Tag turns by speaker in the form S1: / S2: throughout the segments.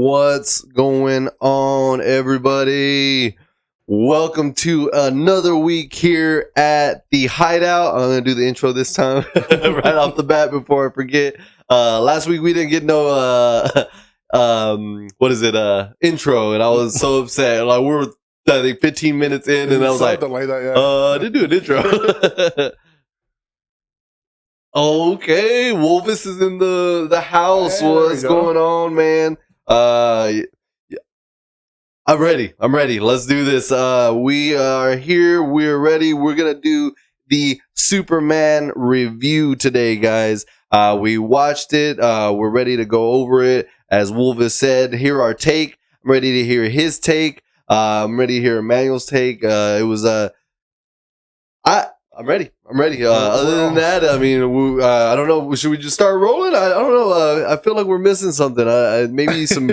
S1: What's going on, everybody? Welcome to another week here at the Hydeout. I'm going to do the intro this time right off the bat before I forget. Last week we didn't get no intro, and I was so upset. Like, we're I think 15 minutes in, and I was like that, yeah. I didn't do an intro. Okay, Wolvis is in the house. Hey, what's going on, man? I'm ready. Let's do this. We are here. We're ready. We're gonna do the Superman review today, guys. We watched it. We're ready to go over it. As Wolvis said, hear our take. I'm ready to hear his take. I'm ready to hear Emmanuel's take. I'm ready. Other than that, I mean, I don't know. Should we just start rolling? I don't know. I feel like we're missing something. Maybe some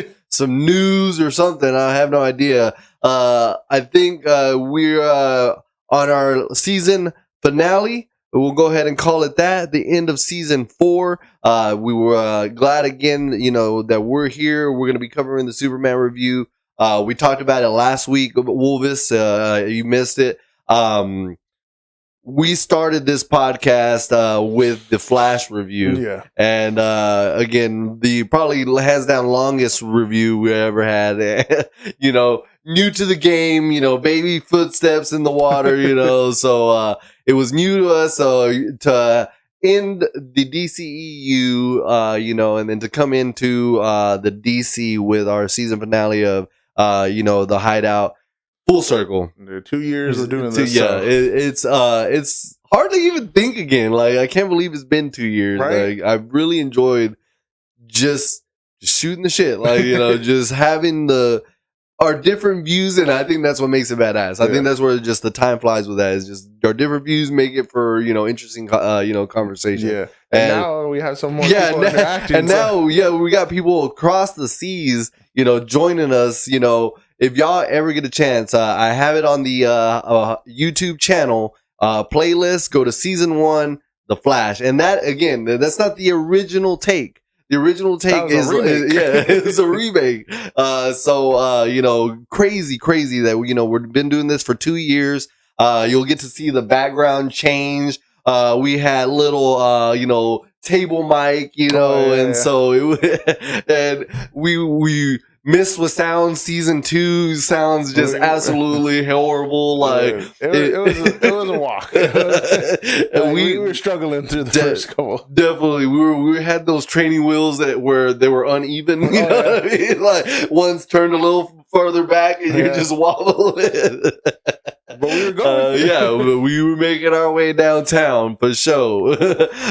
S1: news or something. I have no idea. I think we're on our season finale. We'll go ahead and call it that. The end of season 4. We were glad again, that we're here. We're going to be covering the Superman review. We talked about it last week, Wolvis. You missed it. We started this podcast with the Flash review. Yeah. And again, the probably hands down longest review we ever had. New to the game, baby footsteps in the water, so it was new to us. So to end the DCEU, and then to come into the DC with our season finale of, the Hydeout. Full circle.
S2: 2 years of doing this.
S1: Yeah, it's hard to even think again. Like, I can't believe it's been 2 years.
S2: Right?
S1: Like, I really enjoyed just shooting the shit. Like, just having our different views, and I think that's what makes it badass. I think that's where just the time flies with that. Is just our different views make it for interesting conversation.
S2: Yeah, and now we have some more people interacting.
S1: And now we got people across the seas, joining us. If y'all ever get a chance, I have it on the YouTube channel playlist. Go to season 1, The Flash, and that again, that's not the original take. The original take is it's a remake. Crazy that we've been doing this for 2 years. You'll get to see the background change. We had little table mic, so and we missed with sound. Season 2 sounds just absolutely horrible. Like
S2: it was a walk. We were struggling through the first couple.
S1: Definitely, we had those training wheels they were uneven. You know what I mean? Like, one's turned a little further back, and you just wobble it.
S2: But we were going.
S1: We were making our way downtown for sure.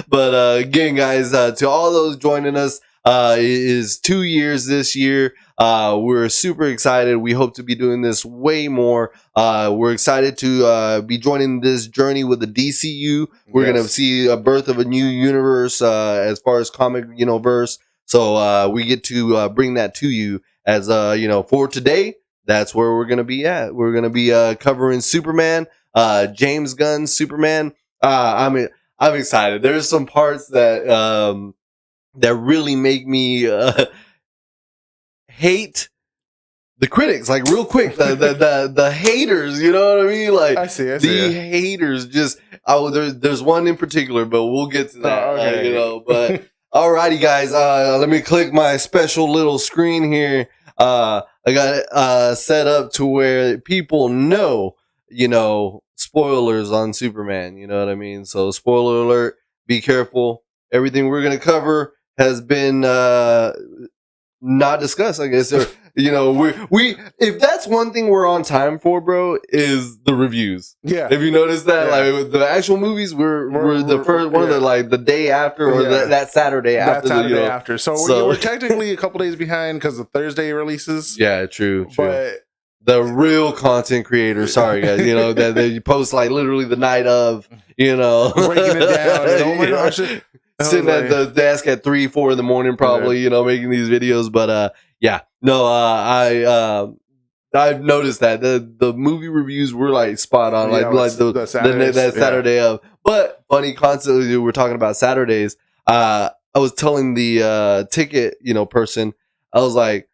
S1: But again, guys, to all those joining us, it is 2 years this year. We're super excited. We hope to be doing this way more. We're excited to be joining this journey with the DCU. We're going to see a birth of a new universe as far as comic verse. So we get to bring that to you as for today. That's where we're going to be at. We're going to be covering Superman, James Gunn Superman. I'm excited. There's some parts that really make me hate the critics, like, real quick. The haters, you know what I mean? Like,
S2: I see
S1: the haters. Just there's one in particular, but we'll get to that.
S2: Okay.
S1: But alrighty, guys. Let me click my special little screen here. I got it set up to where people know, spoilers on Superman. You know what I mean? So, spoiler alert. Be careful. Everything we're gonna cover has been not discussed, I guess. Or, we if that's one thing we're on time for, bro, is the reviews.
S2: Yeah.
S1: If you notice that, like, the actual movies, we're the first one of the day after, or that Saturday after.
S2: That Saturday after. So we're technically a couple days behind because of Thursday releases.
S1: Yeah, true.
S2: But
S1: the real content creators, sorry guys, that they post like literally the night of,
S2: breaking it down. And, oh my gosh.
S1: Sitting at the desk at 3-4 in the morning, probably, making these videos. But I've noticed that the movie reviews were like spot on, that Saturday of. But funny, constantly we're talking about Saturdays. I was telling the ticket, person, I was like,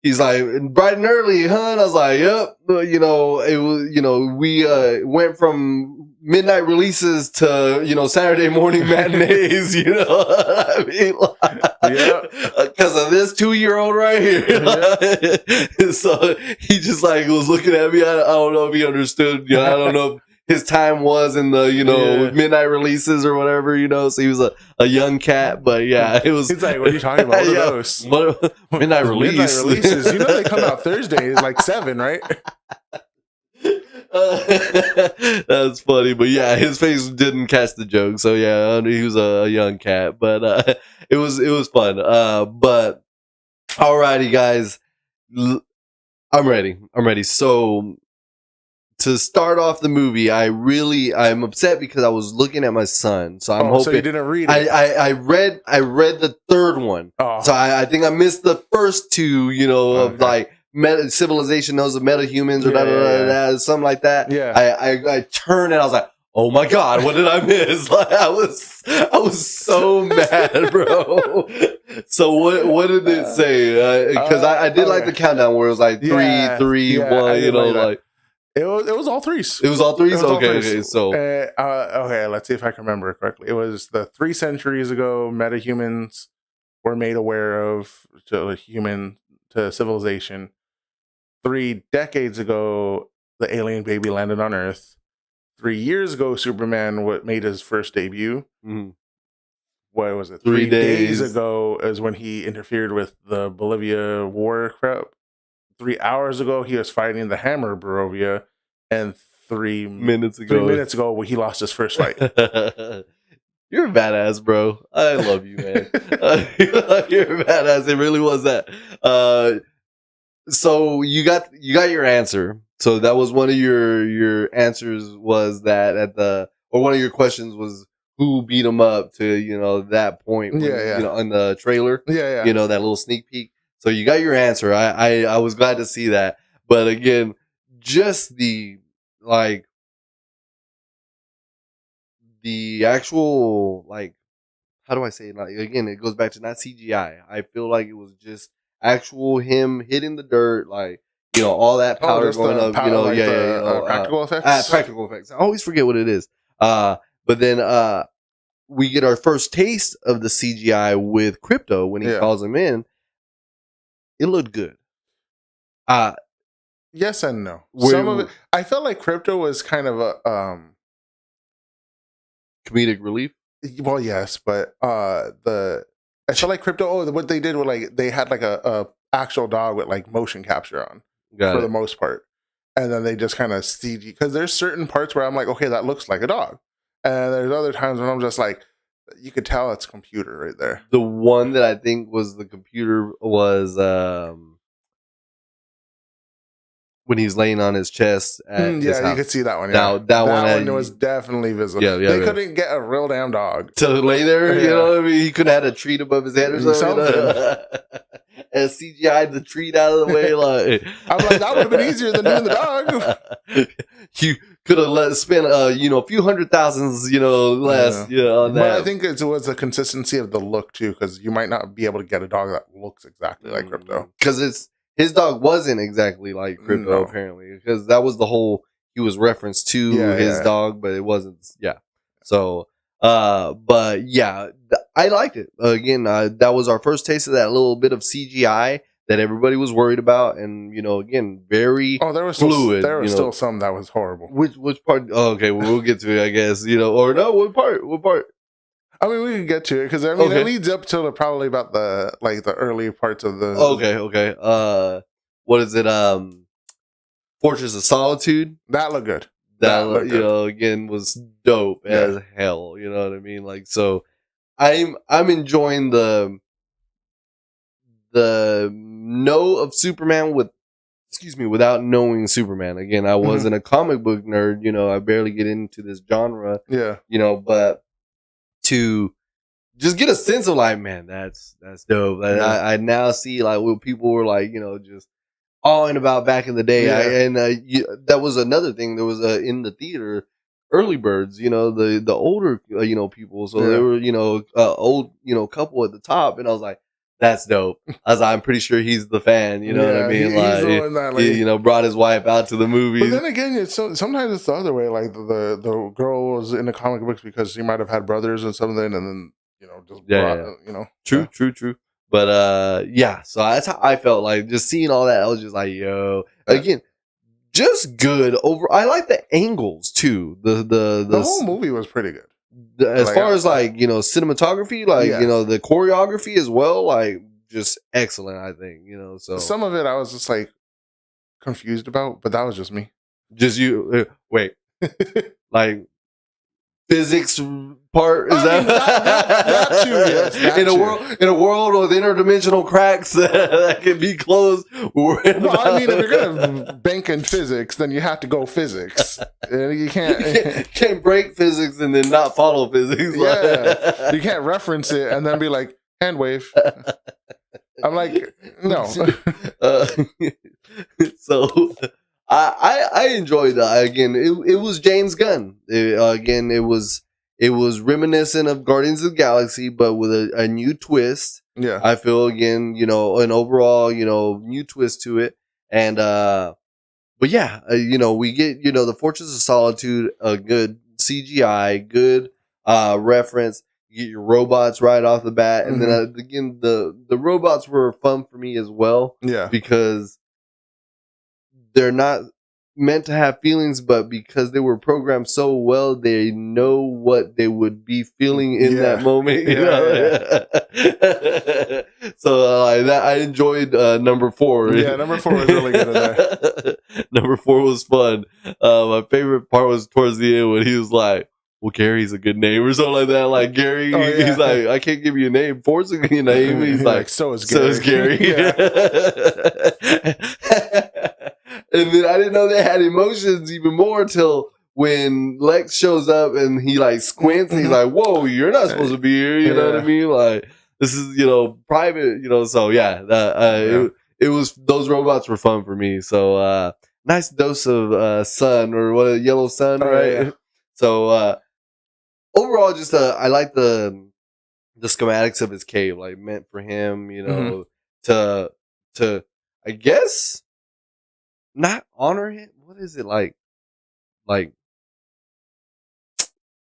S1: he's like, bright and early, huh? And I was like, yep. You know, it was, you know, we went from midnight releases to, you know, Saturday morning matinees, you know what I mean? Because of this 2-year-old right here. So he just like was looking at me. I don't know if he understood. You know, I don't know if his time was in the, you know, midnight releases or whatever, you know. So he was a young cat, but yeah, it was.
S2: He's like, what are you talking about? What are those?
S1: Midnight releases.
S2: You know, they come out Thursdays, like 7, right?
S1: That's funny, but yeah, his face didn't catch the joke. So yeah, he was a young cat, but it was fun. But alrighty, guys, I'm ready. So to start off the movie, I'm upset because I was looking at my son. So I'm hoping.
S2: So you didn't read it?
S1: I read the third one. So I think I missed the first two. You know, of like. Civilization knows of metahumans or something like that.
S2: Yeah.
S1: I turned and I was like, oh my god, what did I miss? Like I was so mad, bro. So what did it say? Because I did like the countdown where it was like 3, 3, 1. You know, like
S2: it was all threes.
S1: It was all threes. Okay. So
S2: okay, let's see if I can remember it correctly. It was the 3 centuries ago. Metahumans were made aware of to civilization. 3 decades ago, the alien baby landed on Earth. 3 years ago, Superman made his first debut.
S1: Mm-hmm.
S2: What was it? 3 days ago is when he interfered with the Bolivia war crap. 3 hours ago, he was fighting the Hammer Barovia. And 3 minutes ago, he lost his first fight.
S1: You're a badass, bro. I love you, man. You're a badass. It really was that. So you got your answer. So that was one of your answers was that one of your questions was who beat him up to, you know, that point. You know, in the trailer.
S2: Yeah.
S1: You know, that little sneak peek. So you got your answer. I was glad to see that. But again, just the actual, like, how do I say it? Like, again, it goes back to not CGI. I feel like it was just actual him hitting the dirt, like, you know, all that powder going up, you know, like
S2: practical effects.
S1: Practical effects. I always forget what it is. But then we get our first taste of the CGI with Crypto when he calls him in. It looked good.
S2: Yes and no. Some of it, I felt like Crypto was kind of a
S1: comedic relief.
S2: Well, yes, but I felt like Crypto. What they did was like they had like a actual dog with like motion capture on for the most part, and then they just kind of CG because there's certain parts where I'm like, okay, that looks like a dog, and there's other times when I'm just like, you could tell it's computer right there.
S1: The one that I think was the computer was when he's laying on his chest.
S2: You could see that one. Yeah.
S1: Now, that one
S2: was definitely visible.
S1: Yeah,
S2: they couldn't get a real damn dog
S1: to lay there. You know what I mean? He couldn't have had a treat above his head or something. And CGI'd the treat out of the way. Like
S2: I'm like, that would have been easier than doing the dog.
S1: You could have spent a few $100,000s, less, on that.
S2: But I think it was the consistency of the look too, because you might not be able to get a dog that looks exactly like Crypto.
S1: Because his dog wasn't exactly like Crypto, apparently, because that was the whole, he was referenced to his dog, but it wasn't. Yeah. So, but yeah, I liked it. Again, that was our first taste of that little bit of CGI that everybody was worried about. And, again, very
S2: there was
S1: fluid.
S2: There was still some that was horrible.
S1: Which part? Oh, okay, we'll get to it, I guess, or no, what part?
S2: I mean, we can get to it because it leads up to probably about the early parts of the.
S1: Okay. What is it? Fortress of Solitude.
S2: That looked good.
S1: That looked good. Again, was dope as hell. You know what I mean? Like, so, I'm enjoying the know of Superman without knowing Superman. Again, I wasn't a comic book nerd. I barely get into this genre.
S2: Yeah.
S1: But to just get a sense of like, man, that's dope. Like, I now see like what people were like, just awing about back in the day. That was another thing. There was in the theater early birds, the older people. So there were old couple at the top, and I was like, That's dope. I'm pretty sure he's the fan. You know what I mean?
S2: He's the one that, like,
S1: he, brought his wife out to the movies.
S2: But then again, sometimes it's the other way. Like the girl was in the comic books because she might have had brothers and something, and then just brought.
S1: True. But so that's how I felt. Like just seeing all that, I was just like, yo, again, just good over. I like the angles too. The
S2: whole movie was pretty good.
S1: As far as cinematography, the choreography as well, like just excellent. I think so
S2: some of it I was just like confused about, but that was just me.
S1: Just you. Wait, like physics part is that too? Yes, in a world with interdimensional cracks that can be closed.
S2: If you're gonna bank in physics, then you have to go physics. You
S1: can't break physics and then not follow physics.
S2: Yeah, you can't reference it and then be like hand wave. I'm like, no.
S1: So I enjoyed that. Again, it was James Gunn. It was reminiscent of Guardians of the Galaxy, but with a new twist.
S2: Yeah,
S1: I feel again, an overall, new twist to it. And but yeah, we get the Fortress of Solitude, a good CGI, good reference. You get your robots right off the bat, and then again, the robots were fun for me as well.
S2: Yeah,
S1: because they're not meant to have feelings, but because they were programmed so well, they know what they would be feeling in that moment. So I enjoyed number 4.
S2: Yeah, number 4 was really good in there.
S1: Number 4 was fun. My favorite part was towards the end when he was like, well, Gary's a good name or something like that. Like Gary, he's like, I can't give you a name. Ford's a good name. He's like,
S2: so is Gary.
S1: And then I didn't know they had emotions even more until when Lex shows up and he like squints and he's like, whoa, you're not supposed to be here. You know what I mean? Like, this is, private, so it was, those robots were fun for me. So, nice dose of sun or what, a yellow sun, right? Yeah. So, overall, just I like the schematics of his cave, like meant for him, to I guess not honor him. What is it like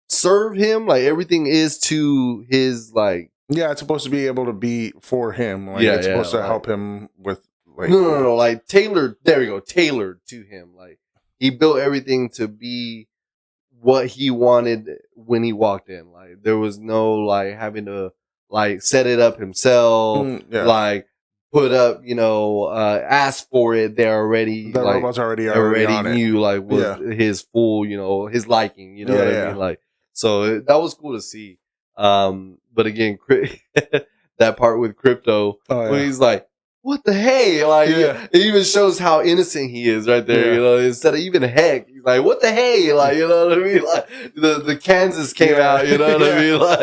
S1: serve him? Like everything is to his like.
S2: Yeah, it's supposed to be able to be for him. Like it's supposed to help him with. Like,
S1: no. Like tailored. There we go. Tailored to him. Like he built everything to be what he wanted when he walked in. Like there was no like having to like set it up himself. Like put up, ask for it. They're already
S2: the robots already
S1: knew like was his full, his liking. You know what I mean? Like so that was cool to see. But again, that part with Crypto when he's like, what the hey? Like, it even shows how innocent he is right there, instead of even heck, he's like, what the hey? Like, you know what I mean? Like, the Kansas came out, you know what I mean? Like,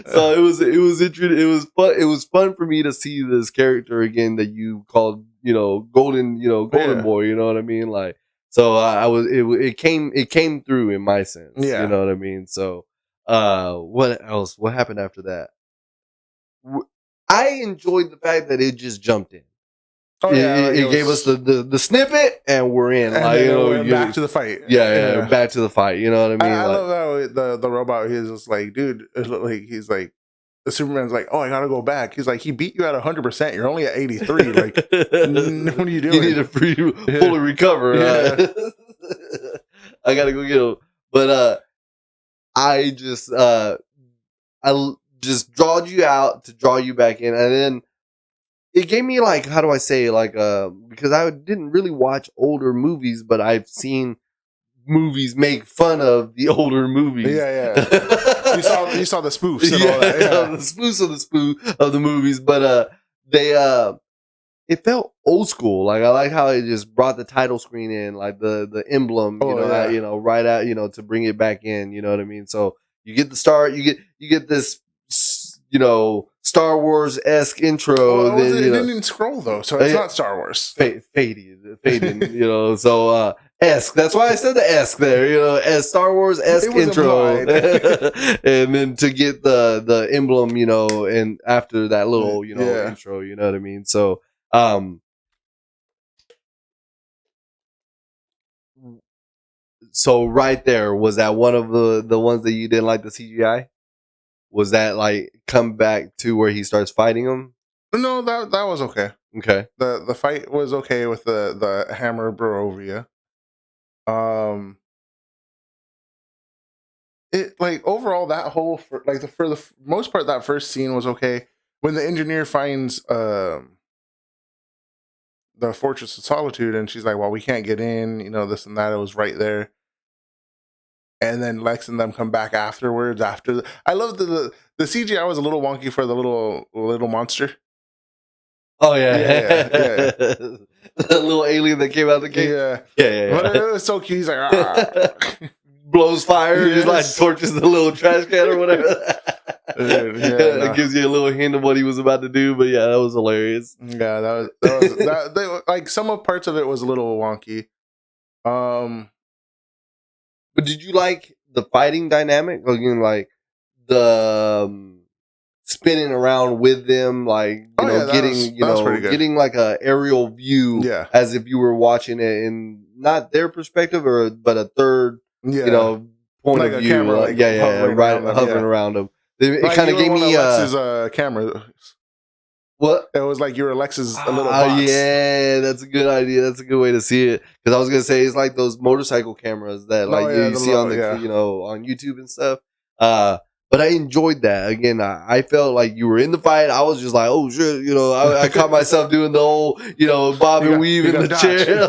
S1: so it was interesting. It was fun. It was fun for me to see this character again that you called, Golden Boy, you know what I mean? Like, so it came through in my sense, you know what I mean? So, what else? What happened after that? I enjoyed the fact that it just jumped in. It gave us the snippet, and we're in.
S2: And back to the fight.
S1: Back to the fight. You know what I mean?
S2: I love how the robot. He's just like, dude. Like he's like, the Superman's like, oh, I gotta go back. He's like, he beat you at 100%. You're only at 83. Like, what are you doing?
S1: You need to fully recover. I gotta go get him. But I just just drawed you out to draw you back in, and then it gave me like, how do I say, like because I didn't really watch older movies, but I've seen movies make fun of the older movies.
S2: You saw the spoofs and all that.
S1: The spoofs of the movies, but it felt old school. Like I like how it just brought the title screen in, like the emblem, right out, to bring it back in. You know what I mean? So you get the start, you get this, Star Wars-esque intro.
S2: It didn't even scroll though, so it's not Star Wars.
S1: Fading, So esque. That's why I said the esque there. You know, as Star Wars esque intro, and then to get the emblem, you know, and after that little, you know, intro, you know what I mean. So, so right there, was that one of the ones that you didn't like the CGI? Was that like come back to where he starts fighting him?
S2: No, that was okay.
S1: Okay.
S2: The fight was okay with the hammer Barovia. It like overall that whole for the most part that first scene was okay. When the engineer finds the Fortress of Solitude and she's like, well, we can't get in, you know, this and that, it was right there. And then Lex and them come back afterwards. I love the CGI was a little wonky for the little monster.
S1: Oh yeah. The little alien that came out of the cave. Yeah.
S2: But it was so cute. He's like,
S1: blows fire, just like torches the little trash can or whatever. It gives you a little hint of what he was about to do. But yeah, that was hilarious.
S2: Yeah, that was like some of parts of it was a little wonky.
S1: But did you like the fighting dynamic? Again, like the spinning around with them, like getting like a aerial view, as if you were watching it in not their perspective but a third, you know, point
S2: like
S1: of view.
S2: Camera,
S1: hovering around them. It
S2: like
S1: kind of gave me
S2: Alex's camera.
S1: What?
S2: It was like you were Alexa's little
S1: box. Yeah, that's a good idea. That's a good way to see it. Because I was gonna say it's like those motorcycle cameras that you see on the you know, on YouTube and stuff. But I enjoyed that. Again, I felt like you were in the fight. I was just like, oh shit, you know, I caught myself doing the whole, you know, bob and weave in the chair.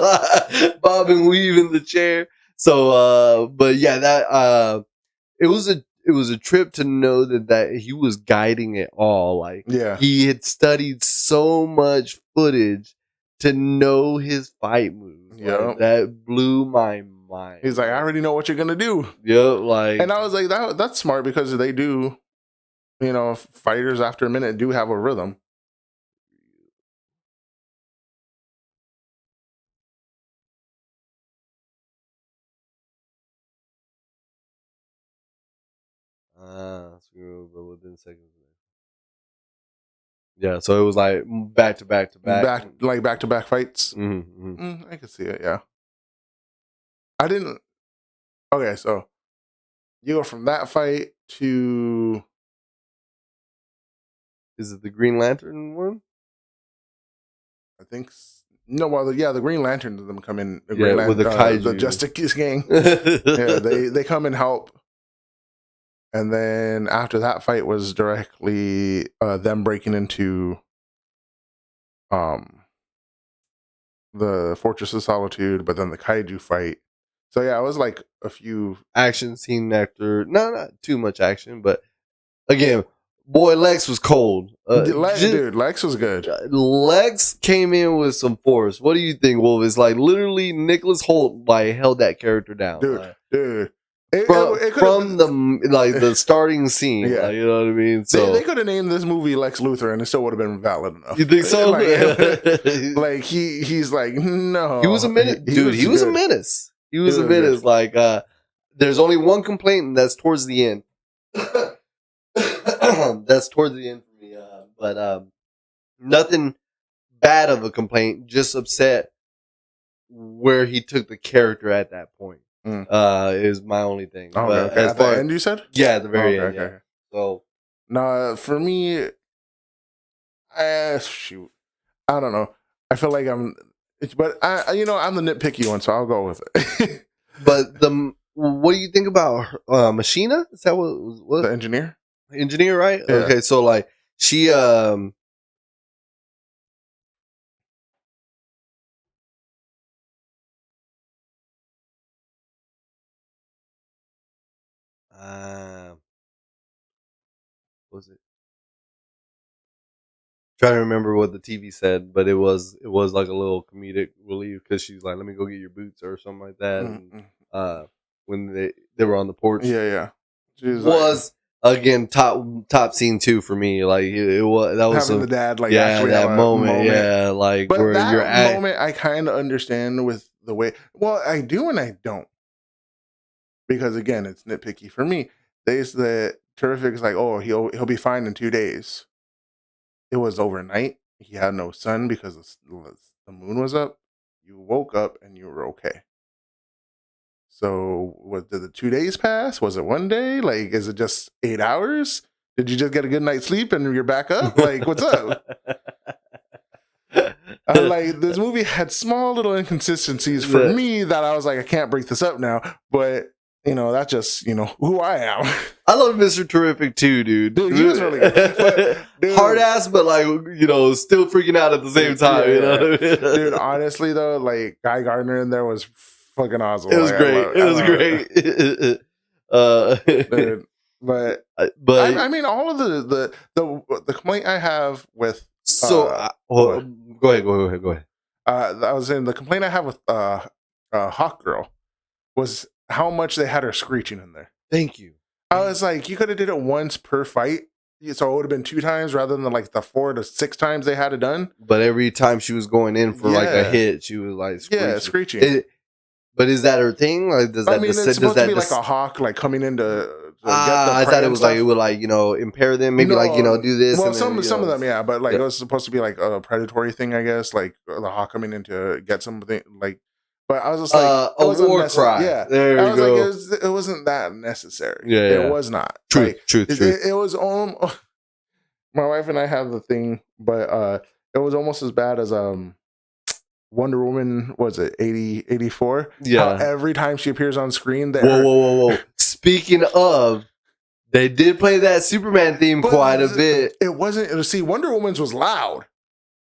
S1: Bob and weave in the chair. So but yeah, that it was a trip to know that he was guiding it all. Like, he had studied so much footage to know his fight moves.
S2: Yeah,
S1: like, that blew my mind.
S2: He's like, I already know what you're gonna do.
S1: Yep, like,
S2: and I was like, that's smart because they do, you know, fighters after a minute do have a rhythm.
S1: But within seconds. Yeah, so it was like back to back
S2: to back fights.
S1: Mm-hmm.
S2: I could see it. Yeah, I didn't. Okay, so you go from that fight to,
S1: is it the Green Lantern one?
S2: I think no. Well, the Green Lantern them come in.
S1: With the kaiju,
S2: the Justice Gang. Yeah, they come and help. And then after that fight was directly them breaking into the Fortress of Solitude, but then the kaiju fight. So yeah, it was like a few
S1: action scene after. No, not too much action, but again, boy, Lex was cold.
S2: Lex was good.
S1: Lex came in with some force. What do you think, Wolf? It's like literally Nicholas Hoult like held that character down,
S2: dude.
S1: From the starting scene, you know what I mean. So
S2: they could have named this movie Lex Luthor, and it still would have been valid enough.
S1: You think so?
S2: Like he's like, no,
S1: he was a menace, dude. He was a menace. He was a menace. Like, there's only one complaint, and that's towards the end. That's towards the end for me. But nothing bad of a complaint. Just upset where he took the character at that point. Is my only thing.
S2: Oh,
S1: but
S2: at the end, you said?
S1: Yeah, at the very end. Okay. Yeah. So,
S2: no, for me, shoot, I don't know. I feel like I'm the nitpicky one, so I'll go with it.
S1: But what do you think about Machina? Is that what
S2: the engineer?
S1: Engineer, right? Yeah. Okay, so like she was it? Trying to remember what the TV said, but it was like a little comedic relief because she's like, "Let me go get your boots" or something like that.
S2: Mm-hmm.
S1: And, when they were on the porch,
S2: was
S1: again top scene too for me. Like it was that was
S2: having the dad like
S1: that moment, like
S2: but
S1: where
S2: that
S1: you're at
S2: moment. I kind of understand with the way. Well, I do and I don't, because again, it's nitpicky for me. They said Terrific is like, oh, he'll be fine in 2 days. It was overnight. He had no sun because the moon was up. You woke up and you were okay. So, did the 2 days pass? Was it 1 day? Like, is it just 8 hours? Did you just get a good night's sleep and you're back up? Like, what's up? Like, this movie had small little inconsistencies for me that I was like, I can't break this up now. But, that's just, who I am.
S1: I love Mr. Terrific too, dude.
S2: Dude, he was really good. But,
S1: hard ass, but like, still freaking out at the same time.
S2: Dude, honestly though, like Guy Gardner in there was fucking awesome.
S1: It was great. It was great.
S2: Dude, but I mean, all of the complaint I have with
S1: go ahead.
S2: I was saying the complaint I have with Hawk Girl was how much they had her screeching in there.
S1: Thank you.
S2: I was like, you could have did it once per fight, so it would have been 2 times rather than like the 4 to 6 times they had it done.
S1: But every time she was going in for like a hit, she was like
S2: screeching.
S1: But is that her thing? Like, does that?
S2: I mean, it's supposed to be like a hawk, like coming in to get the
S1: I thought it was like it would like impair them, maybe do this.
S2: Well,
S1: and
S2: some
S1: then,
S2: of them, yeah, but like it was supposed to be like a predatory thing, I guess, like the hawk coming in to get something, like. But I was just like,
S1: a war cry.
S2: Yeah,
S1: there you go.
S2: Like, it wasn't that necessary.
S1: Yeah,
S2: it was not.
S1: Truth.
S2: It was my wife and I have the thing, but it was almost as bad as Wonder Woman. Was it 84?
S1: Yeah.
S2: How every time she appears on screen,
S1: whoa. Speaking of, they did play that Superman theme quite a bit.
S2: It wasn't. See, Wonder Woman's was loud.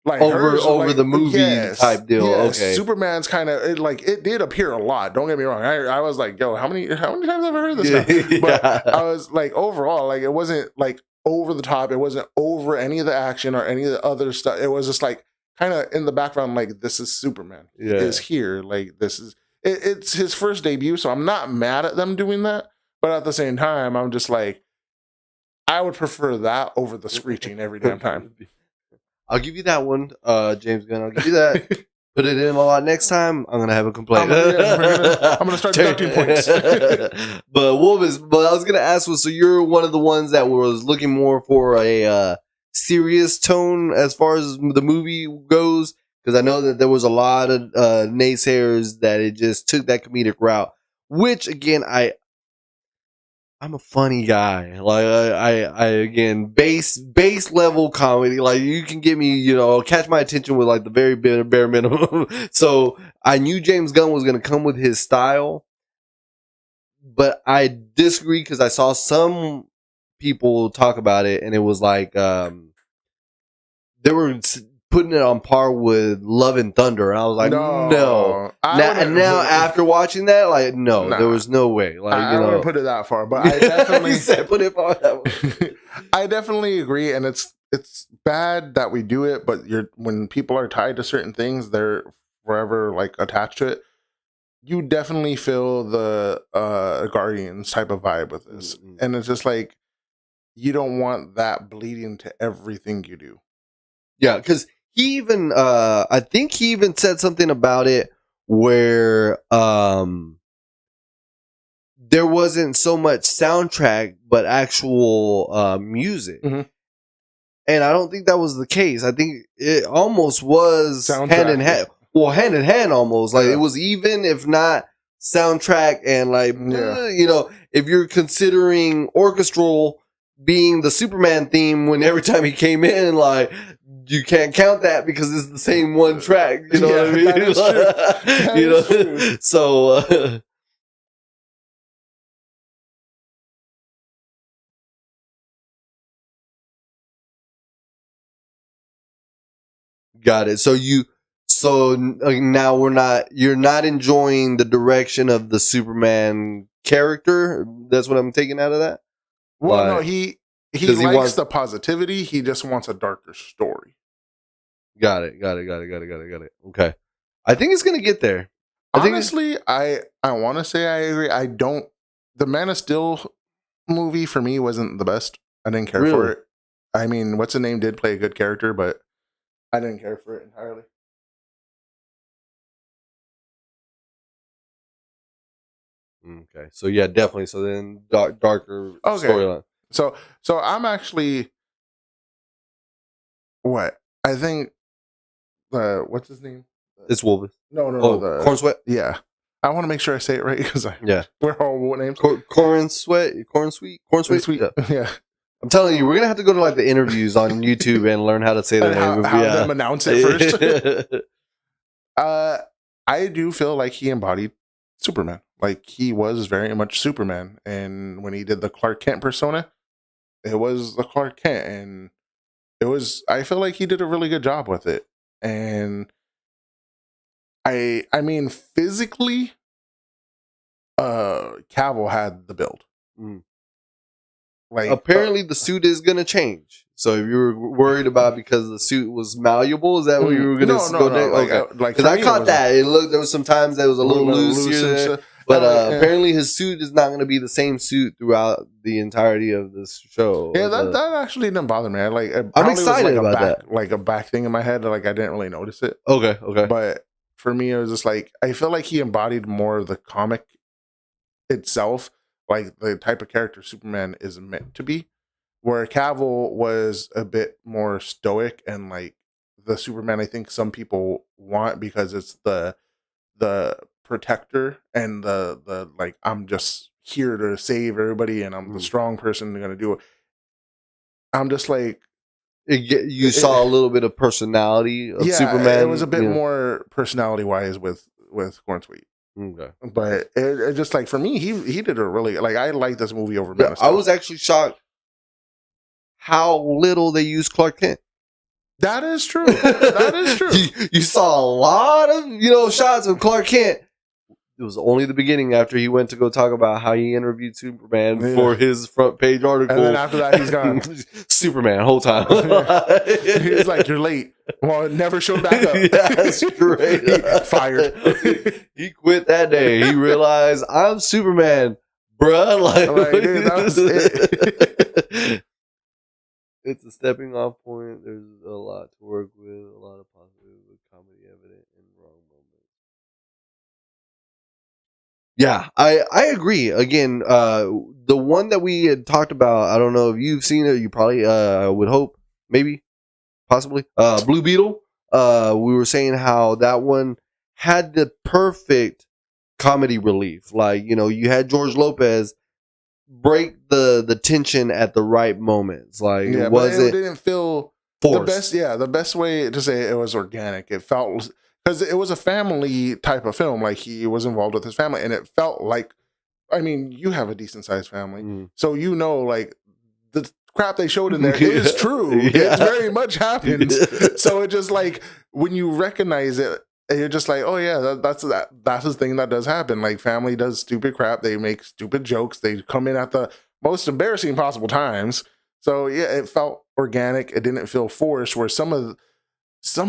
S2: Like
S1: over the movie type deal. Okay,
S2: Superman's kind of it did appear a lot. Don't get me wrong. I was like, yo, how many times have I heard this now? But I was like, overall, like it wasn't like over the top. It wasn't over any of the action or any of the other stuff. It was just like kind of in the background. Like, this is Superman.
S1: Yeah,
S2: is here. Like, this is it's his first debut, so I'm not mad at them doing that. But at the same time, I'm just like, I would prefer that over the screeching every damn time.
S1: I'll give you that one, James Gunn. I'll give you that. Put it in a lot next time. I'm gonna have a complaint.
S2: I'm gonna start deducting points.
S1: But I was gonna ask so you're one of the ones that was looking more for a serious tone as far as the movie goes, because I know that there was a lot of naysayers that it just took that comedic route. Which again, I'm a funny guy. Like I again, base level comedy. Like, you can get me, catch my attention with like the very bare minimum. So I knew James Gunn was going to come with his style, but I disagree because I saw some people talk about it, and it was like they were putting it on par with Love and Thunder, and I was like, no. Now after watching that, like, no, there was no way. Like,
S2: I wouldn't put it that far, but I definitely
S1: said put it far that way.
S2: I definitely agree, and it's bad that we do it, but when people are tied to certain things, they're forever like attached to it. You definitely feel the Guardians type of vibe with this, and it's just like, you don't want that bleeding to everything you do.
S1: Yeah, because he even, I think he even said something about it where there wasn't so much soundtrack, but actual music. Mm-hmm. And I don't think that was the case. I think it almost was hand in hand. Well, hand in hand almost. Like, it was even, if not soundtrack, and like, if you're considering orchestral being the Superman theme when every time he came in, like, you can't count that because it's the same one track. You know what I mean? That is true. That is true. So got it. So now you're not enjoying the direction of the Superman character. That's what I'm taking out of that.
S2: Well, no, he likes the positivity. He just wants a darker story.
S1: Got it. Okay. I think it's going to get there.
S2: Honestly, I want to say I agree. I don't. The Man of Steel movie for me wasn't the best. I didn't care for it. I mean, what's the name did play a good character, but I didn't care for it entirely.
S1: Okay, so yeah, definitely. So then darker storyline.
S2: So I'm actually what I think. What's his name?
S1: It's Wolvis.
S2: No. The
S1: Corn Sweat.
S2: Yeah, I want to make sure I say it right because
S1: Yeah,
S2: we're horrible with names.
S1: Corn Sweet.
S2: Sweet. Yeah.
S1: I'm telling you, we're gonna have to go to like the interviews on YouTube and learn how to say their name.
S2: How them announce it first. I do feel like he embodied Superman. Like he was very much Superman, and when he did the Clark Kent persona, it was the Clark Kent, and it was. I feel like he did a really good job with it, and I mean physically, Cavill had the build.
S1: Like apparently the suit is gonna change. So if you were worried about because the suit was malleable, is that what you were gonna go?
S2: No.
S1: Because I caught that. It looked there was some times that was a little loose, but apparently his suit is not gonna be the same suit throughout the entirety of this show.
S2: Yeah, that actually didn't bother me.
S1: I'm excited about
S2: that. Like a back thing in my head, like I didn't really notice it.
S1: Okay.
S2: But for me, it was just like I feel like he embodied more of the comic itself, like the type of character Superman is meant to be, where Cavill was a bit more stoic and like the Superman I think some people want because it's the protector and the like I'm just here to save everybody and I'm the strong person gonna do it. I'm just like
S1: you saw a little bit of personality of Superman.
S2: It was a bit more personality wise with Corn Sweet.
S1: Okay.
S2: But it just like for me, he did a really like I like this movie over Man of
S1: Steel. I was actually shocked how little they used Clark Kent.
S2: That is true. That is true.
S1: You saw a lot of shots of Clark Kent. It was only the beginning after he went to go talk about how he interviewed Superman for his front page article.
S2: And then after that, he's gone.
S1: Superman, whole time.
S2: He was like, "You're late." Well, it never showed back up.
S1: Yeah, straight
S2: fired.
S1: He quit that day. He realized I'm Superman, bruh. Like dude, that was it. It's a stepping off point. There's a lot to work with, a lot of positive comedy evident in wrong moments. Yeah, I agree. Again, the one that we had talked about, I don't know if you've seen it. You probably would hope, maybe, possibly. Blue Beetle. We were saying how that one had the perfect comedy relief. Like, you had George Lopez break the tension at the right moments. Like,
S2: it didn't feel
S1: forced.
S2: The best way to say it was organic. It felt because it was a family type of film. Like he was involved with his family, and it felt like, I mean, you have a decent sized family, so like the crap they showed in there is true. It very much happens. So it just like when you recognize it, you're just like, oh yeah, that's the thing that does happen. Like family does stupid crap. They make stupid jokes. They come in at the most embarrassing possible times. So yeah, it felt organic. It didn't feel forced. Where some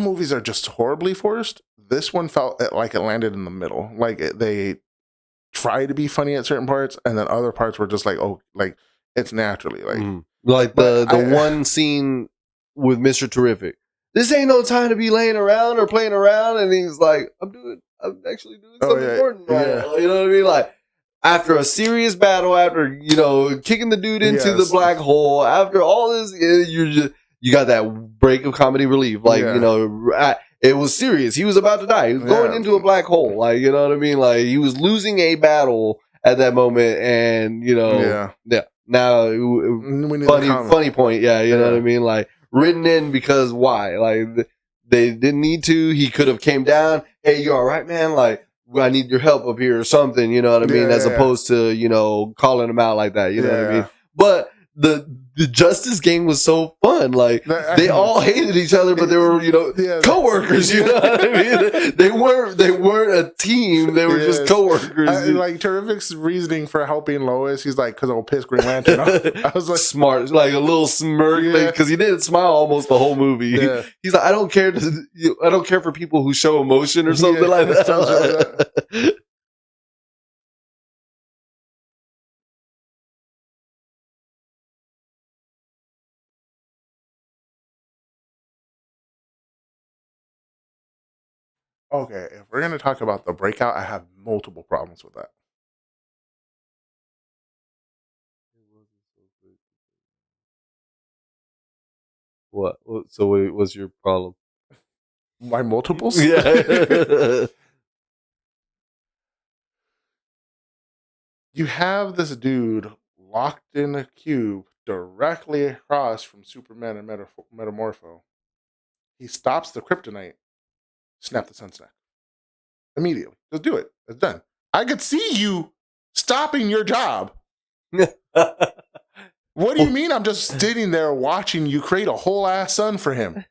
S2: movies are just horribly forced. This one felt like it landed in the middle. Like they tried to be funny at certain parts, and then other parts were just like, oh, like it's naturally
S1: like the one scene with Mr. Terrific. This ain't no time to be laying around or playing around, and he's like, I'm actually doing something important right now. You know what I mean? Like after a serious battle, after kicking the dude into the black hole, after all this, you got that break of comedy relief. Like it was serious. He was about to die. He was going into a black hole. Like you know what I mean? Like he was losing a battle at that moment, and now funny point. Yeah, you know what I mean? Like written in because why? Like they didn't need to. He could have came down. Hey, you all right, man? Like I need your help up here or something. You know what I mean? As opposed to calling him out like that. You know what I mean? But the Justice Gang was so fun. Like they all hated each other, but they were coworkers. You know what I mean? They weren't a team. They were just coworkers.
S2: Like Terrific's reasoning for helping Lois, he's like, because I'll piss Green Lantern off. I was like,
S1: smart, like a little smirk, because he didn't smile almost the whole movie. Yeah. He's like, I don't care for people who show emotion or something like that.
S2: Okay, if we're going to talk about The Breakout, I have multiple problems with that.
S1: What? So what's your problem?
S2: My multiples?
S1: Yeah.
S2: You have this dude locked in a cube directly across from Superman and Metamorpho. He stops the kryptonite. Snap the sun's neck. Immediately. Just do it. It's done. I could see you stopping your job. What do you mean I'm just sitting there watching you create a whole ass sun for him?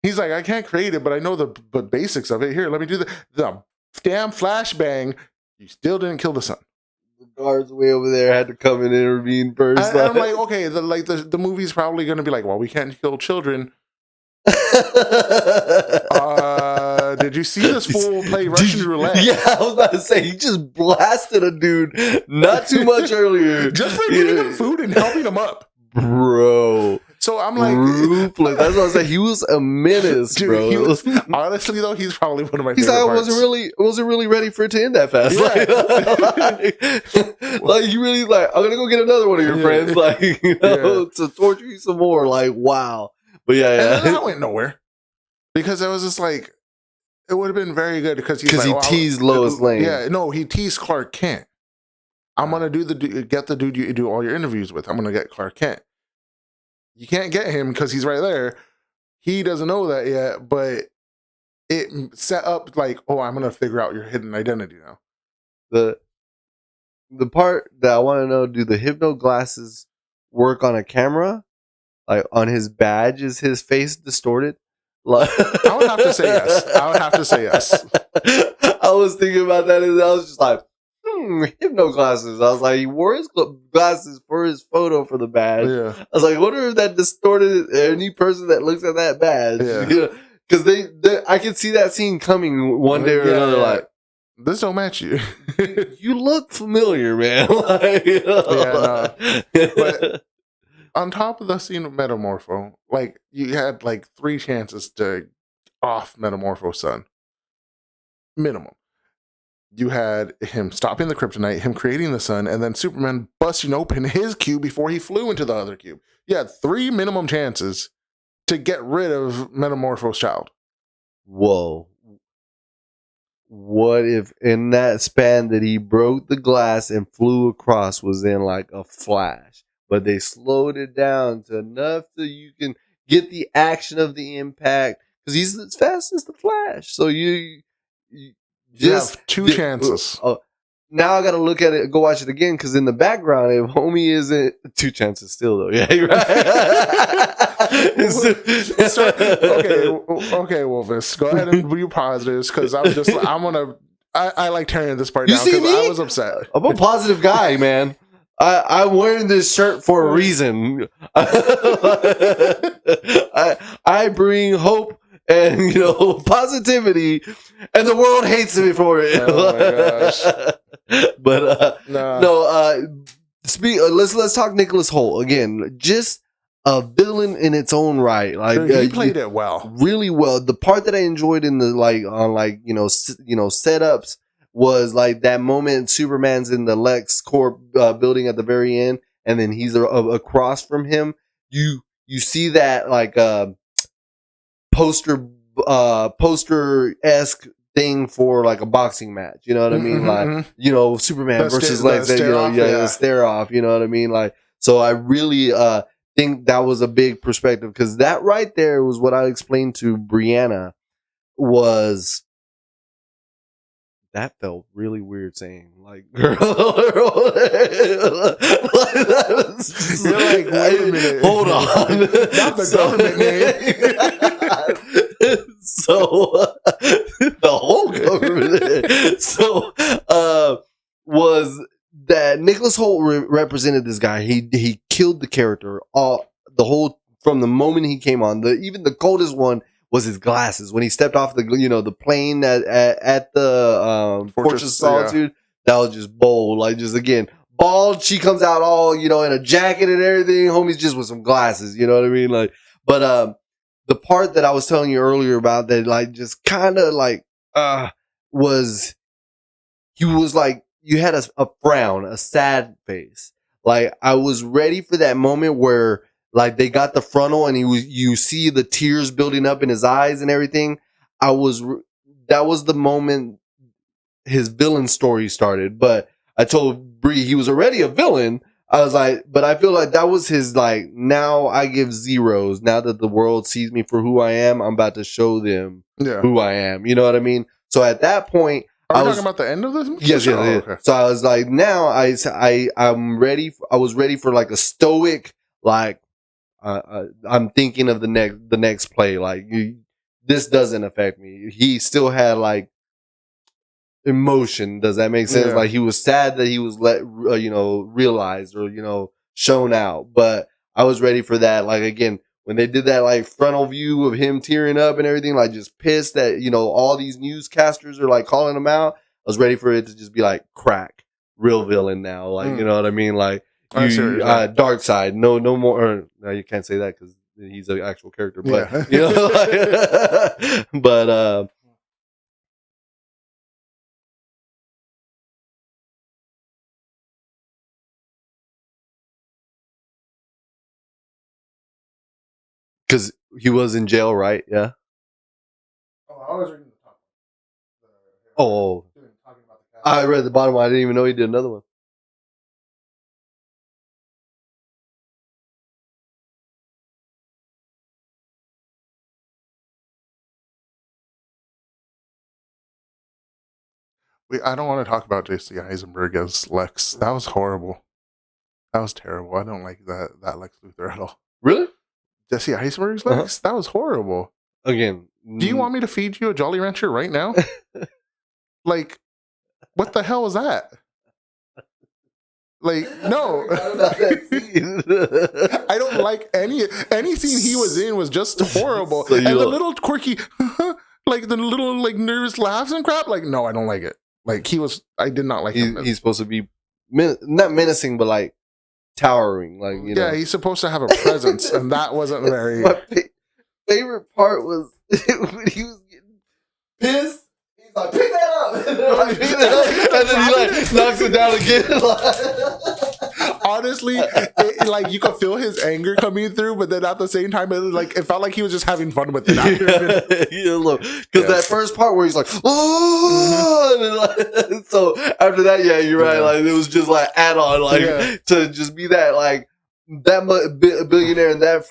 S2: He's like, I can't create it, but I know the basics of it. Here, let me do the damn flashbang. You still didn't kill the sun.
S1: The guards way over there had to come and intervene first.
S2: I'm like, okay, the movie's probably going to be like, well, we can't kill children. Did you see this fool play Russian roulette?
S1: Yeah, I was about to say he just blasted a dude not too much earlier,
S2: just for getting him food and helping him up,
S1: bro.
S2: So I'm like,
S1: ruthless. That's what I said. He was a menace, dude, bro.
S2: Honestly, though, he's probably one of my.
S1: He's
S2: favorite
S1: like, I wasn't really ready for it to end that fast. Yeah. Like you really like, I'm gonna go get another one of your friends, like to torture you some more. Like, wow. But yeah.
S2: And then that went nowhere because it was just like it would have been very good because he
S1: teased Lois Lane.
S2: Yeah, no, he teased Clark Kent. I'm gonna get the dude you do all your interviews with. I'm gonna get Clark Kent. You can't get him because he's right there. He doesn't know that yet, but it set up like, oh, I'm gonna figure out your hidden identity now.
S1: The part that I want to know: do the hypno glasses work on a camera? Like on his badge, is his face distorted? Like,
S2: I would have to say yes.
S1: I was thinking about that, and I was just like, hypno glasses. I was like, he wore his glasses for his photo for the badge. Yeah. I was like, I wonder if that distorted any person that looks at that badge. Yeah. Because I can see that scene coming one day or another. Yeah. Like,
S2: this don't match you.
S1: You look familiar, man. Like,
S2: but on top of the scene of Metamorpho, like you had like 3 chances to off Metamorpho's son. Minimum. You had him stopping the kryptonite, him creating the sun, and then Superman busting open his cube before he flew into the other cube. You had 3 minimum chances to get rid of Metamorpho's child.
S1: Whoa. What if in that span that he broke the glass and flew across was in like a flash, but they slowed it down to enough so you can get the action of the impact because he's as fast as the Flash. So you
S2: just have 2 chances.
S1: Now I got to look at it, go watch it again because in the background, if homie isn't 2 chances still though, yeah, you're right.
S2: Okay, Wolfus, go ahead and be positives because I like tearing this part down because I was upset.
S1: I'm a positive guy, man. I'm wearing this shirt for a reason. I bring hope and positivity, and the world hates me for it.
S2: Oh my gosh!
S1: But let's talk Nicholas Hoult again. Just a villain in its own right. Like
S2: he played it well,
S1: really well. The part that I enjoyed in the setups was like that moment Superman's in the LexCorp building at the very end, and then he's across from him. You see that like poster-esque thing for like a boxing match. You know what I mean? Like Superman versus Lex. The stare off. You know what I mean? Like, so I really think that was a big perspective because that right there was what I explained to Brianna was. That felt really weird saying, like, girl.
S2: You're like, wait a minute.
S1: Hold on.
S2: Not the government name.
S1: So, the whole government. So, was that Nicholas Hoult represented this guy. He killed the character from the moment he came on. Even the coldest one was his glasses when he stepped off the plane at the Fortress of Solitude. That was just bold, like just again bald. She comes out all in a jacket and everything. Homie's just with some glasses. You know what I mean? Like, but the part that I was telling you earlier about that, like, just kind of like was he was like you had a frown, a sad face. Like I was ready for that moment where like they got the frontal and you see the tears building up in his eyes and everything. That was the moment his villain story started. But I told Bree he was already a villain. I was like, but I feel like that was his, like, now I give zeros. Now that the world sees me for who I am, I'm about to show them who I am. You know what I mean? So at that point,
S2: are we talking about the end of this?
S1: Yes, yes. Okay. So I was like, now I'm ready. I was ready for like a stoic, like, I'm thinking of the next play. Like, this doesn't affect me. He still had like emotion. Does that make sense? Like, he was sad that he was realized or shown out. But I was ready for that. Like, again, when they did that like frontal view of him tearing up and everything, like just pissed that all these newscasters are like calling him out. I was ready for it to just be like, crack, real villain now. Like, you know what I mean? Like, dark side, no more. No, you can't say that because he's an actual character. But but because he was in jail, right? Yeah.
S2: Oh, I was reading the top.
S1: Oh, I read the bottom one. I didn't even know he did another one.
S2: I don't want to talk about J.C. Eisenberg as Lex. That was horrible. That was terrible. I don't like that Lex Luthor at all.
S1: Really?
S2: Jesse Eisenberg's Lex? That was horrible.
S1: Again,
S2: do you want me to feed you a Jolly Rancher right now? Like, what the hell is that? Like, no. I don't like any scene he was in was just horrible. So and the little quirky, like the little like nervous laughs and crap. Like, no, I don't like it. Like, I did not like him.
S1: He's supposed to be not menacing, but like towering. Like,
S2: yeah, he's supposed to have a presence, and that wasn't very.
S1: My favorite part was when he was getting pissed. He's like, pick that up, and then he like knocks it down again.
S2: Honestly, like you could feel his anger coming through, but then at the same time, it felt like he was just having fun with it.
S1: Because that first part where he's like, oh, so after that, yeah, you're right. Like, it was just like add on, like to just be that like that billionaire and that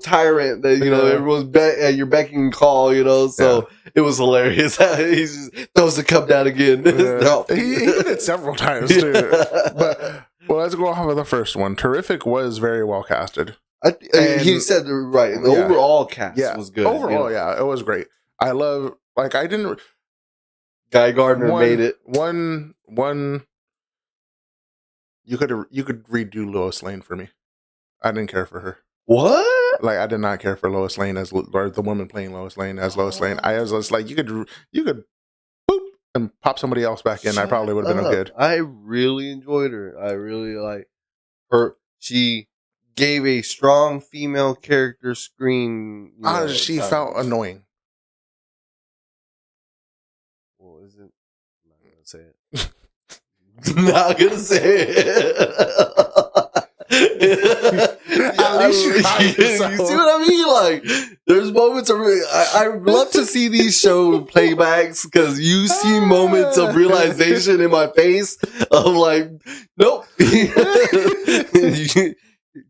S1: tyrant that everyone's at your beck and call. So it was hilarious. He just throws the cup down again.
S2: No. He did it several times too, but. Well, let's go off of the first one. Terrific was very well casted.
S1: He said right. The overall cast was good.
S2: Overall, it was great. I love, like, I didn't.
S1: Guy Gardner made it.
S2: One. You could redo Lois Lane for me. I didn't care for her.
S1: What?
S2: Like, I did not care for Lois Lane or the woman playing Lois Lane as Lois Lane. I was just like, you could. And pop somebody else back in, I probably would have been good.
S1: I really enjoyed her. I really like her. She gave a strong female character screen.
S2: She felt annoying.
S1: Well, is it? I'm not gonna say it.
S2: At least you
S1: see what I mean? Like, there's moments of I love to see these show playbacks because you see moments of realization in my face of like, nope.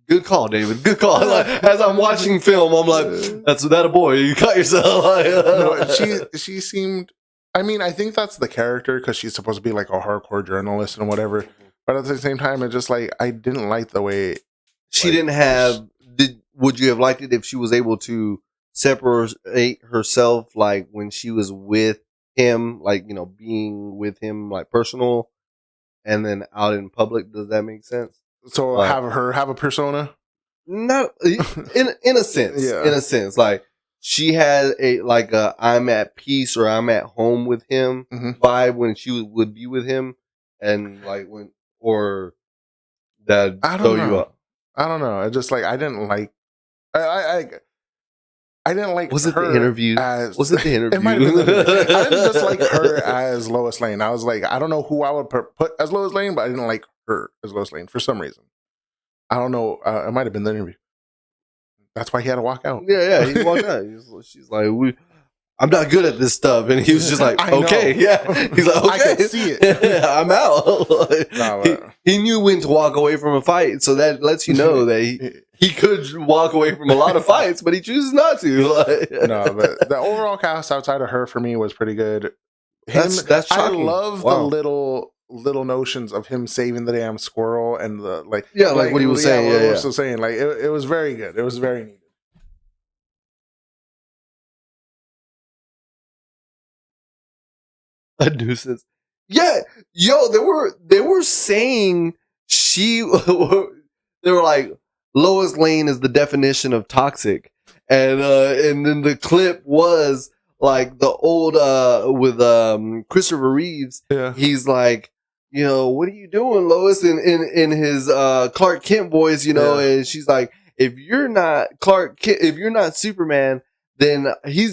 S1: Good call, David. Good call. Like, as I'm watching film, I'm like, that's that a boy. You caught yourself.
S2: No, she seemed. I mean, I think that's the character because she's supposed to be like a hardcore journalist and whatever. But at the same time, it's just like I didn't like the way
S1: she didn't have. Would you have liked it if she was able to separate herself, like when she was with him, like being with him, like personal, and then out in public? Does that make sense?
S2: So like, have her have a persona?
S1: Not in a sense. In a sense, like she had a I'm at peace or I'm at home with him vibe when she would be with him, and like when. Or that throw you up?
S2: I don't know. I just like I didn't like. I didn't like.
S1: Was it the interview? Was it the interview?
S2: It might have been I didn't just like her as Lois Lane. I was like, I don't know who I would put as Lois Lane, but I didn't like her as Lois Lane for some reason. I don't know. It might have been the interview. That's why he had to walk out.
S1: Yeah, he walked out. She's like, I'm not good at this stuff, and he was just like, okay, yeah. He's like, okay,
S2: I can see it.
S1: I'm out. He knew when to walk away from a fight, so that lets you know that he could walk away from a lot of fights, but he chooses not to.
S2: No, but the overall cast outside of her for me was pretty good.
S1: That's shocking.
S2: I love the little notions of him saving the damn squirrel and the like
S1: what he was saying.
S2: What he was saying. Like it was very good. It was very neat.
S1: A nuisance. Yeah, yo, they were saying they were like Lois Lane is the definition of toxic, and then the clip was like the old with Christopher Reeves.
S2: Yeah,
S1: he's like, what are you doing, Lois? In his Clark Kent voice, and she's like, if you're not Clark Kent, if you're not Superman, then he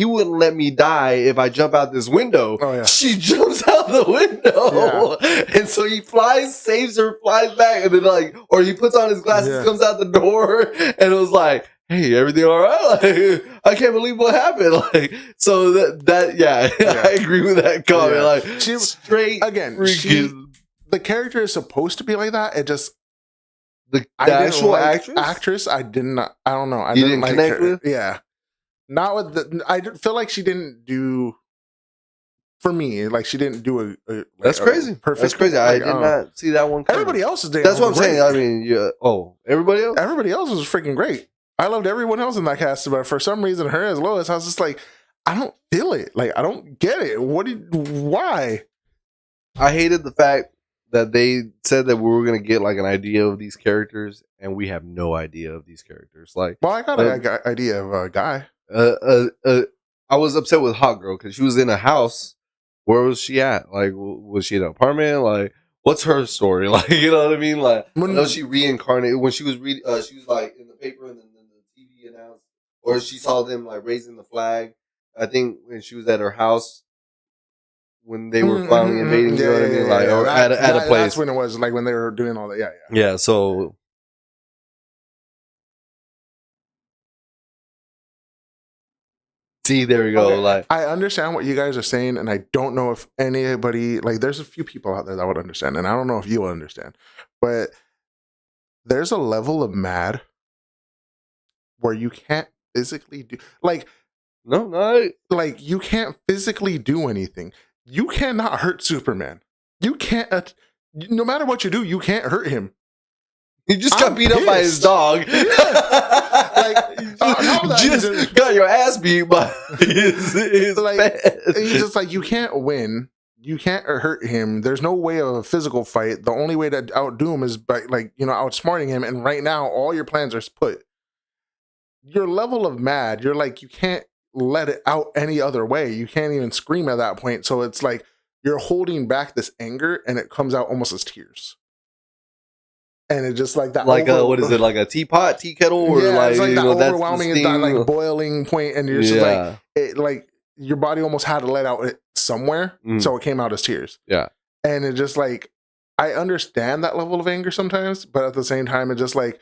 S1: wouldn't let me die if I jump out this window.
S2: Oh, yeah.
S1: She jumps out the window, and so he flies, saves her, flies back, and then or he puts on his glasses, comes out the door, and it was like, hey, everything all right? Like, I can't believe what happened. Like, so I agree with that comment.
S2: Yeah.
S1: Like,
S2: she,
S1: straight
S2: again, the character is supposed to be like that. It just
S1: the actual
S2: actress, I didn't. I don't know. I
S1: didn't connect with.
S2: Yeah. Not with the. I feel like she didn't do. For me, like she didn't do a
S1: that's crazy.
S2: Perfect.
S1: That's crazy. I did not see that one coming.
S2: Everybody else is damn.
S1: That's what I'm
S2: great.
S1: saying. I mean, yeah. Oh, everybody else.
S2: Everybody else was freaking great. I loved everyone else in that cast, but for some reason, her as Lois, I was just like, I don't feel it. Like I don't get it. Why?
S1: I hated the fact that they said that we were going to get like an idea of these characters, and we have no idea of these characters. Like,
S2: well, I got an idea of a guy.
S1: I was upset with Hot Girl because she was in a house. Where was she at? Like, was she in an apartment? Like, what's her story? Like, you know what I mean? Like, I know she reincarnated when she was she was like in the paper and then the TV announced, or she saw them like raising the flag. I think when she was at her house when they were finally invading. You know what I mean? Like, or at a place.
S2: That's when it was like when they were doing all that. Yeah.
S1: Yeah. So. See, there we go. Okay. Like,
S2: I understand what you guys are saying, and I don't know if anybody there's a few people out there that would understand, and I don't know if you will understand, but there's a level of mad where you can't physically do you can't physically do anything. You cannot hurt Superman. You can't. No matter what you do, you can't hurt him.
S1: He just got beat up by his dog.
S2: Yeah.
S1: Just got your ass beat by his
S2: he's just like, you can't win. You can't hurt him. There's no way of a physical fight. The only way to outdo him is by outsmarting him. And right now, all your plans are split. Your level of mad, you're like, you can't let it out any other way. You can't even scream at that point. So it's like you're holding back this anger, and it comes out almost as tears. And it's just like that.
S1: Like what is it? Like a teapot, tea kettle, or
S2: it's like that overwhelming, that boiling point, and you're just like your body almost had to let out it somewhere, so it came out as tears.
S1: Yeah,
S2: and it just like I understand that level of anger sometimes, but at the same time, it's just like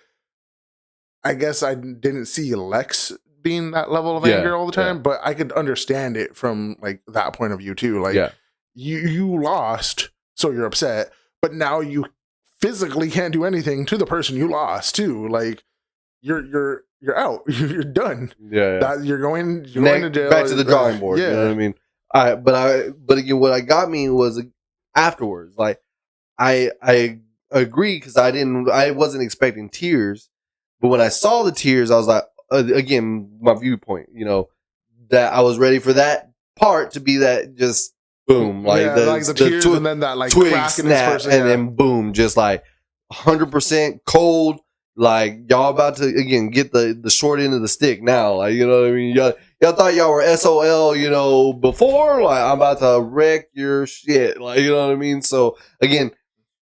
S2: I guess I didn't see Lex being that level of anger all the time, but I could understand it from like that point of view too. Like you lost, so you're upset, but now you physically can't do anything to the person you lost too. Like you're out. You're done. You're going to jail.
S1: Back to the drawing board. You know what I mean? But again, what got me was afterwards. Like I agree because I wasn't expecting tears, but when I saw the tears, I was like, again, my viewpoint. That I was ready for that part to be that just. Boom! Like the
S2: tears, and then that like
S1: twig
S2: crack
S1: snap,
S2: in this person,
S1: and then boom, just like 100% cold. Like y'all about to again get the short end of the stick now. Like you know what I mean? Y'all thought y'all were SOL, before. Like I'm about to wreck your shit. Like you know what I mean? So again,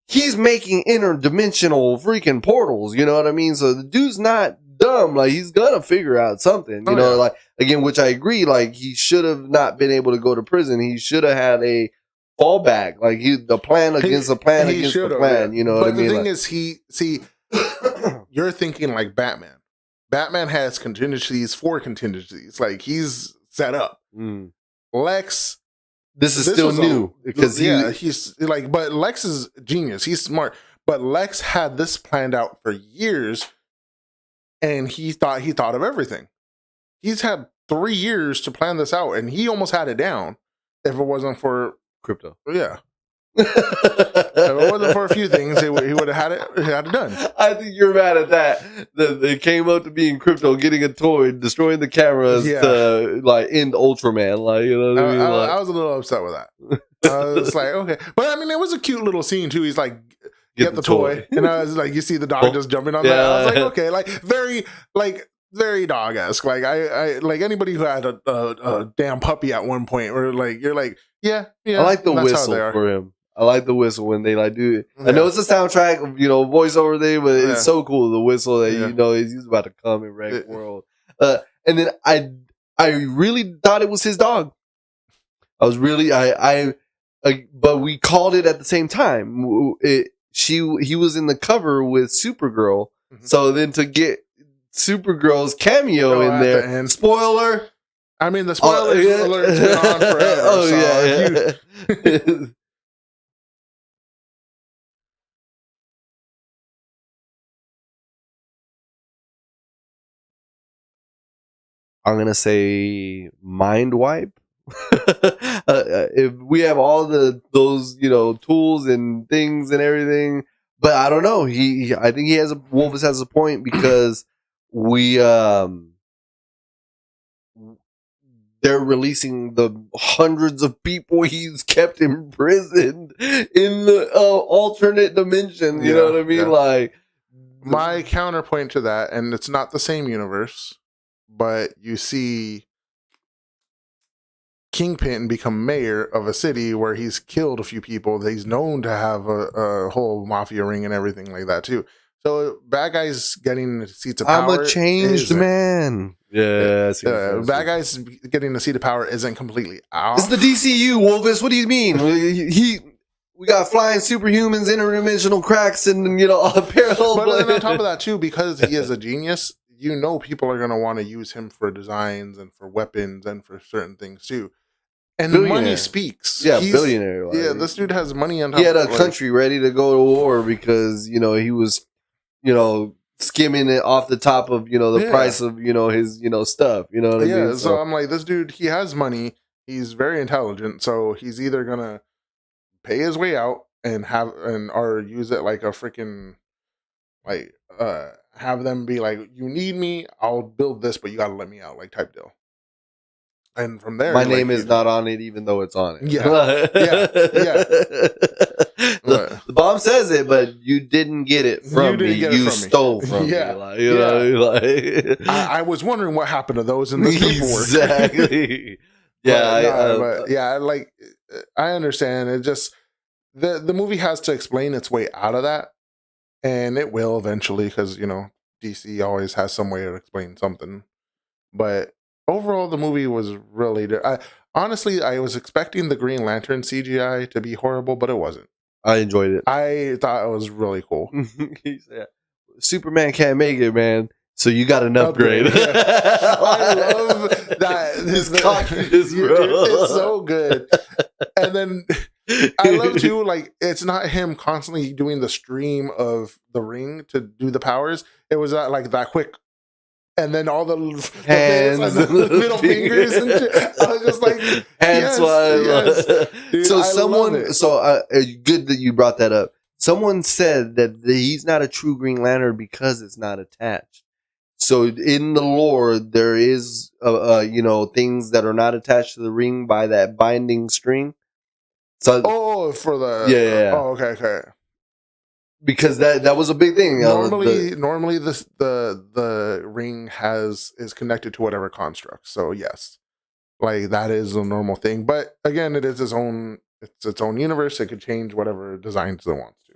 S1: he's making interdimensional freaking portals. You know what I mean? So the dude's not dumb. Like he's gonna figure out something. You know, like again, which I agree. Like he should have not been able to go to prison. He should have had a fallback. Like the plan against the plan against the plan. You know what I mean?
S2: But the thing is, you're thinking like Batman. Batman has contingencies for contingencies. Like he's set up. Lex.
S1: This is still new because
S2: he's like, but Lex is genius. He's smart. But Lex had this planned out for years, and he thought of everything. He's had 3 years to plan this out, and he almost had it down. If it wasn't for
S1: crypto,
S2: yeah. If it wasn't for a few things, he would have had it done.
S1: I think you're mad at that. It came up to being crypto, getting a toy, destroying the cameras to like end Ultraman. Like, you know what I mean?
S2: I was a little upset with that. I was like, okay, but I mean, it was a cute little scene too. He's like, get the toy, and I was like, you see the dog just jumping on that. I was like, okay, like very dog-esque. Like I like anybody who had a damn puppy at one point, or like you're like, yeah.
S1: I like the whistle for him. I like the whistle when they like do it. I know it's a soundtrack, you know, voiceover thing, but it's so cool, the whistle that you know he's about to come and wreck the world. And then I really thought it was his dog. I was really but we called it at the same time. He was in the cover with Supergirl, so then to get Supergirl's cameo in there,
S2: the
S1: spoiler.
S2: I mean, the spoiler alert's been on forever.
S1: I'm gonna say mind wipe. If we have all those tools and things and everything, but I don't know. I think Wolfus has a point because they're releasing the hundreds of people he's kept imprisoned in the alternate dimension. You know what I mean? Like,
S2: my counterpoint to that, and it's not the same universe, but you see Kingpin become mayor of a city where he's killed a few people. He's known to have a whole mafia ring and everything like that too. So bad guys getting seats of power.
S1: I'm a changed man. Yeah,
S2: bad guys getting the seat of power isn't completely out.
S1: It's the DCU, Wolfus. What do you mean? We got flying superhumans, interdimensional cracks, and parallel.
S2: But then on top of that too, because he is a genius, people are going to want to use him for designs and for weapons and for certain things too. And money speaks.
S1: Yeah, billionaire.
S2: Like, yeah, this dude has money on top.
S1: He had a country ready to go to war because he was skimming it off the top of the price of his stuff. You know what I mean?
S2: Yeah. So I'm like, this dude, he has money. He's very intelligent. So he's either gonna pay his way out and or use it like a freaking have them be like, you need me, I'll build this, but you gotta let me out, like type deal. And from there,
S1: my name is not on it, even though it's on it.
S2: Yeah.
S1: The bomb says it, but you didn't get it from me. You stole from me.
S2: I was wondering what happened to those in this paperwork.
S1: Exactly.
S2: I understand. It just the movie has to explain its way out of that, and it will eventually because DC always has some way to explain something. But overall, the movie was really. Honestly, I was expecting the Green Lantern CGI to be horrible, but it wasn't.
S1: I enjoyed it.
S2: I thought it was really cool.
S1: Superman can't make it, man. So you got an upgrade.
S2: I love that. It's so good. And then I love too, like, it's not him constantly doing the stream of the ring to do the powers. It was like that quick. And then all the hands and the middle fingers and shit. I was just like,
S1: hands. Dude, so good that you brought that up. Someone said that he's not a true Green Lantern because it's not attached. So in the lore, there is things that are not attached to the ring by that binding string. So
S2: for the Oh, okay.
S1: Because that was a big thing.
S2: Normally the ring is connected to whatever construct. So yes, like that is a normal thing. But again, it is its own universe. It could change whatever designs it wants to.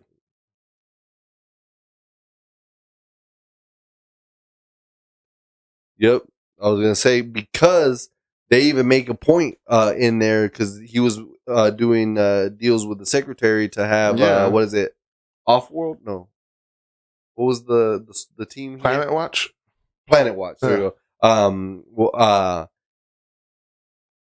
S1: Yep, I was gonna say because they even make a point in there because he was doing deals with the secretary to have what is it? Off-world? No. What was the team?
S2: Planet Watch?
S1: Planet Watch. There you go.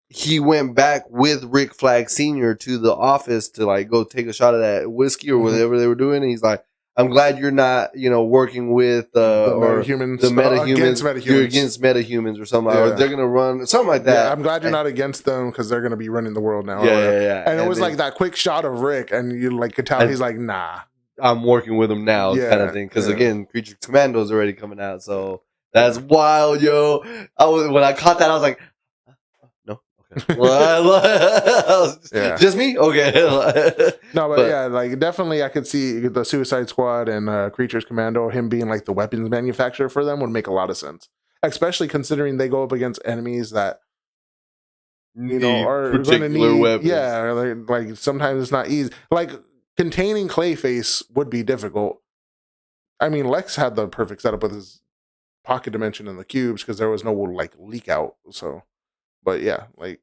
S1: He went back with Rick Flag Sr. to the office to like go take a shot of that whiskey or whatever they were doing. And he's like, I'm glad you're not, working with
S2: the metahumans.
S1: You're against metahumans or something. Or they're gonna run something like that.
S2: Yeah, I'm glad you're not against them because they're gonna be running the world now.
S1: Yeah.
S2: And it was like that quick shot of Rick, and you like could tell he's like, nah,
S1: I'm working with him now, kind of thing. Because again, Creature Commando is already coming out, so that's wild, yo. When I caught that, I was like, no, okay, just me, okay.
S2: No, but yeah, like definitely, I could see the Suicide Squad and Creatures Commando, him being like the weapons manufacturer for them would make a lot of sense, especially considering they go up against enemies that are going to need weapons. Yeah, like sometimes it's not easy. Like containing Clayface would be difficult. I mean, Lex had the perfect setup with his pocket dimension and the cubes because there was no like leak out. So, but yeah, like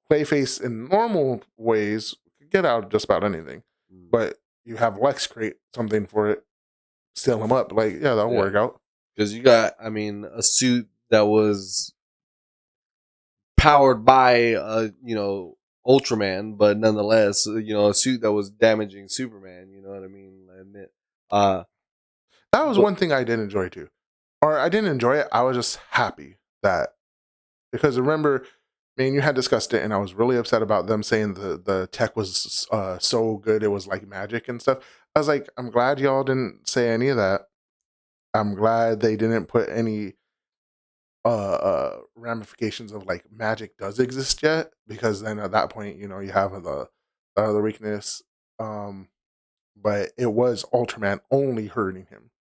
S2: Clayface in normal ways could get out of just about anything. But you have Lex create something for it, seal him up. Like, that'll work out.
S1: Because you got, a suit that was powered by Ultraman, but nonetheless, a suit that was damaging Superman. You know what I mean? I admit.
S2: That was one thing I did enjoy too, or I didn't enjoy it. I was just happy that because remember, man, you had discussed it, and I was really upset about them saying the tech was so good it was like magic and stuff. I was like, I'm glad y'all didn't say any of that. I'm glad they didn't put any ramifications of like magic does exist yet, because then at that point, you have the other weakness. But it was Ultraman only hurting him.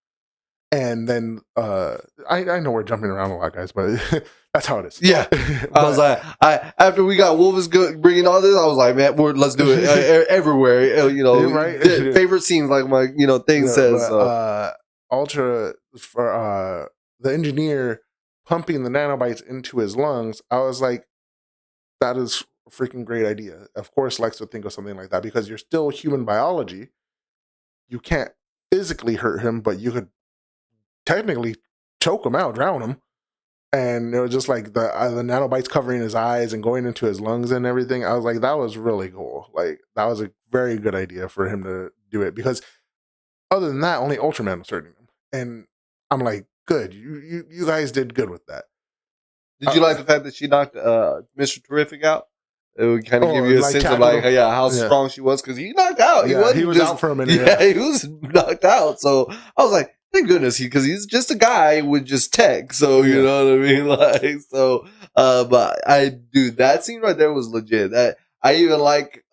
S2: And then I know we're jumping around a lot, guys, but that's how it is.
S1: Yeah, I was like, after we got Wolf's bringing all this, I was like, man, let's do it everywhere.
S2: Right?
S1: Favorite scenes, like my thing says.
S2: Ultra for the engineer pumping the nanobites into his lungs. I was like, that is a freaking great idea. Of course, Lex would think of something like that because you're still human biology. You can't physically hurt him, but you could technically choke him out, drown him. And it was just like the nanobites covering his eyes and going into his lungs and everything. I was like, that was really cool. Like, that was a very good idea for him to do it, because other than that, only Ultraman was hurting him. And I'm like, good. You guys did good with that.
S1: Did you like the fact that she knocked Mr. Terrific out? It would kind of give you a sense of like, how strong she was, because he knocked out.
S2: He was out for a minute.
S1: Yeah, he was knocked out. So I was like, thank goodness, because he's just a guy with just tech. So you know what I mean, like so. But that scene right there was legit. That I even like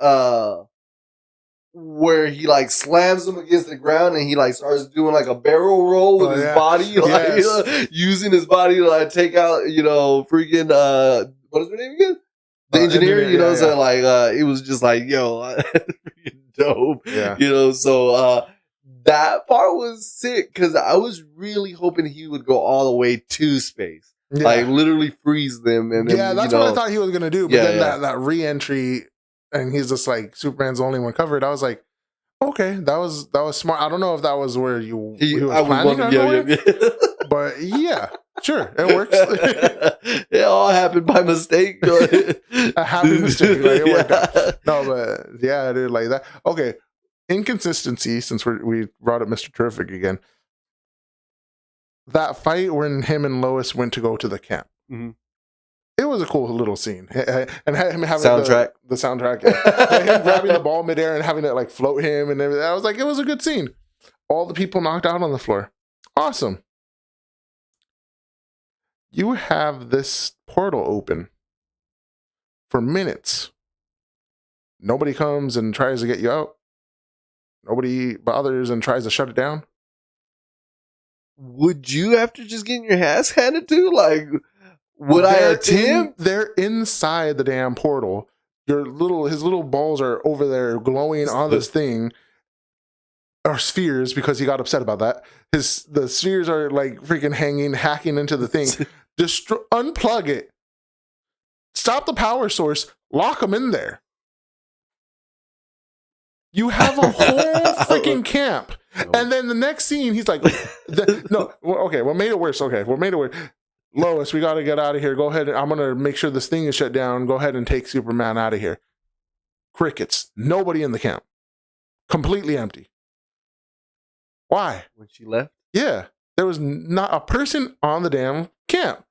S1: where he like slams him against the ground and he like starts doing like a barrel roll with his body, like using his body to like take out freaking what is her name again? The engineer, so like it was just like, freaking dope. Yeah. So that part was sick because I was really hoping he would go all the way to space. Yeah. Like literally freeze them and then,
S2: that's what I thought he was gonna do. But then that re-entry and he's just like, Superman's the only one covered. I was like, okay, that was smart. I don't know if that was where he was planning on going. But yeah, sure, it works.
S1: It all happened by mistake.
S2: A happy mistake. Like, it worked out. No, but I did like that. Okay, inconsistency, since we brought up Mr. Terrific again. That fight when him and Lois went to go to the camp. Mm-hmm. It was a cool little scene, and him having the soundtrack, him grabbing the ball midair and having it like float him and everything. I was like, it was a good scene. All the people knocked out on the floor. Awesome. You have this portal open for minutes. Nobody comes and tries to get you out. Nobody bothers and tries to shut it down.
S1: Would you, after just getting your ass handed to, like, would I attempt?
S2: They're inside the damn portal. His little balls are over there glowing on this thing. Or spheres, because he got upset about that. The spheres are like freaking hacking into the thing. Unplug it. Stop the power source. Lock them in there. You have a whole freaking camp And then the next scene, he's like, what made it worse? Okay, what made it worse? Lois, we got to get out of here. Go ahead. I'm going to make sure this thing is shut down. Go ahead and take Superman out of here. Crickets. Nobody in the camp. Completely empty. Why?
S1: When she left?
S2: Yeah. There was not a person on the damn camp.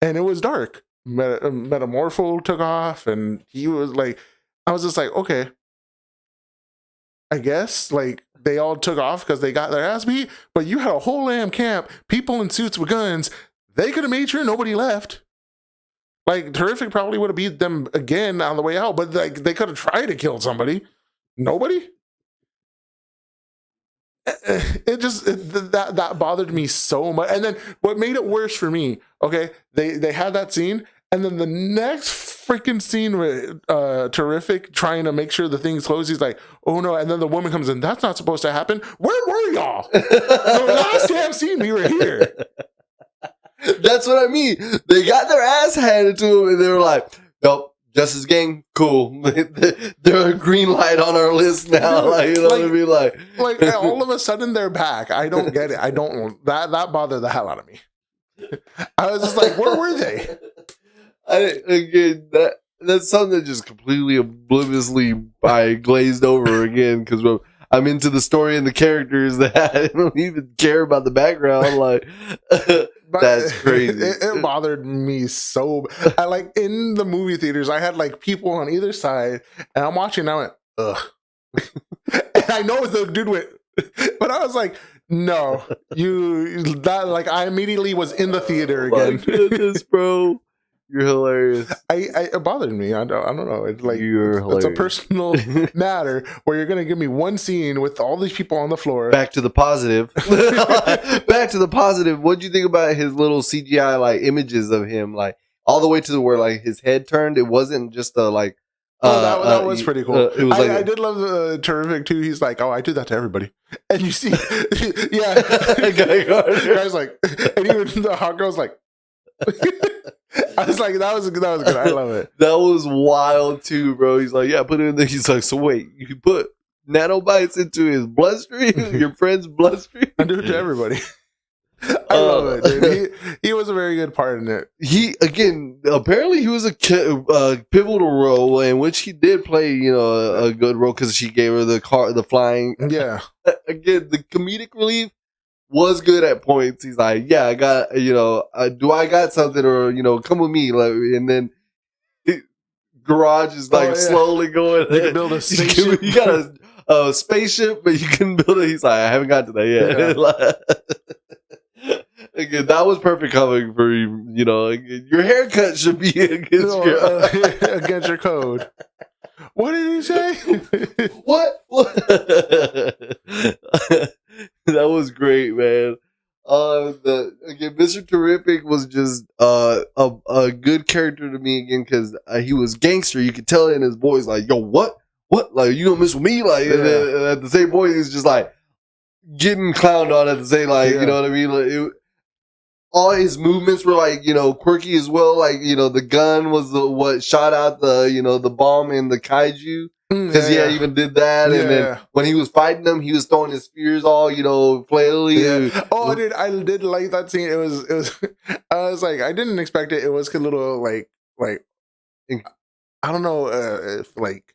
S2: And it was dark. Metamorpho took off, and he was like, I was just like, okay. I guess, like, they all took off because they got their ass beat, but you had a whole damn camp, people in suits with guns. They could have made sure nobody left. Like, Terrific probably would have beat them again on the way out, but like they could have tried to kill somebody. Nobody. That bothered me so much. And then what made it worse for me? Okay, they had that scene, and then the next freaking scene with Terrific trying to make sure the thing's closed. He's like, "Oh no!" And then the woman comes in. That's not supposed to happen. Where were y'all? The last damn scene we were here.
S1: That's what I mean. They got their ass handed to them, and they were like, "Nope, Justice Gang, cool. They're a green light on our list now." Like, you know what I mean?
S2: Like all of a sudden they're back. I don't get it. I don't. That bothered the hell out of me. I was just like, where were they?
S1: That's something that just completely obliviously I glazed over again because I'm into the story and the characters that I don't even care about the background. Like, that's crazy.
S2: It bothered me so. I like in the movie theaters, I had like people on either side, and I'm watching. And I went, ugh, and I know the dude went, but I was like, no, like I immediately was in the theater again.
S1: My goodness, bro. You're hilarious.
S2: It bothered me. I don't know. It's like
S1: it's
S2: a personal matter where you're gonna give me one scene with all these people on the floor.
S1: Back to the positive. Back to the positive. What do you think about his little CGI like images of him, like all the way to where like his head turned? It wasn't just a like.
S2: That was pretty cool.
S1: It was
S2: I did love Terrific too. He's like, "Oh, I do that to everybody," and you see, yeah, guys like, and even the hot girl's like. I was like, that was good. I love it.
S1: That was wild too, bro. He's like, yeah, put it in there. He's like, so wait, you can put nanobites into his bloodstream, your friend's bloodstream?
S2: I do it to everybody. I love it, dude. He was a very good part in it.
S1: Apparently he was a pivotal role in which he did play, a good role because she gave her the flying.
S2: Yeah.
S1: Again, the comedic relief was good at points. He's like, yeah, I got, do I got something or, come with me. Like, and then Garage is like slowly going.
S2: You can build a spaceship.
S1: You got a spaceship, but you can build it. He's like, I haven't got to that yet. Again, that was perfect coming for you. Your haircut should be
S2: against your code. What did he say?
S1: What? That was great, man. Mr. Terrific was just a good character to me again because he was gangster. You could tell it in his voice, like, "Yo, what? Like, you don't mess with me?" Like, and at the same point, he's just like getting clowned on at the same, like, you know what I mean? Like, all his movements were like, quirky as well. Like, the gun was what shot out the bomb in the kaiju. Because even did that, and then when he was fighting them, he was throwing his spears all, flaily.
S2: Yeah. Oh, dude, I did like that scene. It was. I was like, I didn't expect it. It was a little like I don't know if like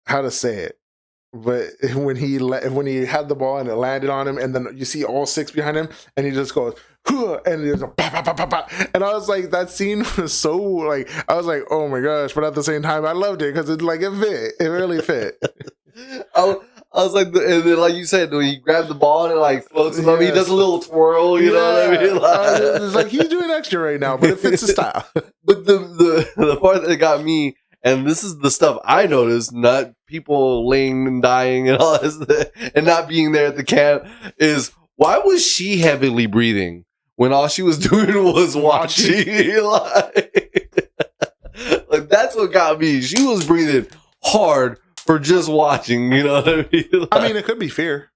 S2: how to say it, but when he had the ball and it landed on him, and then you see all six behind him, and he just goes. And there's a bah, bah, bah, bah, bah. And I was like, that scene was so like, I was like, oh my gosh, but at the same time, I loved it because it fit. It really fit.
S1: I was like, and then like you said, when he grabbed the ball and it like floats him up, he does a little twirl. You know what I mean? Like,
S2: it's like he's doing extra right now, but it fits his style.
S1: But the part that got me. And this is the stuff I noticed, not people laying and dying and all this, and not being there at the camp, is why was she heavily breathing when all she was doing was watching? Like, that's what got me. She was breathing hard for just watching, you know what I mean? Like,
S2: I mean, it could be fear.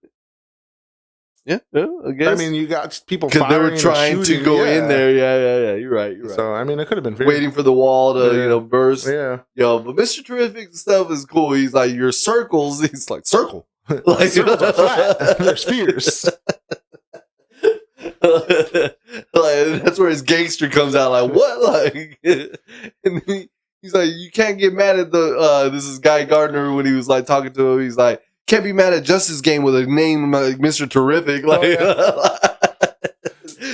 S1: Yeah, I guess.
S2: I mean, you got people
S1: because they were trying to go in there. Yeah. You're right.
S2: So, I mean, it could have been fear.
S1: Waiting for the wall to, burst.
S2: Yeah.
S1: But Mr. Terrific stuff is cool. He's like, your circles. He's like, circle.
S2: Like circles are flat. They're spheres.
S1: Like that's where his gangster comes out. Like what? Like, and he's like, you can't get mad at the. This is Guy Gardner when he was like talking to him. He's like, can't be mad at Justice Game with a name like Mr. Terrific. Like,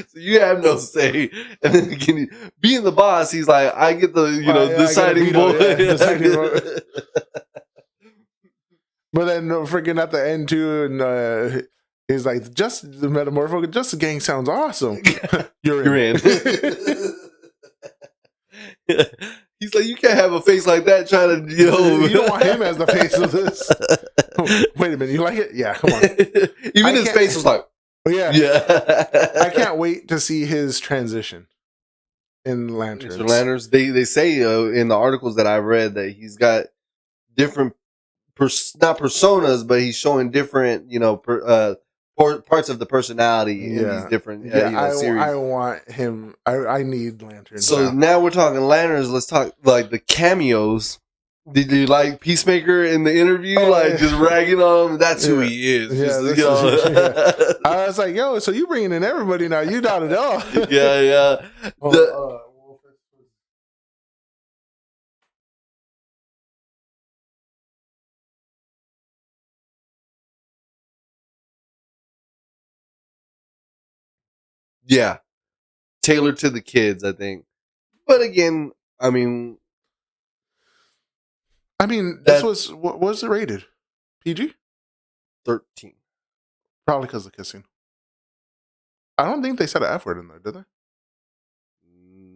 S1: so you have no say. And then being the boss, he's like, I get the deciding vote. Deciding vote.
S2: But then freaking at the end too, and he's like, just the metamorpho, just the gang sounds awesome. You're in.
S1: He's like, you can't have a face like that trying to,
S2: you don't want him as the face of this. Wait a minute, you like it? Yeah, come on.
S1: Even his face was like,
S2: yeah. I can't wait to see his transition in Lanterns.
S1: Mr. Lanterns, they say in the articles that I've read that he's got different, not personas, but he's showing different, parts of the personality in these different series.
S2: I want him. I need Lanterns.
S1: So now we're talking Lanterns. Let's talk like the cameos. Did you like Peacemaker in the interview? Just ragging on him? That's who he is.
S2: I was like, yo, so you bringing in everybody now. You not at all.
S1: Yeah. Yeah. Tailored to the kids, I think. But again, I mean,
S2: this was, what was it rated? PG?
S1: 13.
S2: Probably because of kissing. I don't think they said an F word in there, did they?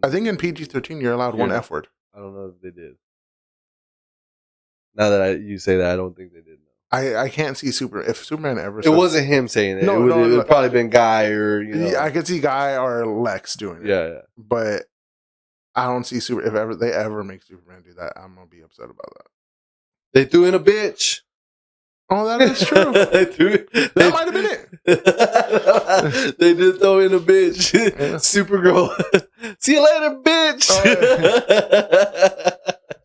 S2: I think in PG-13 you're allowed one F word.
S1: I don't know if they did. Now that you say that, I don't think they did.
S2: I can't see if Superman ever.
S1: It wasn't him saying it. It would probably been Guy or
S2: Yeah, I could see Guy or Lex doing it.
S1: Yeah.
S2: But I don't see if they ever make Superman do that, I'm gonna be upset about that.
S1: They threw in a bitch.
S2: Oh, that is true. That might have been it.
S1: They did throw in a bitch. Yeah. Supergirl. See you later, bitch.
S2: Oh, yeah.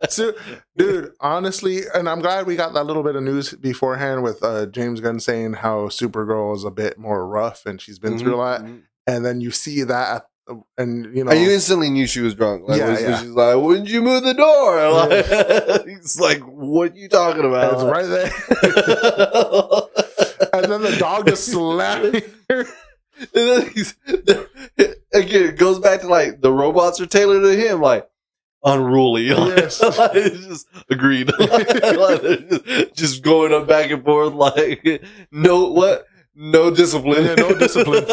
S2: So, dude, honestly, and I'm glad we got that little bit of news beforehand with James Gunn saying how Supergirl is a bit more rough and she's been through a lot. And then you see that, and
S1: you instantly knew she was drunk. Like, she's like, "Wouldn't you move the door?" Like, he's like, "What are you talking about?"
S2: It's right there. And then the dog just slapping her.
S1: And then again, it goes back to like the robots are tailored to him, like unruly. Yes, it's just agreed. Just going up back and forth, like no discipline.
S2: Yeah, no discipline.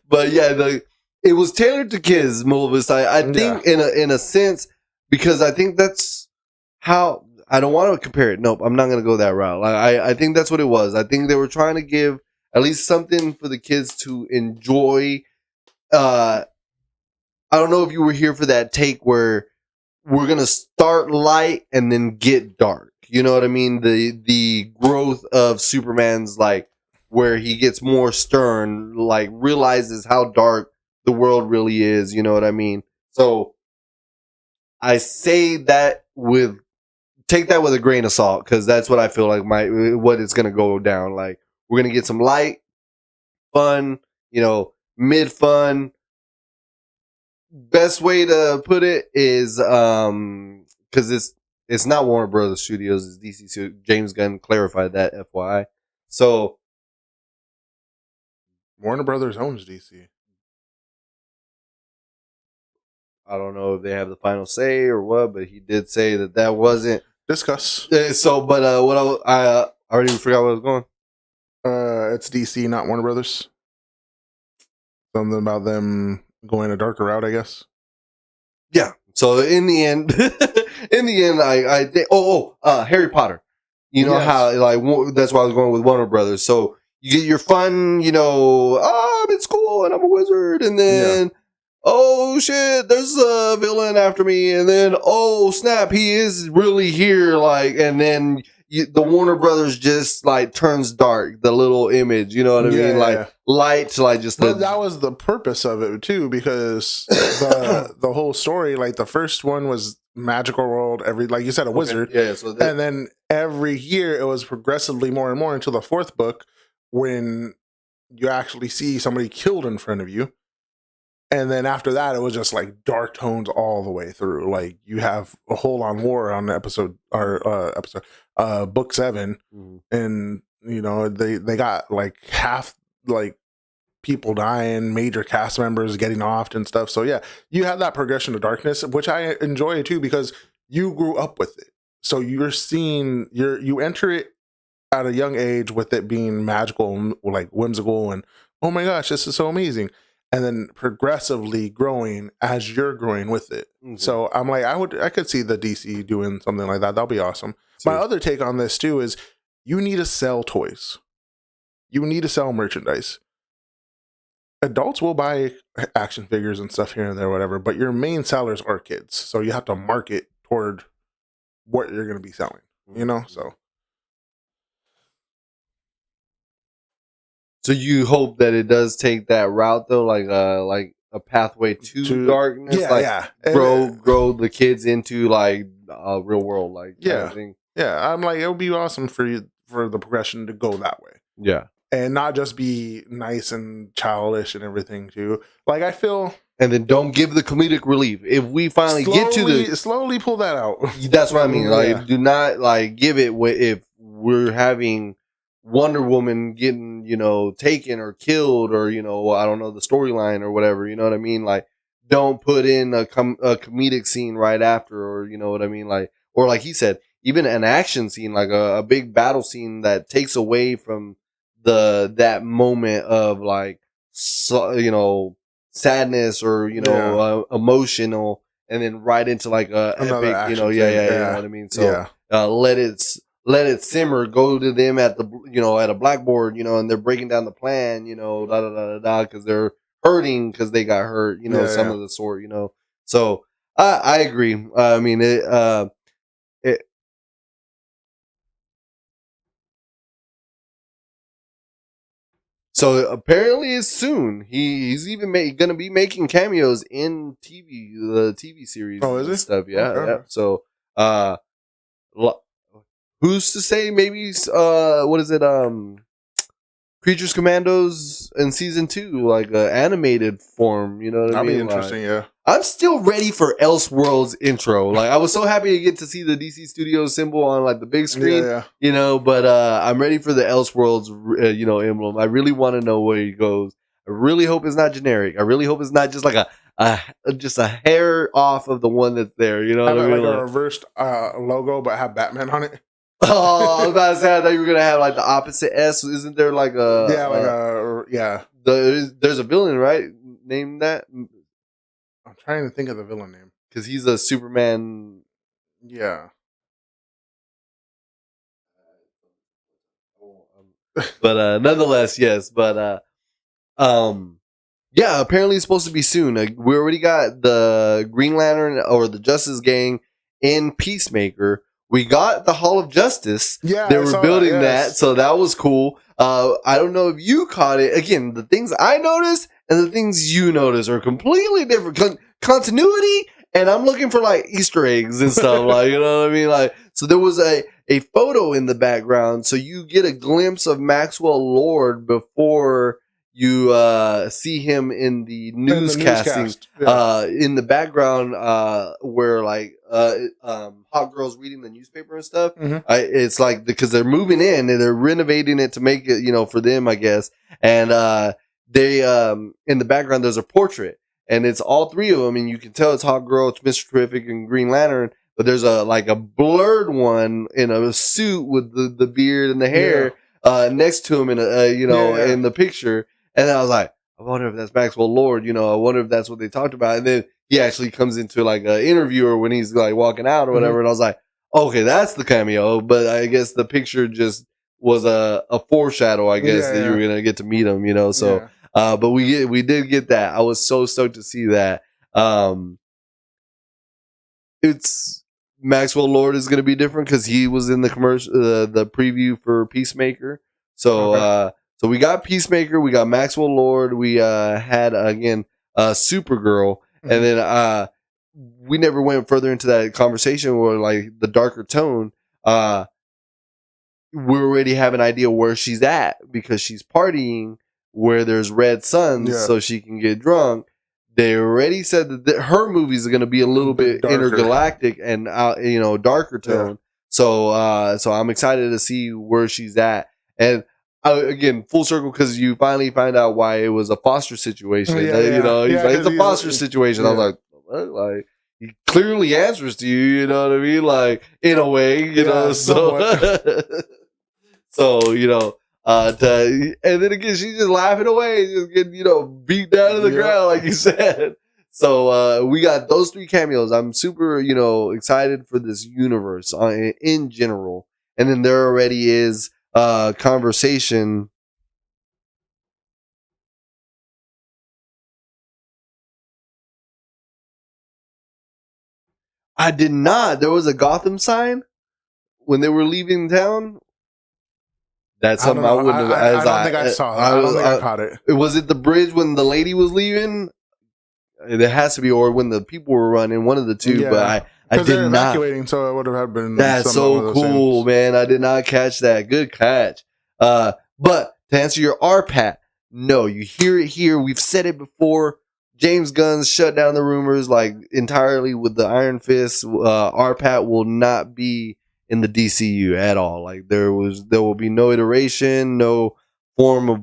S1: But yeah, it was tailored to kids, Mulvis. I think in a sense, because I think that's how. I don't want to compare it. Nope, I'm not going to go that route. Like, I think that's what it was. I think they were trying to give at least something for the kids to enjoy. I don't know if you were here for that take where we're going to start light and then get dark. You know what I mean? The growth of Superman's, like, where he gets more stern, like, realizes how dark the world really is. You know what I mean? So I say that take that with a grain of salt, because that's what I feel like what it's gonna go down. Like, we're gonna get some light, fun, mid fun. Best way to put it is because it's not Warner Brothers Studios, it's DC. So James Gunn clarified that, FYI. So
S2: Warner Brothers owns DC.
S1: I don't know if they have the final say or what, but he did say that wasn't.
S2: Discuss.
S1: So, but I already forgot where I was going.
S2: It's DC, not Warner Brothers. Something about them going a darker route, I guess.
S1: Yeah. So in the end, I think. Harry Potter. You know how that's why I was going with Warner Brothers. So you get your fun. I'm in school and I'm a wizard, and then. Yeah. Oh shit, there's a villain after me, and then oh snap, he is really here, like, and then the Warner Brothers just like turns dark, the little image, you know what I mean? Like light, like just
S2: but that was the purpose of it too, because the whole story, like the first one was magical world, like you said, a wizard.
S1: Yeah. So
S2: and then every year it was progressively more and more until the fourth book when you actually see somebody killed in front of you. And then after that, it was just like dark tones all the way through. Like you have a whole on war on the book 7, and you know they got like half like people dying, major cast members getting offed and stuff. So yeah, you have that progression of darkness, which I enjoy too because you grew up with it. So you're seeing you enter it at a young age with it being magical, like whimsical, and oh my gosh, this is so amazing. And then progressively growing as you're growing with it. So I'm like, I could see the DC doing something like that. That'll be awesome. My other take on this too is you need to sell toys. You need to sell merchandise. Adults will buy action figures and stuff here and there, whatever, but your main sellers are kids. So you have to market toward what you're going to be selling, you know?
S1: So you hope that it does take that route though, like a pathway to darkness, grow the kids into like a real world, like kind of thing.
S2: Yeah. I'm like, it would be awesome for the progression to go that way.
S1: Yeah,
S2: and not just be nice and childish and everything too. Like I feel,
S1: and then don't give the comedic relief. If we finally get to the
S2: slowly pull that out,
S1: that's what I mean. Like, do not like give it if we're having Wonder Woman getting, you know, taken or killed or, you know, I don't know, the storyline or whatever, you know what I mean? Like, don't put in a comedic scene right after, or, you know what I mean? Like, or like he said, even an action scene, like a big battle scene that takes away from that moment of like, you know, sadness or, you know, emotional, and then right into like a epic, you know, you know what I mean? So, let it simmer, go to them at the, you know, at a blackboard, you know, and they're breaking down the plan, you know, because they're hurting because they got hurt, you know, some of the sort, you know. So I agree. I mean, so apparently it's soon. He's even going to be making cameos in the TV series.
S2: Oh, is it?
S1: Stuff. Yeah. Okay. Yeah. So, who's to say maybe what is it Creatures Commandos in season 2, like animated form, you know what I mean?
S2: That'd be interesting.
S1: Like, I'm still ready for Elseworlds intro. Like I was so happy to get to see the DC Studios symbol on like the big screen, you know, but I'm ready for the Elseworlds you know, emblem. I really want to know where he goes. I really hope it's not generic. I really hope it's not just like just a hair off of the one that's there, you know what I mean?
S2: Like a reversed logo but have Batman on it.
S1: Oh, I was about to say, I thought you were gonna have like the opposite S. Isn't there like a there's a villain, right? Name that.
S2: I'm trying to think of the villain name
S1: because he's a Superman.
S2: Yeah.
S1: But nonetheless, yes. But yeah. Apparently, it's supposed to be soon. We already got the Green Lantern or the Justice Gang in Peacemaker. We got the Hall of Justice.
S2: Yeah,
S1: they were building that, so that was cool. I don't know if you caught it. Again, the things I noticed and the things you noticed are completely different. Continuity, and I'm looking for like Easter eggs and stuff. Like, you know what I mean? Like, so there was a photo in the background, so you get a glimpse of Maxwell Lord before you see him in the newscasting. In the background, where like hot girls reading the newspaper and stuff. It's like because they're moving in and they're renovating it to make it, you know, for them, I guess. And they in the background there's a portrait, and it's all three of them, and you can tell it's Hot Girl, it's Mr. Terrific, and Green Lantern. But there's a blurred one in a suit with the beard and the hair next to him in in the picture. And then I was like, I wonder if that's Maxwell Lord, you know, I wonder if that's what they talked about. And then he actually comes into like an interviewer when he's like walking out or whatever. And I was like, okay, that's the cameo. But I guess the picture just was a foreshadow, I guess, that you were going to get to meet him, you know? So, but we did get that. I was so stoked to see that. It's Maxwell Lord is going to be different because he was in the commercial, the preview for Peacemaker. So, so we got Peacemaker, we got Maxwell Lord, we had again Supergirl, and then we never went further into that conversation or like the darker tone. We already have an idea where she's at because she's partying where there's red suns so she can get drunk. They already said that her movies are going to be a little bit darker. Intergalactic and darker tone. So I'm excited to see where she's at. And again, full circle, because you finally find out why it was a foster situation. He's like, it's a foster situation. I was like, what? Like, he clearly answers to you, you know what I mean? Like, in a way, you know, so so, and then again, she's just laughing away, just getting, beat down to the ground, like you said. So we got those 3 cameos. I'm super, excited for this universe in general. And then there already is conversation. I did not. There was a Gotham sign when they were leaving town. That's something I wouldn't have.
S2: I don't think I saw that. I don't think I caught it.
S1: Was it the bridge when the lady was leaving? It has to be, or when the people were running, one of the two. But I did not.
S2: Evacuating, so it would have been.
S1: That's so cool, man. I did not catch that. Good catch. But to answer your RPAT, no, you hear it here. We've said it before. James Gunn shut down the rumors like entirely with the Iron Fist. RPAT will not be in the DCU at all. Like there will be no iteration, no form of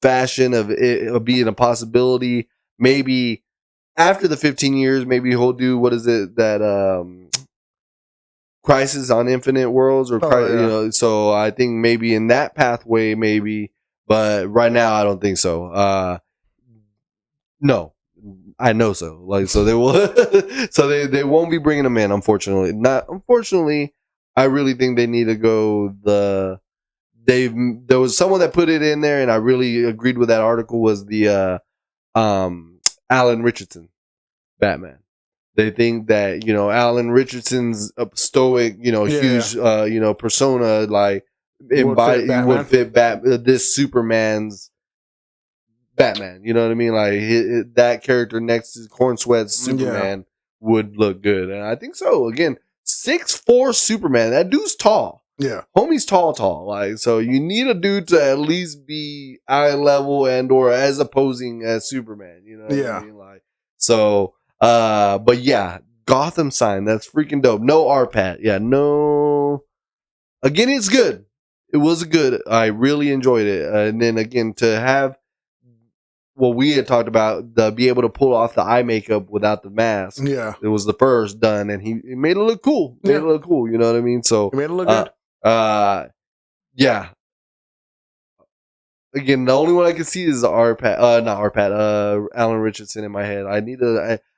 S1: fashion of it being a possibility. Maybe after the 15 years, maybe he'll do, what is it, that Crisis on Infinite Worlds or so I think maybe in that pathway, maybe, but right now I don't think so. No. I know so. Like, so they will, so they won't be bringing them in. Unfortunately, I really think they need to go there was someone that put it in there, and I really agreed with that article. Was the Alan Richardson Batman? They think that Alan Richardson's stoic, huge, persona like would fit this Superman's Batman, you know what I mean? Like that character next to Corn Sweat's Superman would look good, and I think so. Again, 6'4" Superman. That dude's tall.
S2: Yeah,
S1: homie's tall. Like, so you need a dude to at least be eye level and or as opposing as Superman. You know what I mean? Like, so, but yeah, Gotham sign. That's freaking dope. No RPAT. Yeah, no. Again, it's good. It was good. I really enjoyed it, and then again to have. What we had talked about, be able to pull off the eye makeup without the mask. Yeah. It was the first done, and he made it look cool. You know what I mean? So
S2: he made it look good.
S1: Yeah. Again, the only one I can see is the Alan Richardson in my head. I need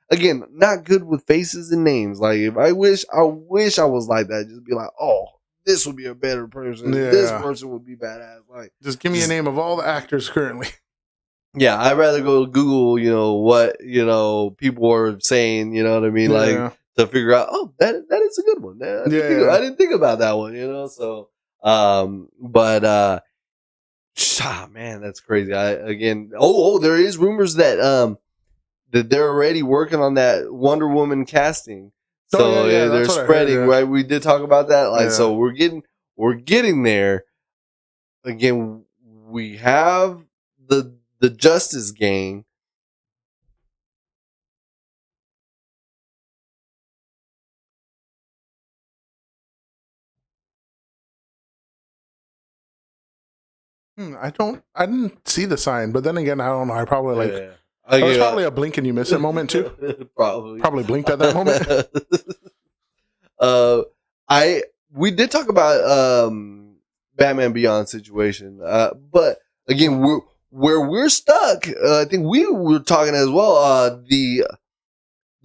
S1: again, not good with faces and names. Like, if I wish I was like that. Just be like, oh, this would be a better person. Yeah. This person would be badass. Like,
S2: just give me a name of all the actors currently.
S1: Yeah, I'd rather go Google, what, people are saying, you know what I mean? Like, to figure out, oh, that is a good one. I didn't think about that one, so, man, that's crazy. There is rumors that, that they're already working on that Wonder Woman casting. So they're spreading, right? We did talk about that. Like, so we're getting there. Again, we have the Justice Gang.
S2: I didn't see the sign, but then again, I don't know. I probably it was probably a blink and you miss it moment too. Probably blinked at that moment.
S1: We did talk about Batman Beyond situation, but again, where we're stuck. I think we were talking as well. The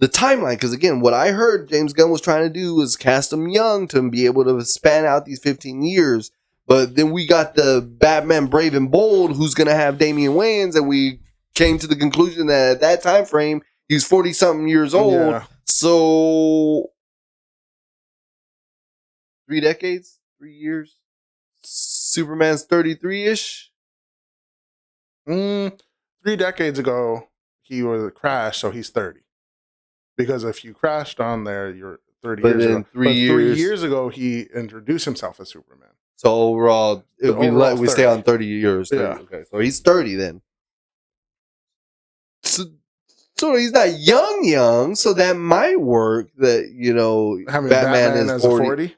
S1: timeline, because again, what I heard James Gunn was trying to do was cast him young to be able to span out these 15 years. But then we got the Batman Brave and Bold, who's going to have Damian Wayans, and we came to the conclusion that at that time frame, he's 40-something years old. Yeah. So 3 decades, 3 years. Superman's 33-ish.
S2: 3 decades ago, he was a Crash, so he's 30. because if you crashed on there, you're 30
S1: but
S2: years
S1: then
S2: ago.
S1: 3 years.
S2: 3 years ago, he introduced himself as Superman.
S1: So overall, if we stay on 30 years. 30,
S2: yeah.
S1: Okay, so he's 30 then. So he's not young, so that might work. That
S2: Batman is 40,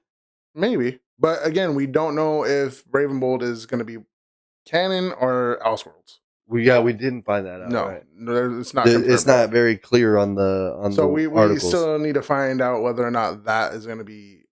S2: maybe. But again, we don't know if Ravenbolt is going to be canon or Elseworlds.
S1: We didn't find that out.
S2: No,
S1: right?
S2: It's not.
S1: It's not very clear on the.
S2: So we still need to find out whether or not that is going to be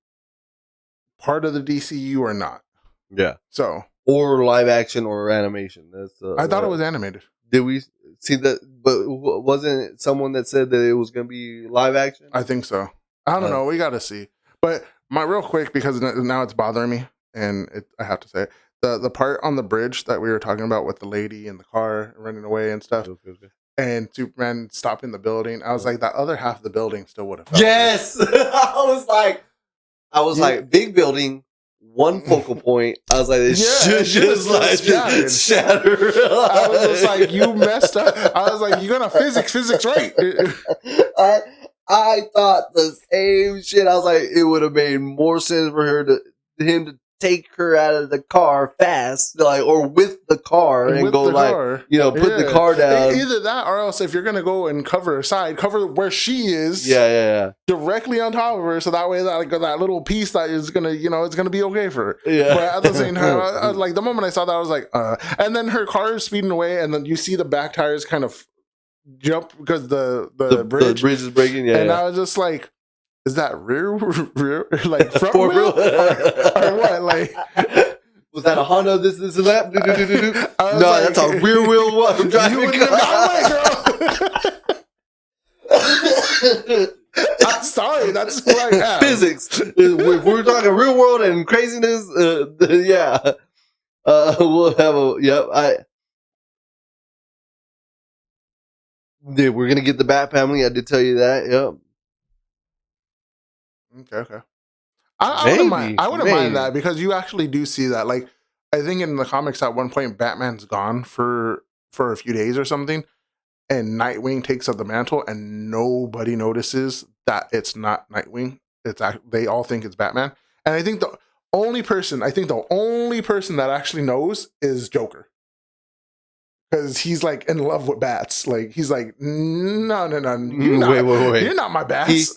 S2: part of the DCU or not.
S1: Yeah.
S2: So
S1: or live action or animation. That's.
S2: I thought it was animated.
S1: Did we see that? But wasn't it someone that said that it was going to be live action?
S2: I think so. I don't know. We got to see. But real quick, because now it's bothering me, and I have to say it. The part on the bridge that we were talking about with the lady in the car running away and stuff, and Superman stopping the building. I was like, that other half of the building still would have.
S1: Yes, I was like, big building, one focal point. I was like, it should just like shatter.
S2: I was just like, you messed up. I was like, you're gonna physics right.
S1: I thought the same shit. I was like, it would have made more sense for him to take her out of the car fast, or with the car and go put the car down.
S2: Either that, or else if you're gonna go and cover her side, cover where she is.
S1: Yeah.
S2: Directly on top of her, so that way that little piece that is gonna, it's gonna be okay for her.
S1: Yeah.
S2: But at the same time, I was like, the moment I saw that, I was like, and then her car is speeding away, and then you see the back tires kind of jump because the bridge
S1: is breaking. Yeah.
S2: And I was just like, is that rear like front wheel or what? Like,
S1: was that a Honda? This and that? No, that's a rear wheel. What? I'm driving. You wouldn't have girl.
S2: I'm sorry, that's what I have.
S1: Physics. If we're talking real world and craziness, yeah, we'll have a Dude, we're gonna get the Bat Family. I did tell you that. Yep.
S2: Okay. I wouldn't mind that, because you actually do see that. Like, I think in the comics at one point, Batman's gone for a few days or something, and Nightwing takes up the mantle, and nobody notices that it's not Nightwing. They all think it's Batman. And I think the only person that actually knows is Joker. Because he's like in love with bats. Like, he's like, no, wait. You're not my bats.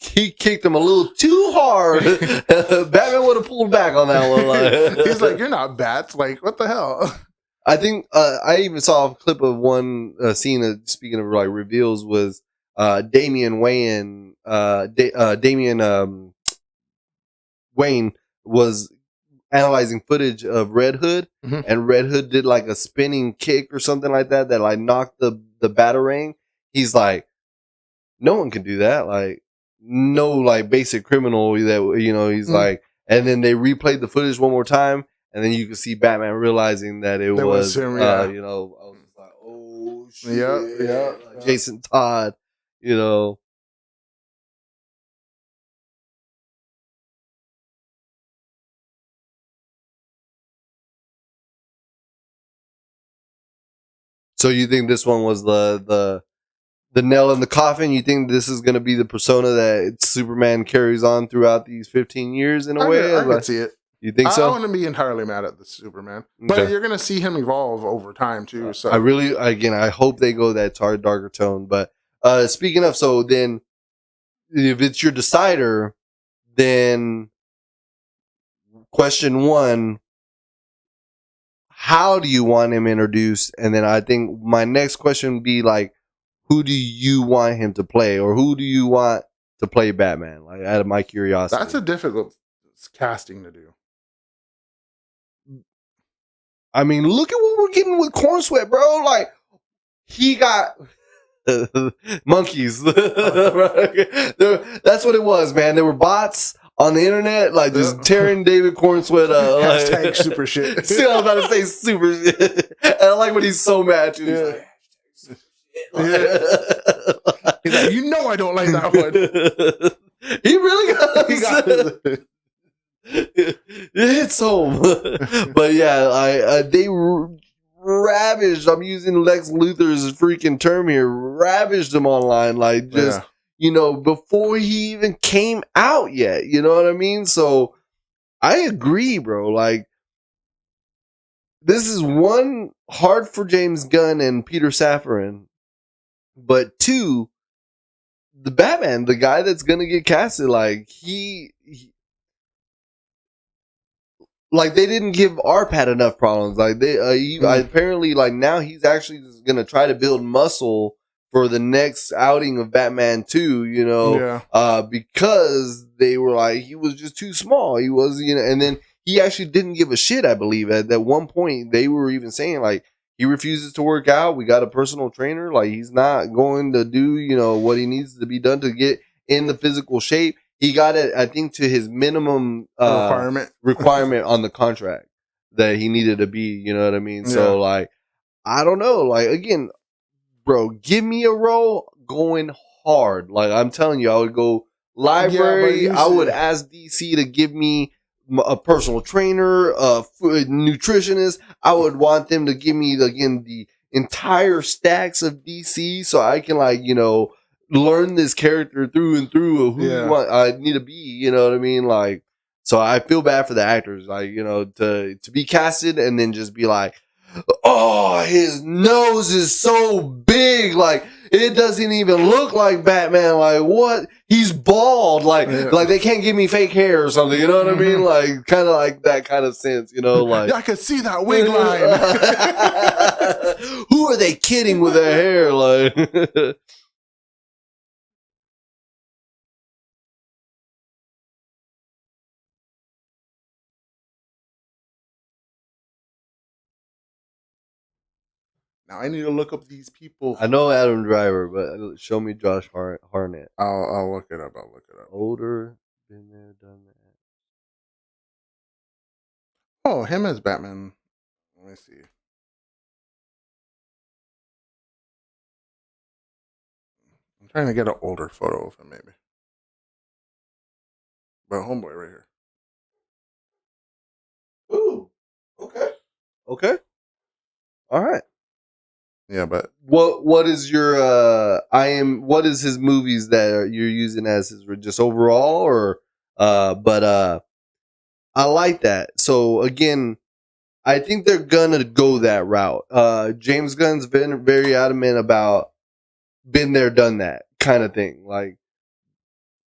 S1: He kicked him a little too hard. Batman would have pulled back on that one.
S2: He's like, you're not bats. Like, what the hell?
S1: I think I even saw a clip of one scene. Speaking of like reveals, was Damian Wayne. Damian Wayne was analyzing footage of Red Hood, and Red Hood did like a spinning kick or something like that like knocked the Batarang. He's like, no one can do that. Like, no, like basic criminal that he's like. And then they replayed the footage one more time, and then you can see Batman realizing that it was him. I was just like, oh shit,
S2: yeah,
S1: like Jason Todd, So you think this one was the nail in the coffin? You think this is going to be the persona that Superman carries on throughout these 15 years in a way?
S2: I can see it.
S1: You think so?
S2: I wouldn't be entirely mad at the Superman, but you're going to see him evolve over time too. So
S1: I hope they go that darker tone. But speaking of, so then if it's your decider, then question one, how do you want him introduced? And then I think my next question would be like, who do you want him to play, or who do you want to play Batman? Like, out of my curiosity,
S2: that's a difficult casting to do.
S1: I mean, look at what we're getting with Corn Sweat, bro. Like, he got monkeys. That's what it was, man. There were bots on the internet, like just tearing David Corn Sweat up.
S2: Hashtag super shit.
S1: Still, I was about to say super shit. And I like when he's so mad too. He's like,
S2: he's like, I don't like that one.
S1: He really got it hits home. But yeah, they ravaged. I'm using Lex Luthor's freaking term here. Ravaged them online, like just before he even came out yet. You know what I mean? So I agree, bro. Like, this is one, hard for James Gunn and Peter Safran, but two, the Batman, the guy that's gonna get casted, like he like they didn't give Arpat enough problems. Like apparently, like now he's actually just gonna try to build muscle for the next outing of Batman 2. Because they were like he was just too small. He was, and then he actually didn't give a shit. I believe at that one point they were even saying like he refuses to work out. We got a personal trainer. Like he's not going to do what he needs to be done to get in the physical shape. He got it, I think, to his minimum requirement on the contract that he needed to be. You know what I mean? Yeah. So, like, I don't know. Like, again, bro, give me a role going hard. Like, I'm telling you, I would go library. Yeah, I would ask DC to give me a personal trainer, a nutritionist. I would want them to give me, again, the entire stacks of DC so I can, like, learn this character through and through of who I need to be, you know what I mean? Like, so I feel bad for the actors, like, to be casted and then just be like, oh, his nose is so big, like it doesn't even look like Batman. Like, what? He's bald. Like they can't give me fake hair or something. You know what I mean? Like, kind of like that kind of sense. Like
S2: I could see that wig line.
S1: Who are they kidding with their hair? Like.
S2: Now I need to look up these people.
S1: I know Adam Driver, but show me Josh Hartnett.
S2: I'll look it up.
S1: Older, been there, done that.
S2: Oh, him as Batman. Let me see. I'm trying to get an older photo of him, maybe. But homeboy right here.
S1: Ooh. Okay. All right.
S2: Yeah, but
S1: what is your what is his movies that you're using as his just overall or but I like that. So again, I think they're gonna go that route. James Gunn's been very adamant about been there, done that kind of thing. Like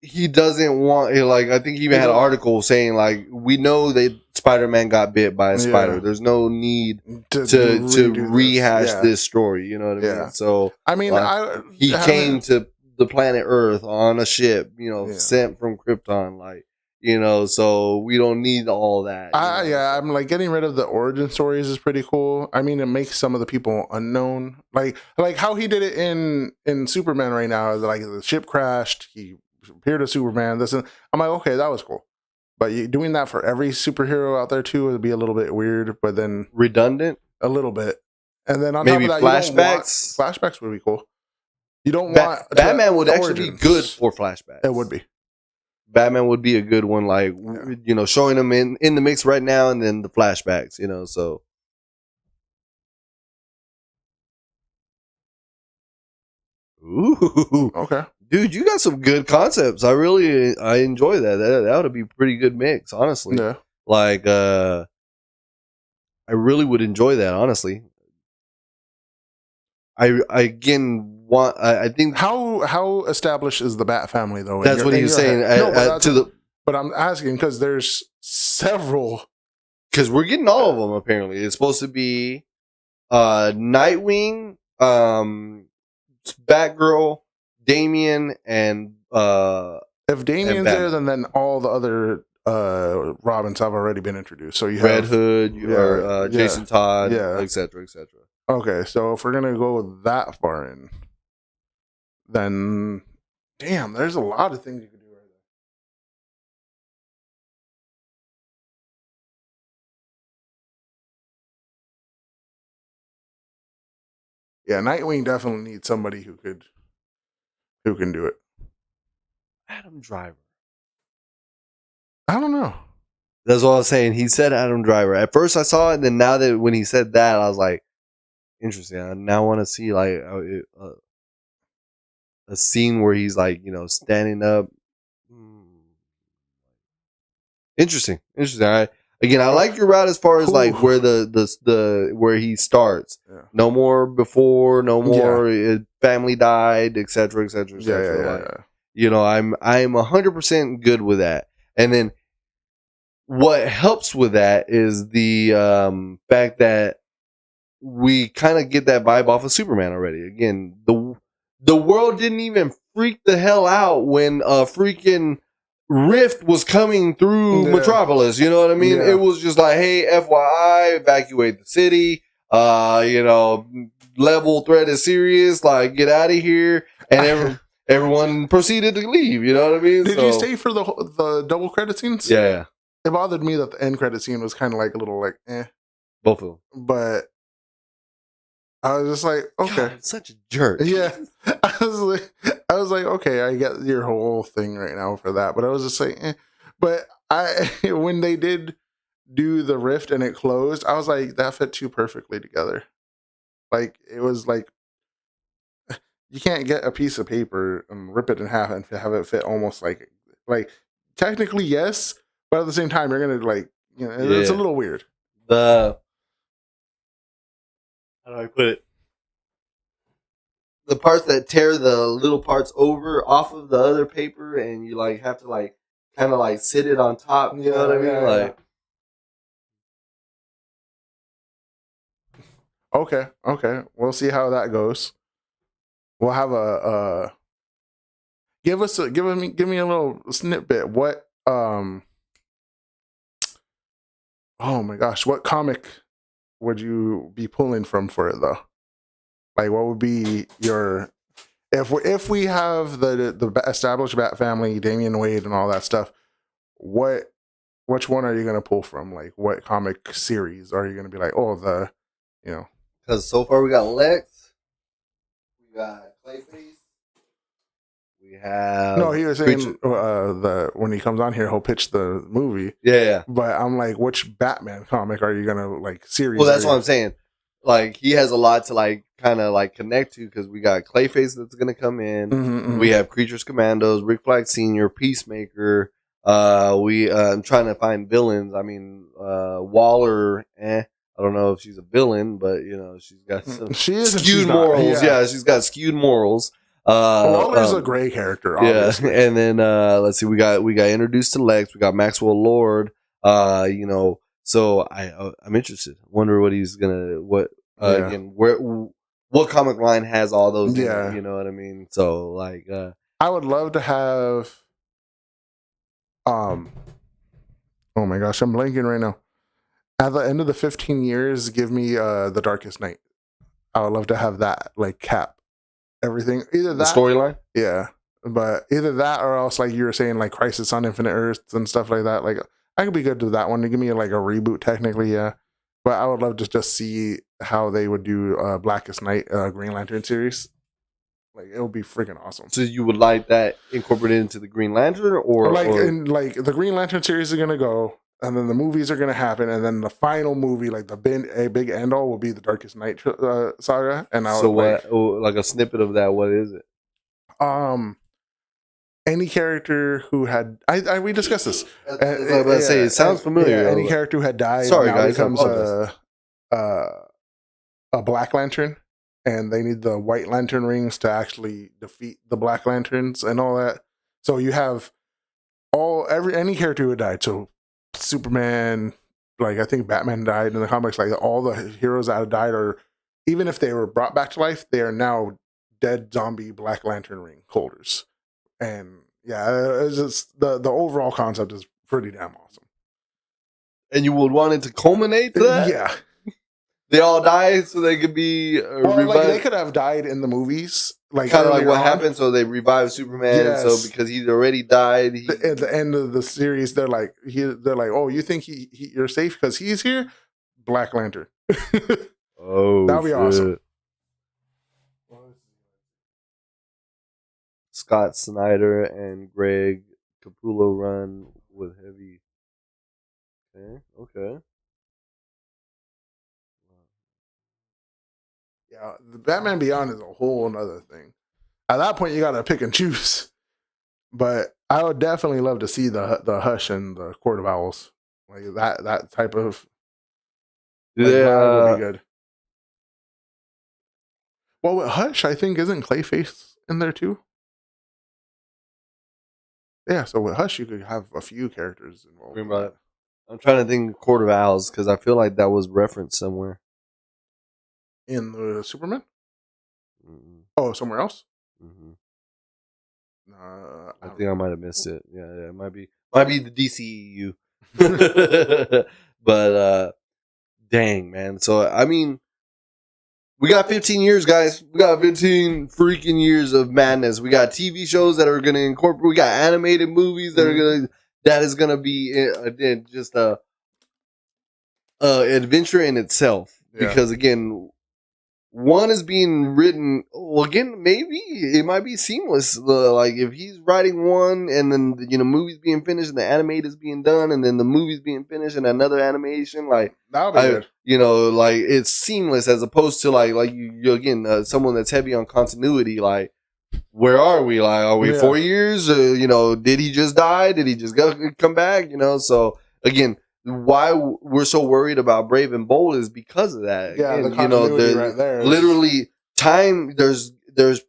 S1: he doesn't want like I think he even had an article saying like we know that Spider-Man got bit by a spider. There's no need to rehash this story. You know what I mean? So
S2: I mean,
S1: he came to the planet Earth on a ship, sent from Krypton, like. So we don't need all that.
S2: I'm like getting rid of the origin stories is pretty cool. I mean, it makes some of the people unknown, like how he did it in Superman right now. Like the ship crashed, he appeared as Superman. I'm like, okay, that was cool. But doing that for every superhero out there too would be a little bit weird. But then
S1: redundant
S2: a little bit, and then on
S1: maybe
S2: top of that,
S1: flashbacks.
S2: Flashbacks would be cool. You don't want
S1: Batman would actually be good for flashbacks.
S2: It would be.
S1: Batman would be a good one, like showing them in the mix right now, and then the flashbacks, So, ooh,
S2: okay,
S1: dude, you got some good concepts. I enjoy that. That would be a pretty good mix, honestly.
S2: Yeah,
S1: like I really would enjoy that, honestly. I think
S2: how established is the Bat family though?
S1: That's what he was saying.
S2: But I'm asking because there's several.
S1: Because we're getting all of them apparently. It's supposed to be Nightwing, Batgirl, Damian, and
S2: if Damian's there, then all the other Robins have already been introduced. So you
S1: Red
S2: have
S1: Hood, Jason Todd, etc., etc.
S2: Okay, so if we're gonna go that far in, then damn, there's a lot of things you could do right there. Yeah, Nightwing definitely needs somebody who can do it.
S1: Adam Driver.
S2: I don't know.
S1: That's what I was saying. He said Adam Driver. At first I saw it, and then now that when he said that, I was like, interesting. I now want to see like a scene where he's like, standing up. Interesting. I like your route as far as like where the where he starts.
S2: Yeah.
S1: No more before, no more family died, etc., etc., etc. I'm 100% good with that. And then what helps with that is the fact that we kind of get that vibe off of Superman already. Again, the world didn't even freak the hell out when a freaking rift was coming through Metropolis. You know what I mean? It was just like, hey, FYI, evacuate the city. Level threat is serious. Like, get out of here. And everyone proceeded to leave. You know what I mean?
S2: Did you stay for the double credit scenes?
S1: Yeah.
S2: It bothered me that the end credit scene was kind of like a little like, eh.
S1: Both of them.
S2: But I was just like, okay.
S1: God, such a jerk.
S2: Yeah. I was like, okay, I get your whole thing right now for that. But I was just like, eh. But when they did do the rift and it closed, I was like, that fit too perfectly together. Like, it was like, you can't get a piece of paper and rip it in half and have it fit almost like technically yes, but at the same time, you're going to like, it's a little weird.
S1: How do I put it? The parts that tear the little parts off of the other paper, and you like have to like kind of like sit it on top. You know what I mean? Like,
S2: okay, we'll see how that goes. We'll have give me a little snippet. What oh my gosh, what comic would you be pulling from for it though? Like, what would be your if we have the established Bat family, Damian Wade, and all that stuff? Which one are you gonna pull from? Like, what comic series are you gonna be like? Oh,
S1: because so far we got Lex, we got Clayface, we have
S2: no. He was saying when he comes on here, he'll pitch the movie.
S1: Yeah.
S2: But I'm like, which Batman comic are you gonna like series?
S1: Well, that's what I'm saying. Like, he has a lot to like kind of like connect to because we got Clayface that's gonna come in.
S2: Mm-hmm.
S1: We have Creatures Commandos, Rick Flag Senior, Peacemaker. I'm trying to find villains. I mean, Waller. I don't know if she's a villain, but she's got some skewed morals. Yeah, she's got skewed morals.
S2: Waller's a gray character, obviously.
S1: Yeah, and then let's see, we got introduced to Lex. We got Maxwell Lord. So I'm interested. Wonder what he's gonna again what comic line has all those.
S2: Yeah,
S1: you know what I mean. So like,
S2: I would love to have. Oh my gosh, I'm blanking right now. At the end of the 15 years, give me the Darkest Night. I would love to have that like cap everything. Either that
S1: the storyline,
S2: yeah. But either that or else, like you were saying, like Crisis on Infinite Earths and stuff like that. Like, I could be good with that one. To give me like a reboot, technically, yeah. But I would love to just see how they would do Blackest Night Green Lantern series. Like, it would be freaking awesome.
S1: So you would like that incorporated into the Green Lantern, or
S2: the Green Lantern series is gonna go, and then the movies are gonna happen, and then the final movie, like a big end all, will be the Darkest Night saga. And
S1: like a snippet of that. What is it?
S2: Any character who had we discussed this.
S1: I was about to say, it sounds familiar.
S2: Yeah, any character who had died now becomes a Black Lantern, and they need the White Lantern rings to actually defeat the Black Lanterns and all that. So you have any character who died. So Superman, like I think Batman died in the comics. Like all the heroes that have died, or even if they were brought back to life, they are now dead zombie Black Lantern ring holders. And yeah, it's just the overall concept is pretty damn awesome.
S1: And you would want it to culminate to that?
S2: Yeah.
S1: They all die so they could be revived.
S2: Like they could have died in the movies, like
S1: kind of like what happened. So they revived Superman. Yes. So because he'd already died,
S2: at the end of the series, they're like, oh, you think you're safe because he's here? Black Lantern.
S1: Oh,
S2: that'd be awesome.
S1: Scott Snyder and Greg Capullo run with heavy. Okay.
S2: Yeah, the Batman Beyond is a whole another thing. At that point, you got to pick and choose. But I would definitely love to see the Hush and the Court of Owls. Like that type of vibe would be good. Well, with Hush, I think isn't Clayface in there too? Yeah, so with Hush, you could have a few characters involved.
S1: I'm trying to think of Court of Owls because I feel like that was referenced somewhere.
S2: In the Superman? Mm-hmm. Oh, somewhere else? Mm-hmm.
S1: I think I might have missed it. Yeah, it might be the DCEU. But dang, man. So I mean, we got 15 years, guys. We got 15 freaking years of madness. We got TV shows that are going to incorporate. We got animated movies that is going to be just a adventure in itself. Yeah. Because again, one is being written. Well, again, maybe it might be seamless. Like if he's writing one, and then movies being finished, and the animated is being done, and then the movie's being finished, and another animation. Like
S2: that'll be good.
S1: Like it's seamless as opposed to like you again, someone that's heavy on continuity. Like, where are we? Like, are we 4 years? Did he just die? Did he just come back? So again. Why we're so worried about Brave and Bold is because of that.
S2: Yeah, the continuity right there.
S1: Literally, time. There's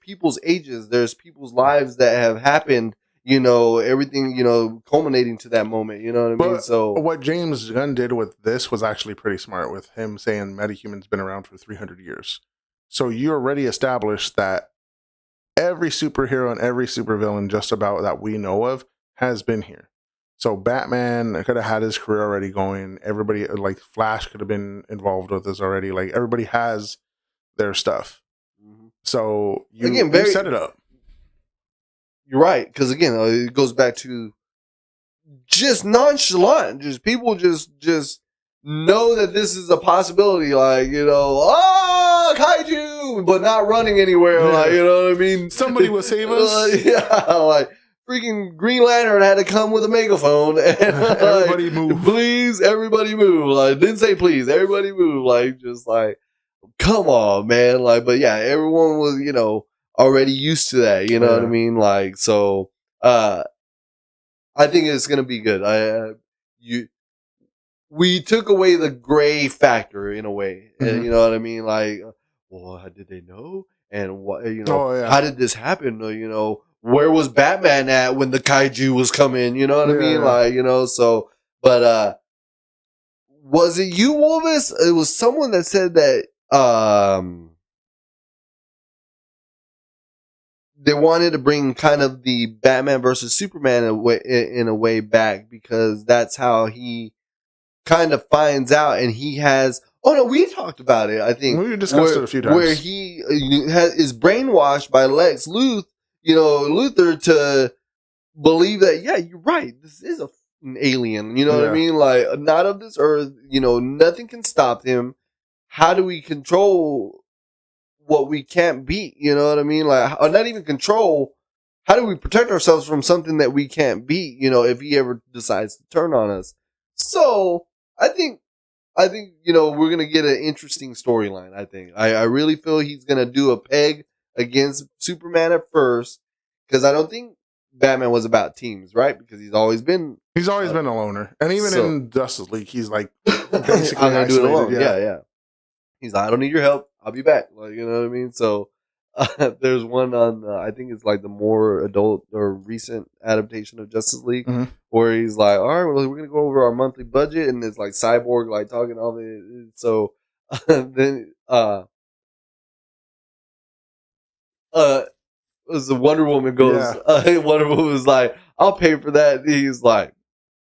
S1: people's ages. There's people's lives that have happened. Everything. Culminating to that moment. You know what I mean? So
S2: what James Gunn did with this was actually pretty smart. With him saying metahuman's been around for 300 years, so you already established that every superhero and every supervillain, just about that we know of, has been here. So Batman could have had his career already going. Everybody, like Flash, could have been involved with this already. Like everybody has their stuff. Mm-hmm. So you set it up.
S1: You're right, because again, it goes back to just nonchalant. Just people just know that this is a possibility. Like kaiju, but not running anywhere. Yeah. Like you know what I mean.
S2: Somebody will save us.
S1: Like. Freaking Green Lantern had to come with a megaphone and
S2: everybody move.
S1: Please, everybody move. Like, didn't say please, everybody move. Like, just like, come on, man. Like, but yeah, everyone was, already used to that. You know what I mean? Like, so, I think it's gonna be good. We took away the gray factor in a way. Mm-hmm. You know what I mean? Like, well, how did they know? And what, how did this happen? Where was Batman at when the kaiju was coming? You know what I mean? Like, so, but, was it you, Wolvis? It was someone that said that, they wanted to bring kind of the Batman versus Superman in a way back because that's how he kind of finds out and he has, oh no, we talked about it. I think
S2: we discussed it a few times
S1: where he is brainwashed by Lex Luthor to believe that, yeah, you're right. This is an alien. You know what I mean? Like, not of this earth. Nothing can stop him. How do we control what we can't beat? You know what I mean? Like, or not even control. How do we protect ourselves from something that we can't beat? If he ever decides to turn on us. So I think we're gonna get an interesting storyline. I think I really feel he's gonna do a peg against Superman at first, because I don't think Batman was about teams, right? Because he's always been
S2: a loner, and even in Justice League, he's like basically
S1: I'm gonna do it alone. Yeah. He's like, I don't need your help. I'll be back. Like, you know what I mean? So there's one on I think it's like the more adult or recent adaptation of Justice League, mm-hmm. where he's like, all right, well, we're gonna go over our monthly budget, and it's like Cyborg like talking all the so then was the Wonder Woman goes, Wonder Woman was like, I'll pay for that. And he's like,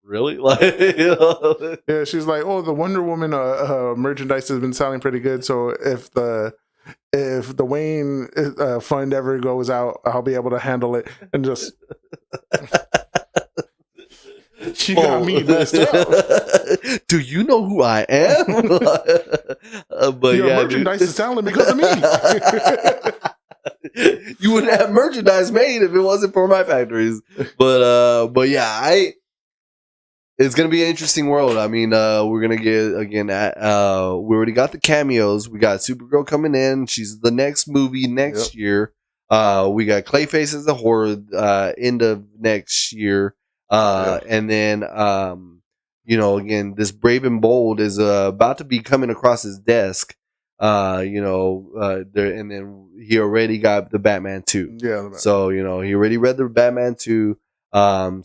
S1: really? Like,
S2: yeah, she's like, oh, the Wonder Woman merchandise has been selling pretty good. So if the Wayne fund ever goes out, I'll be able to handle it. And just she got me messed up.
S1: Do you know who I am? But
S2: your merchandise is selling because of me.
S1: You wouldn't have merchandise made if it wasn't for my factories. But yeah, it's gonna be an interesting world. I mean, we're gonna get again. We already got the cameos. We got Supergirl coming in. She's the next movie next year. We got Clayface as the horror end of next year. And then, again, this Brave and Bold is about to be coming across his desk. And then he already got the Batman 2.
S2: Yeah. The Batman.
S1: So, he already read the Batman 2.
S2: I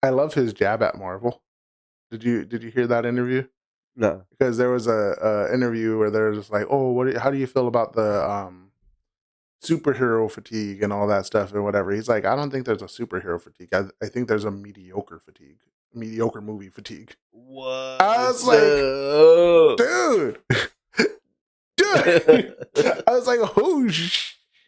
S2: love his jab at Marvel. Did you hear that interview?
S1: No,
S2: because there was a interview where they're just like, oh, how do you feel about the superhero fatigue and all that stuff and whatever? He's like, I don't think there's a superhero fatigue. I think there's a mediocre movie fatigue.
S1: What?
S2: I was like, dude. I was like, oh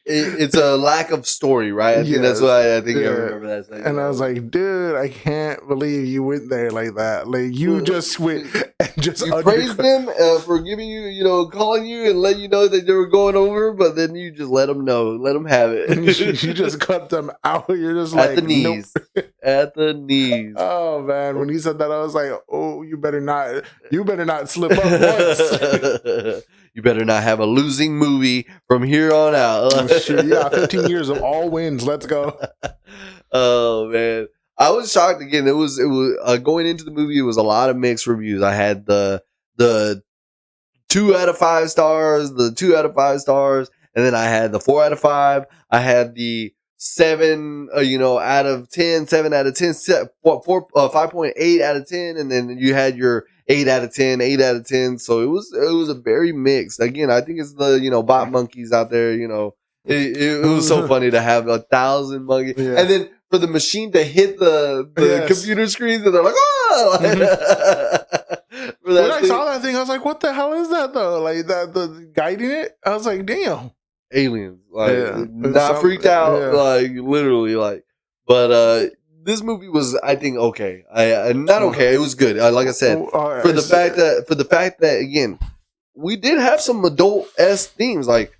S1: it's a lack of story, right? I think that's why I think I remember that. Like,
S2: and I was like, dude, I can't believe you went there like that. Like, you just went and just
S1: you praised them for giving you, calling you and letting you know that they were going over, but then you just let them know, let them have it.
S2: You just cut them out. You're just
S1: at the knees, nope. At the knees.
S2: Oh man, when he said that, I was like, oh, you better not slip up once.
S1: You better not have a losing movie from here on out.
S2: Yeah, 15 years of all wins. Let's go.
S1: Oh man, I was shocked again. It was going into the movie. It was a lot of mixed reviews. I had the 2 out of 5 stars, the 2 out of 5 stars, and then I had the 4 out of 5. I had the 7, out of 10, 7 out of 10, 5.8 out of 10, and then you had your 8 out of 10, 8 out of 10. So it was a very mixed. Again, I think it's the bot monkeys out there. It was so funny to have 1,000 monkeys, and then for the machine to hit the computer screens, and they're like, oh.
S2: When I saw that thing, I was like, what the hell is that though? Like the guiding it, I was like, damn.
S1: Aliens, not freaked out, literally, but this movie was, I think, okay. Not okay. It was good. Like I said, for the fact that again, we did have some adult-esque themes. Like,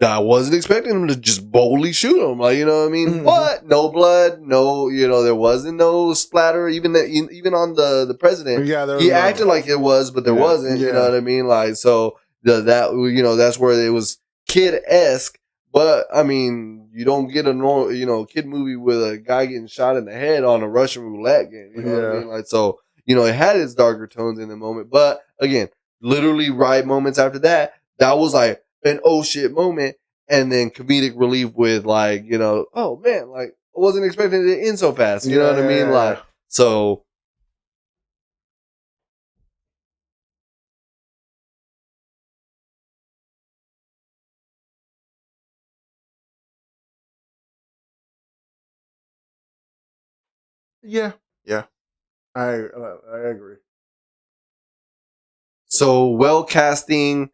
S1: I wasn't expecting him to just boldly shoot him. Like, you know what I mean? Mm-hmm. But no blood, no, there wasn't no splatter. Even on the president, he acted like it was, but there wasn't. You know what I mean? Like, so that's where it was kid-esque. But I mean, you don't get a normal, kid movie with a guy getting shot in the head on a Russian roulette game. You know what I mean? Like, so it had its darker tones in the moment. But again, literally right moments after that, that was like an oh shit moment, and then comedic relief with like, oh man, like I wasn't expecting it to end so fast. You know what I mean? Like, so.
S2: Yeah, I agree.
S1: So well casting,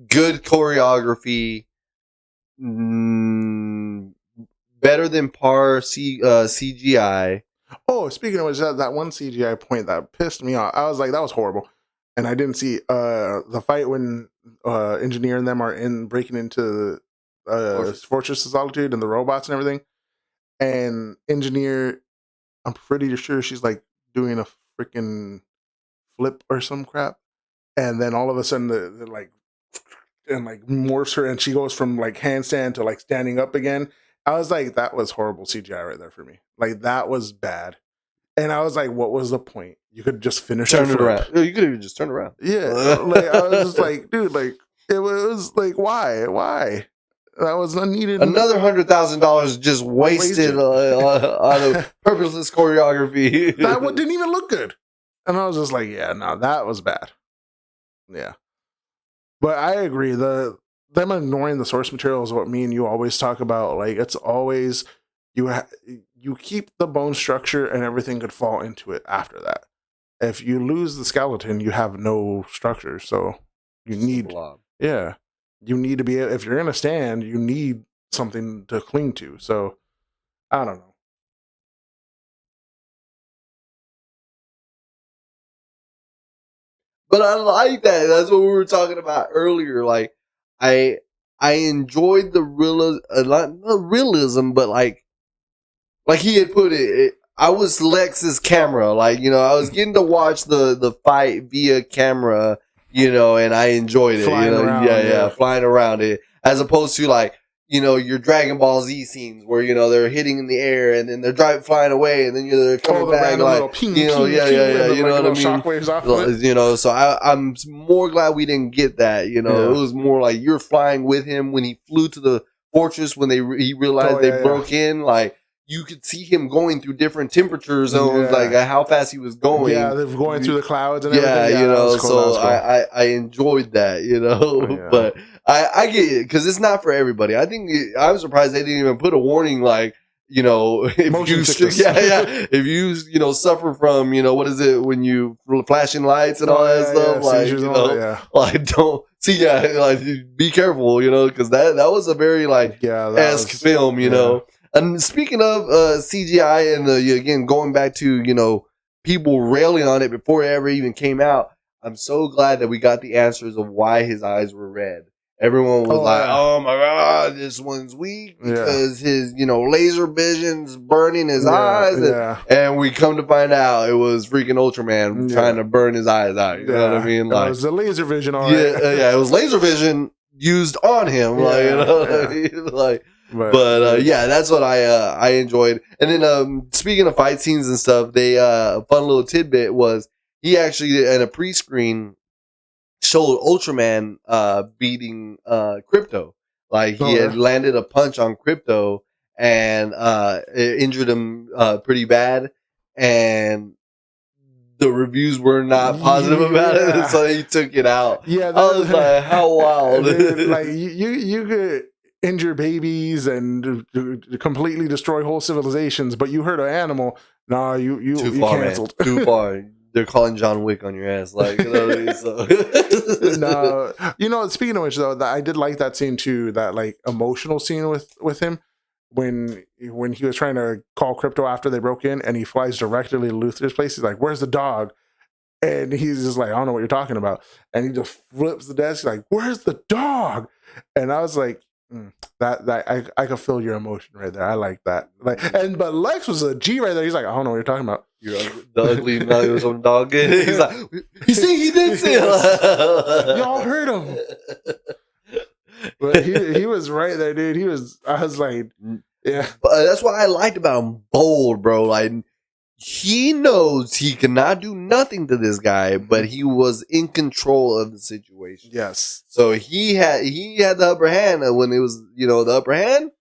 S1: good choreography, better than par CGI.
S2: Oh, speaking of which, that one CGI point that pissed me off. I was like, that was horrible, and I didn't see the fight when Engineer and them are breaking into Fortress of Solitude and the robots and everything, and Engineer. I'm pretty sure she's like doing a freaking flip or some crap, and then all of a sudden they're like, and like morphs her, and she goes from like handstand to like standing up again. I was like, that was horrible CGI right there for me. Like, that was bad, and I was like, what was the point? You could just finish
S1: turn it around. You could even just turn around.
S2: Yeah, like I was just like, dude, like it was like, why? That was unneeded.
S1: Another $100,000 just wasted on a purposeless choreography.
S2: That one didn't even look good, and I was just like, yeah, no, that was bad. Yeah, but I agree. Them ignoring the source material is what me and you always talk about. Like, it's always you keep the bone structure, and everything could fall into it after that. If you lose the skeleton, you have no structure. So you need, you need to be, if you're going to stand, you need something to cling to. So, I don't know.
S1: But I like that. That's what we were talking about earlier. Like, I enjoyed the realism, but like he had put it, I was Lex's camera. Like, I was getting to watch the fight via camera, you know, and I enjoyed it.
S2: Flying
S1: you know,
S2: around,
S1: yeah, flying around it, as opposed to like, you know, your Dragon Ball Z scenes where, you know, they're hitting in the air and then they're flying away and then they're coming back like,
S2: ping,
S1: you know,
S2: ping,
S1: yeah, you know what I mean?
S2: Shockwaves off of it.
S1: You know, so I'm more glad we didn't get that. You know, it was more like you're flying with him when he flew to the fortress when he realized they broke in. Like you could see him going through different temperature zones, like how fast he was going.
S2: Yeah, they're going through the clouds and everything.
S1: Yeah, you know, cool, so I enjoyed that, you know, but I get it because it's not for everybody. I think I'm surprised they didn't even put a warning like, you know, if if you know, suffer from, you know, what is it when you flashing lights and all that stuff, like, you know, like don't see, like be careful, you know, because that was a very like esque film, you know. And speaking of CGI and again going back to, you know, people railing on it before it ever even came out, I'm so glad that we got the answers of why his eyes were red. Everyone was oh my God, this one's weak because his, you know, laser vision's burning his eyes. And we come to find out it was freaking Ultraman trying to burn his eyes out. You know what I mean? Like,
S2: it was the laser vision on
S1: it was laser vision used on him. Like, you know what I mean? Like, but that's what I enjoyed. And then speaking of fight scenes and stuff, they a fun little tidbit was he actually in a pre-screen showed Ultraman beating Crypto. Like he had landed a punch on Crypto and it injured him pretty bad, and the reviews were not positive about it, so he took it out. I was like, how wild!
S2: Like you could injure babies and completely destroy whole civilizations, but you hurt an animal. Nah, you
S1: too far, canceled. Man. Too far. They're calling John Wick on your ass, like, you know what I mean? So.
S2: No, you know. Speaking of which, though, I did like that scene too. That like emotional scene with him when he was trying to call Crypto after they broke in, and he flies directly to Luthor's place. He's like, "Where's the dog?" And he's just like, "I don't know what you're talking about." And he just flips the desk, like, "Where's the dog?" And I was like, that I could feel your emotion right there. I like that. Like, but Lex was a G right there. He's like, "I don't know what you're talking about."
S1: You're the ugly nose on dog. He's like, you see, he did see it.
S2: Y'all heard him. But he was right there, dude. I was like, yeah.
S1: But that's what I liked about him. Bold, bro. Like, he knows he cannot do nothing to this guy, but he was in control of the situation.
S2: Yes.
S1: So he had the upper hand, and when it was, you know, the upper hand,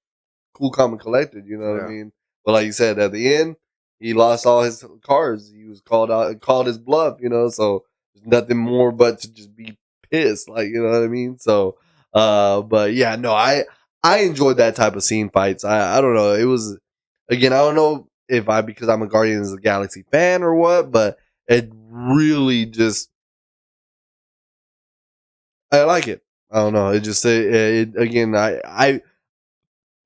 S1: cool, calm, and collected. You know what I mean? But like you said, at the end, he lost all his cards. He was called his bluff, you know, so there's nothing more but to just be pissed, like, you know what I mean? So, but yeah, no, I enjoyed that type of scene fights. I don't know. It was, again, I don't know if because I'm a Guardians of the Galaxy fan or what, but it really just, I like it. I don't know. It just, again, I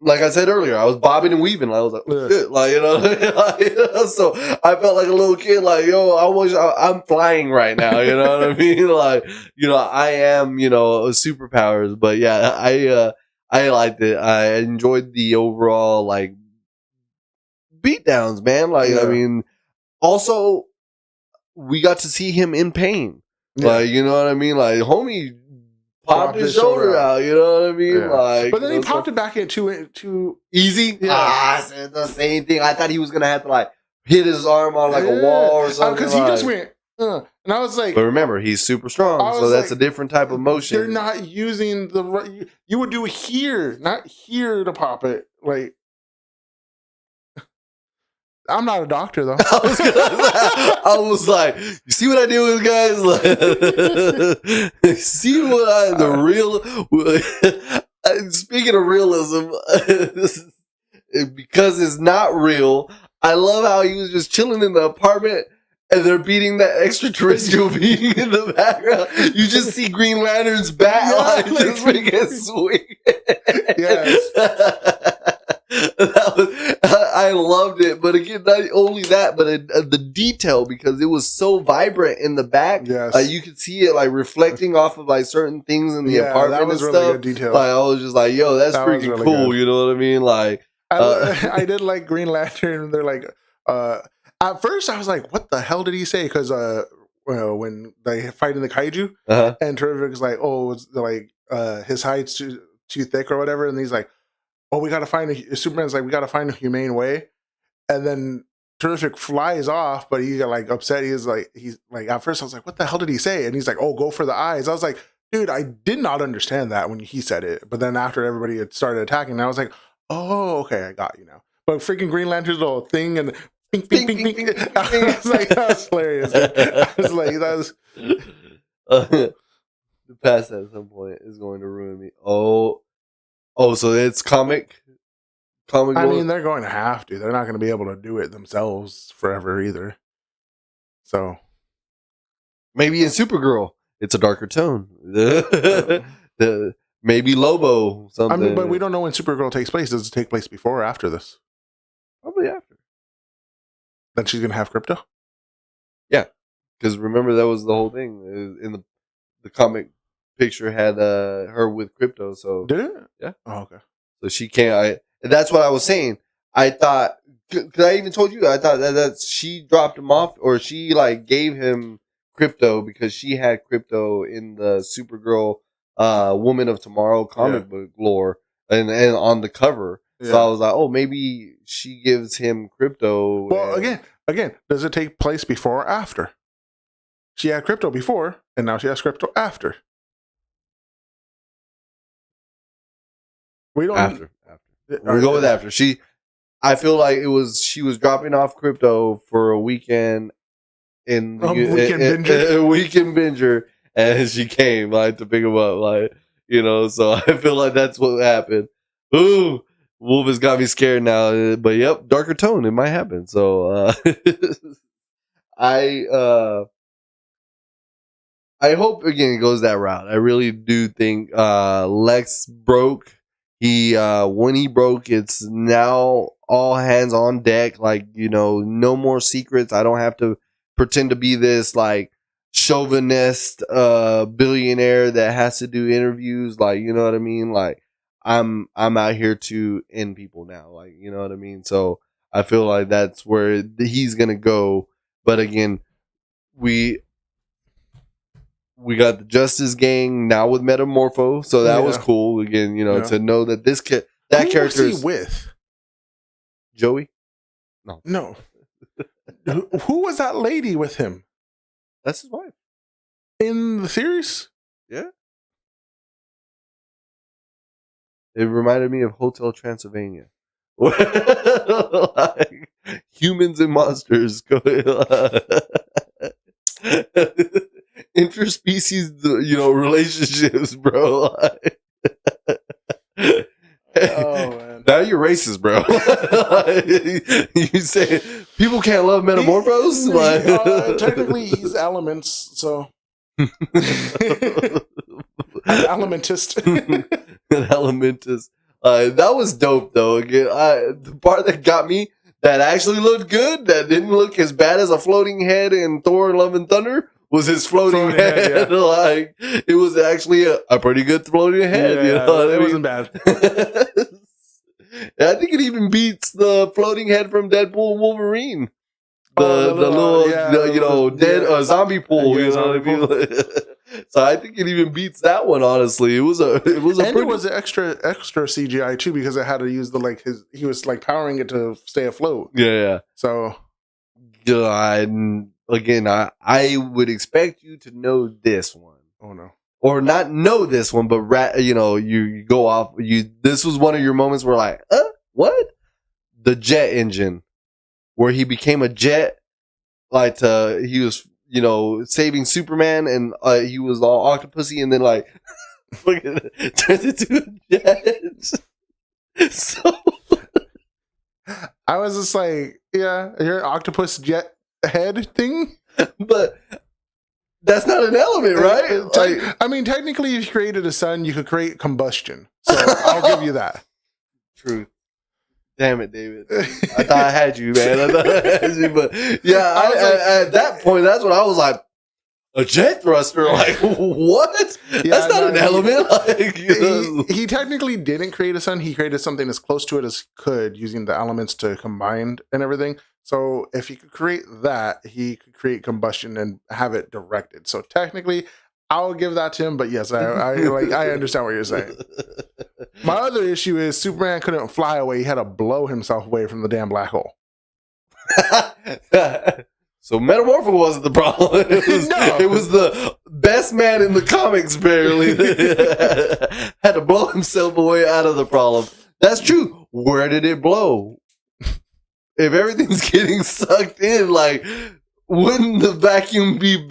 S1: like I said earlier, I was bobbing and weaving. I was like, shit, like, you know, like, you know, so I felt like a little kid, like, yo, I'm flying right now, you know what I mean? Like, you know, I am, you know, superpowers, but yeah, I liked it. I enjoyed the overall, like, beatdowns, man. Like, I mean, also, we got to see him in pain. Like, you know what I mean? Like, homie popped his shoulder out, you know what I mean? Like,
S2: but then he popped it back in too
S1: easy. I said the same thing. I thought he was gonna have to like hit his arm on like a wall or something.
S2: Because he just went, and I was like,
S1: but remember, he's super strong, so that's like, a different type of motion.
S2: You're not using the you would do it here, not here to pop it. Like, I'm not a doctor though.
S1: I was like, you see what I do with guys? Like, see what the real. Speaking of realism, because it's not real. I love how he was just chilling in the apartment and they're beating that extraterrestrial being in the background. You just see Green Lantern's bat line just making swing.
S2: Yes.
S1: I loved it, but again, not only that, but the detail, because it was so vibrant in the back.
S2: Yes,
S1: you could see it like reflecting off of like certain things in the apartment. That was and
S2: really
S1: stuff.
S2: Good detail.
S1: Like, I was just like, yo, that's freaking really cool. Good. You know what I mean? Like,
S2: I did like Green Lantern. They're like, at first I was like, what the hell did he say? Because when they fight in the kaiju, and Terrific's like, oh, it's like his hide's too thick or whatever, and he's like, oh, we gotta find Superman's like, we gotta find a humane way, and then Terrific flies off, but he got like upset. He's like at first I was like, what the hell did he say? And he's like, oh, go for the eyes. I was like, dude, I did not understand that when he said it. But then after everybody had started attacking, I was like, oh, okay, I got you now. But freaking Green Lantern's little thing and ping, ping, ping, ping, ping. I was like, that was hilarious. I was like, that was.
S1: The past at some point is going to ruin me. Oh, so it's comic.
S2: I mean, they're going to have to. They're not going to be able to do it themselves forever either. So
S1: maybe in Supergirl, it's a darker tone. Maybe Lobo. Something.
S2: I mean, but we don't know when Supergirl takes place. Does it take place before or after this?
S1: Probably after.
S2: Then she's going to have Krypto?
S1: Yeah, because remember that was the whole thing in the comic picture had her with Krypto. So
S2: did it?
S1: Yeah.
S2: Oh, okay.
S1: So she can't. That's what I was saying. I thought, because I even told you, I thought that she dropped him off, or she like gave him Krypto because she had Krypto in the Supergirl Woman of Tomorrow comic book lore and on the cover. Yeah. So I was like, oh, maybe she gives him Krypto.
S2: Well, again, does it take place before or after? She had Krypto before, and now she has Krypto after. We don't
S1: after. We go with after. I feel like she was dropping off Krypto for a weekend in the weekend binger, and she came like to pick him up, like, you know. So I feel like that's what happened. Ooh, Wolf has got me scared now, but yep, darker tone, it might happen. So I hope again it goes that route. I really do think Lex broke. When he broke, it's now all hands on deck. Like, you know, no more secrets. I don't have to pretend to be this like chauvinist billionaire that has to do interviews. Like, you know what I mean? Like, I'm out here to end people now. Like, you know what I mean? So I feel like that's where he's gonna go. But again, we got the Justice Gang now with Metamorpho, so that was cool. Again, you know, to know that that character is
S2: with
S1: Joey.
S2: No. Who was that lady with him?
S1: That's his wife
S2: in the series.
S1: Yeah, it reminded me of Hotel Transylvania. Like, humans and monsters go. Interspecies, you know, relationships, bro. Oh man, now you're racist, bro. You say people can't love Metamorphos?
S2: Technically, he's elements, so elementist.
S1: An elementist. That was dope, though. Again, the part that got me, that actually looked good, that didn't look as bad as a floating head in Thor: Love and Thunder, was his floating head. Like, it was actually a pretty good floating head.
S2: Yeah,
S1: you know
S2: it wasn't bad.
S1: I think it even beats the floating head from Deadpool and Wolverine. The little dead zombie pool. You know what I mean? So I think it even beats that one. Honestly, it was
S2: extra CGI too, because it had to use he was like powering it to stay afloat.
S1: Yeah.
S2: So,
S1: again, I would expect you to know this one.
S2: Oh no.
S1: Or not know this one, but you go off. This was one of your moments where like, what? The jet engine, where he became a jet, like he was, saving Superman, and he was all octopusy, and then like, turned into a jet. So
S2: I was just like, yeah, your octopus jet head thing,
S1: but. That's not an element, right?
S2: I mean, technically, if you created a sun, you could create combustion. So I'll give you that.
S1: True. Damn it, David. I thought I had you, man. But yeah, at that point, that's when I was like, A jet thruster? Like, what?
S2: Yeah,
S1: that's not an element. Like,
S2: he technically didn't create a sun. He created something as close to it as he could using the elements to combine and everything. So if he could create that, he could create combustion and have it directed. So technically, I'll give that to him. But yes, I understand what you're saying. My other issue is Superman couldn't fly away. He had to blow himself away from the damn black hole.
S1: So Metamorpho wasn't the problem. It was the best man in the comics, barely. Had to blow himself away out of the problem. That's true. Where did it blow? If everything's getting sucked in, like, wouldn't the vacuum be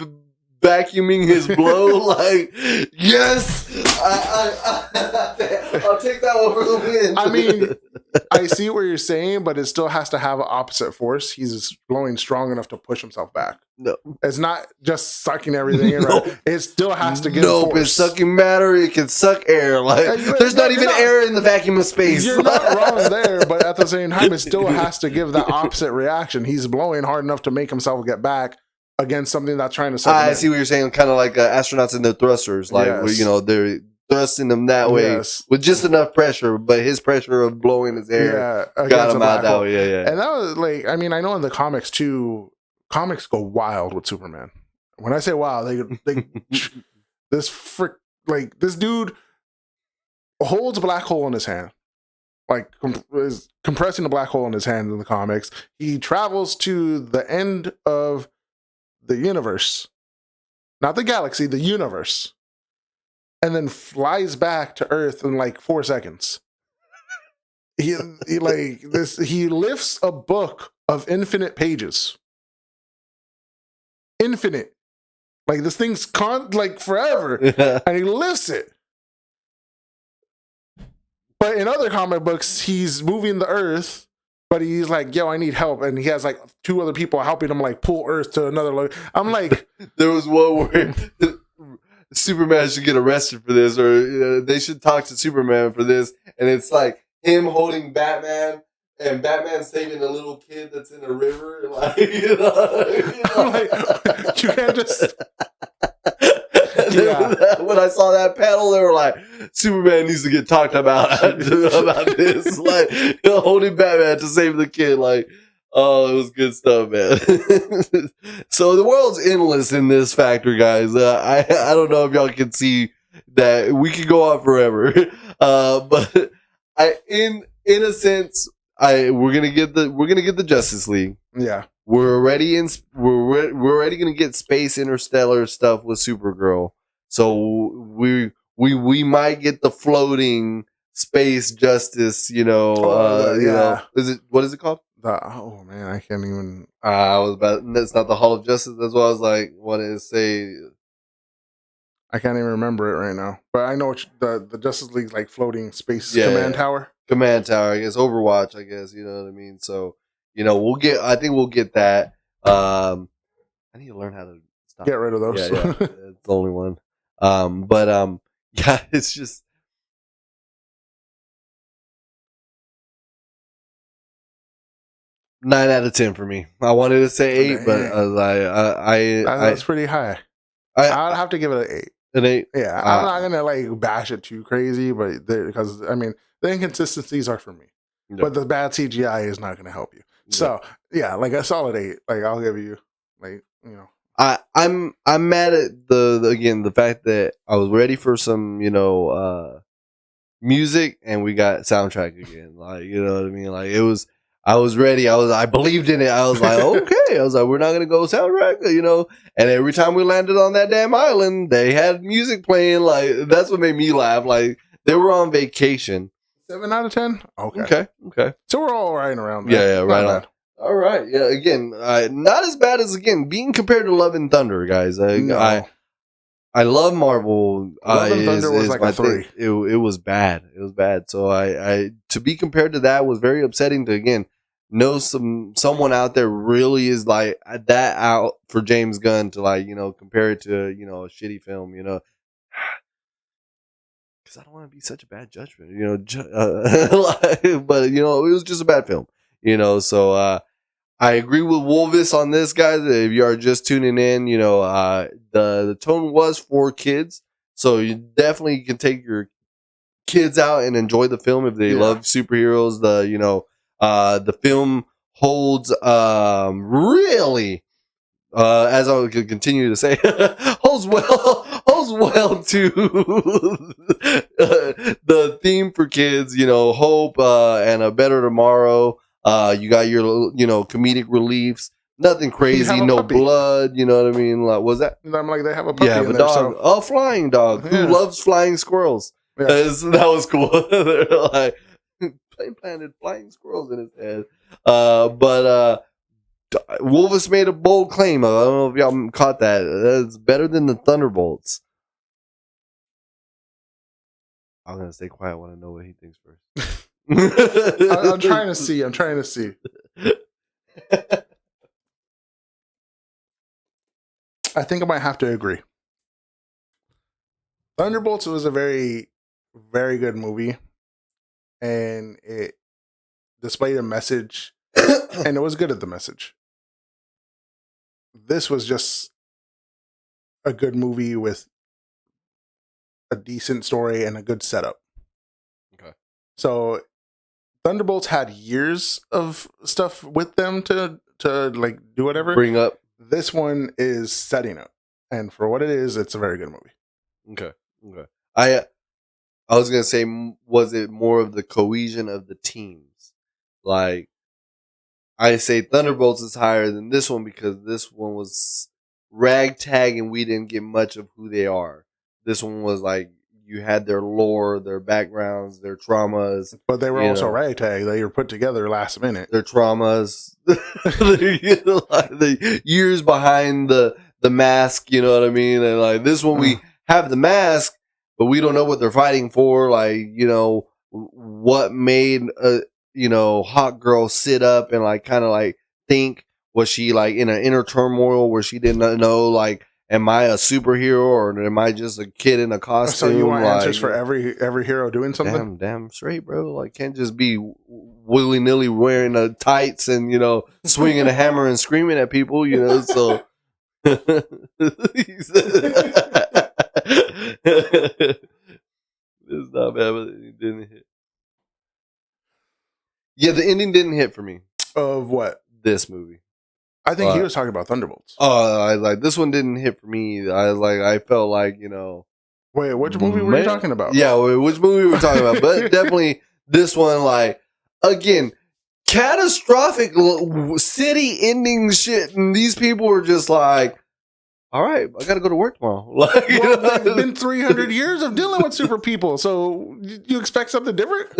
S1: vacuuming his blow? Like, yes, I'll take that over the win.
S2: I mean, I see what you're saying, but it still has to have an opposite force. He's blowing strong enough to push himself back.
S1: No,
S2: it's not just sucking everything in. Right? It still has to get
S1: force. It's sucking matter. It can suck air. Like, there's not even air in the vacuum of space.
S2: You're not wrong there, but at the same time, it still has to give that opposite reaction. He's blowing hard enough to make himself get back against something that's trying to suck him in.
S1: See what you're saying. Kind of like astronauts in their thrusters. Like,
S2: yes.
S1: you know, they're thrusting them that way with just enough pressure, but his pressure of blowing his air got him out that way. Yeah.
S2: And that was like, I mean, I know in the comics too, comics go wild with Superman. When I say wild, they this dude holds a black hole in his hand, like is compressing a black hole in his hand in the comics. He travels to the end of the universe, not the galaxy, the universe, and then flies back to Earth in like 4 seconds. He lifts a book of infinite pages. Infinite. Like, this thing's like forever. And he lifts it. But in other comic books, he's moving the Earth, but he's like, yo, I need help. And he has like 2 other people helping him like pull Earth to another. I'm like,
S1: there was one where Superman should get arrested for this, or they should talk to Superman for this. And it's like him holding Batman, and Batman saving a little kid that's in a river. Like,
S2: like, you can't just.
S1: When I saw that panel, they were like, Superman needs to get talked about this. Like, holding Batman to save the kid. Like, oh, it was good stuff, man. So the world's endless in this factor, guys. I don't know if y'all can see that we could go on forever. But in a sense, we're gonna get the Justice League.
S2: Yeah.
S1: We're already gonna get space interstellar stuff with Supergirl. So we might get the floating space justice, you know, what is it called?
S2: Oh man, I can't even.
S1: That's not the Hall of Justice. That's what I was like, wanted to say.
S2: I can't even remember it right now, but I know the Justice League's like floating space command tower.
S1: Command tower, I guess. Overwatch, I guess. You know what I mean? So, you know, I think we'll get that. I need to learn how to
S2: get rid of those.
S1: Yeah, it's the only one. Yeah, it's just. Nine out of 10 for me. I wanted to say 8, but
S2: that's pretty high. I'd have to give it an 8.
S1: An 8?
S2: Yeah, I'm not gonna like bash it too crazy, but because I mean the inconsistencies are for me, but the bad CGI is not gonna help you. So yeah, like a solid 8. Like I'll give you, like, you know.
S1: I'm mad at the fact that I was ready for some, you know, music, and we got soundtrack again. Like, you know what I mean? Like, I was ready. I believed in it. I was like, okay. I was like, we're not gonna go soundtrack, you know. And every time we landed on that damn island, they had music playing. Like, that's what made me laugh. Like, they were on vacation.
S2: 7 out of 10.
S1: Okay.
S2: So we're all right around that.
S1: Yeah, right on. All right. Yeah. Again, not as bad as being compared to Love and Thunder, guys.
S2: No.
S1: I love Marvel.
S2: Love and Thunder was like a 3.
S1: It was bad. It was bad. So I to be compared to that was very upsetting to, again, know someone out there really is like that out for James Gunn to, like, you know, compare it to, you know, a shitty film, you know. Because I don't want to be such a bad judgment, you know. But, you know, it was just a bad film, you know. So I agree with Wolvis on this, guys. If you are just tuning in, you know, the tone was for kids, so you definitely can take your kids out and enjoy the film if they love superheroes. The film holds really, as I would continue to say, holds well to the theme for kids. You know, hope and a better tomorrow. You got your comedic reliefs. Nothing crazy, no puppy. Blood. You know what I mean? Like, was that?
S2: I'm like, they have a puppy. You have
S1: a dog, a flying dog who loves flying squirrels. Yeah. That was cool. They're like planted flying squirrels in his head. But Wolvis made a bold claim. I don't know if y'all caught that. It's better than the Thunderbolts. I'm gonna stay quiet. I want to know what he thinks first.
S2: I'm trying to see. I think I might have to agree. Thunderbolts was a very, very good movie, and it displayed a message, and it was good at the message. This was just a good movie with a decent story and a good setup. Okay. So Thunderbolts had years of stuff with them to like do whatever.
S1: Bring up.
S2: This one is setting up. And for what it is, it's a very good movie.
S1: Okay. I was going to say, was it more of the cohesion of the teams? Like, I say Thunderbolts is higher than this one because this one was ragtag and we didn't get much of who they are. This one was like, you had their lore, their backgrounds, their traumas.
S2: But they were also ragtag. They were put together last minute.
S1: Their traumas. The years behind the mask, you know what I mean? And like this one, we have the mask, but we don't know what they're fighting for. Like, you know, what made Hawk Girl sit up and like kind of like think, was she like in an inner turmoil where she didn't know, like, am I a superhero or am I just a kid in a costume?
S2: So you want answers for every hero doing something?
S1: Damn straight, bro. Like, can't just be willy nilly wearing the tights and swinging a hammer and screaming at people. So it's not bad, but it didn't hit. Yeah, the ending didn't hit for me.
S2: Of what?
S1: This movie.
S2: I think he was talking about Thunderbolts.
S1: I like this one didn't hit for me. I felt like,
S2: Wait, which movie were you talking about?
S1: Yeah, which movie were we talking about? But definitely this one, like, again, catastrophic city ending shit, and these people were just like, all right, I gotta go to work tomorrow. Like,
S2: it's been 300 years of dealing with super people, so you expect something different?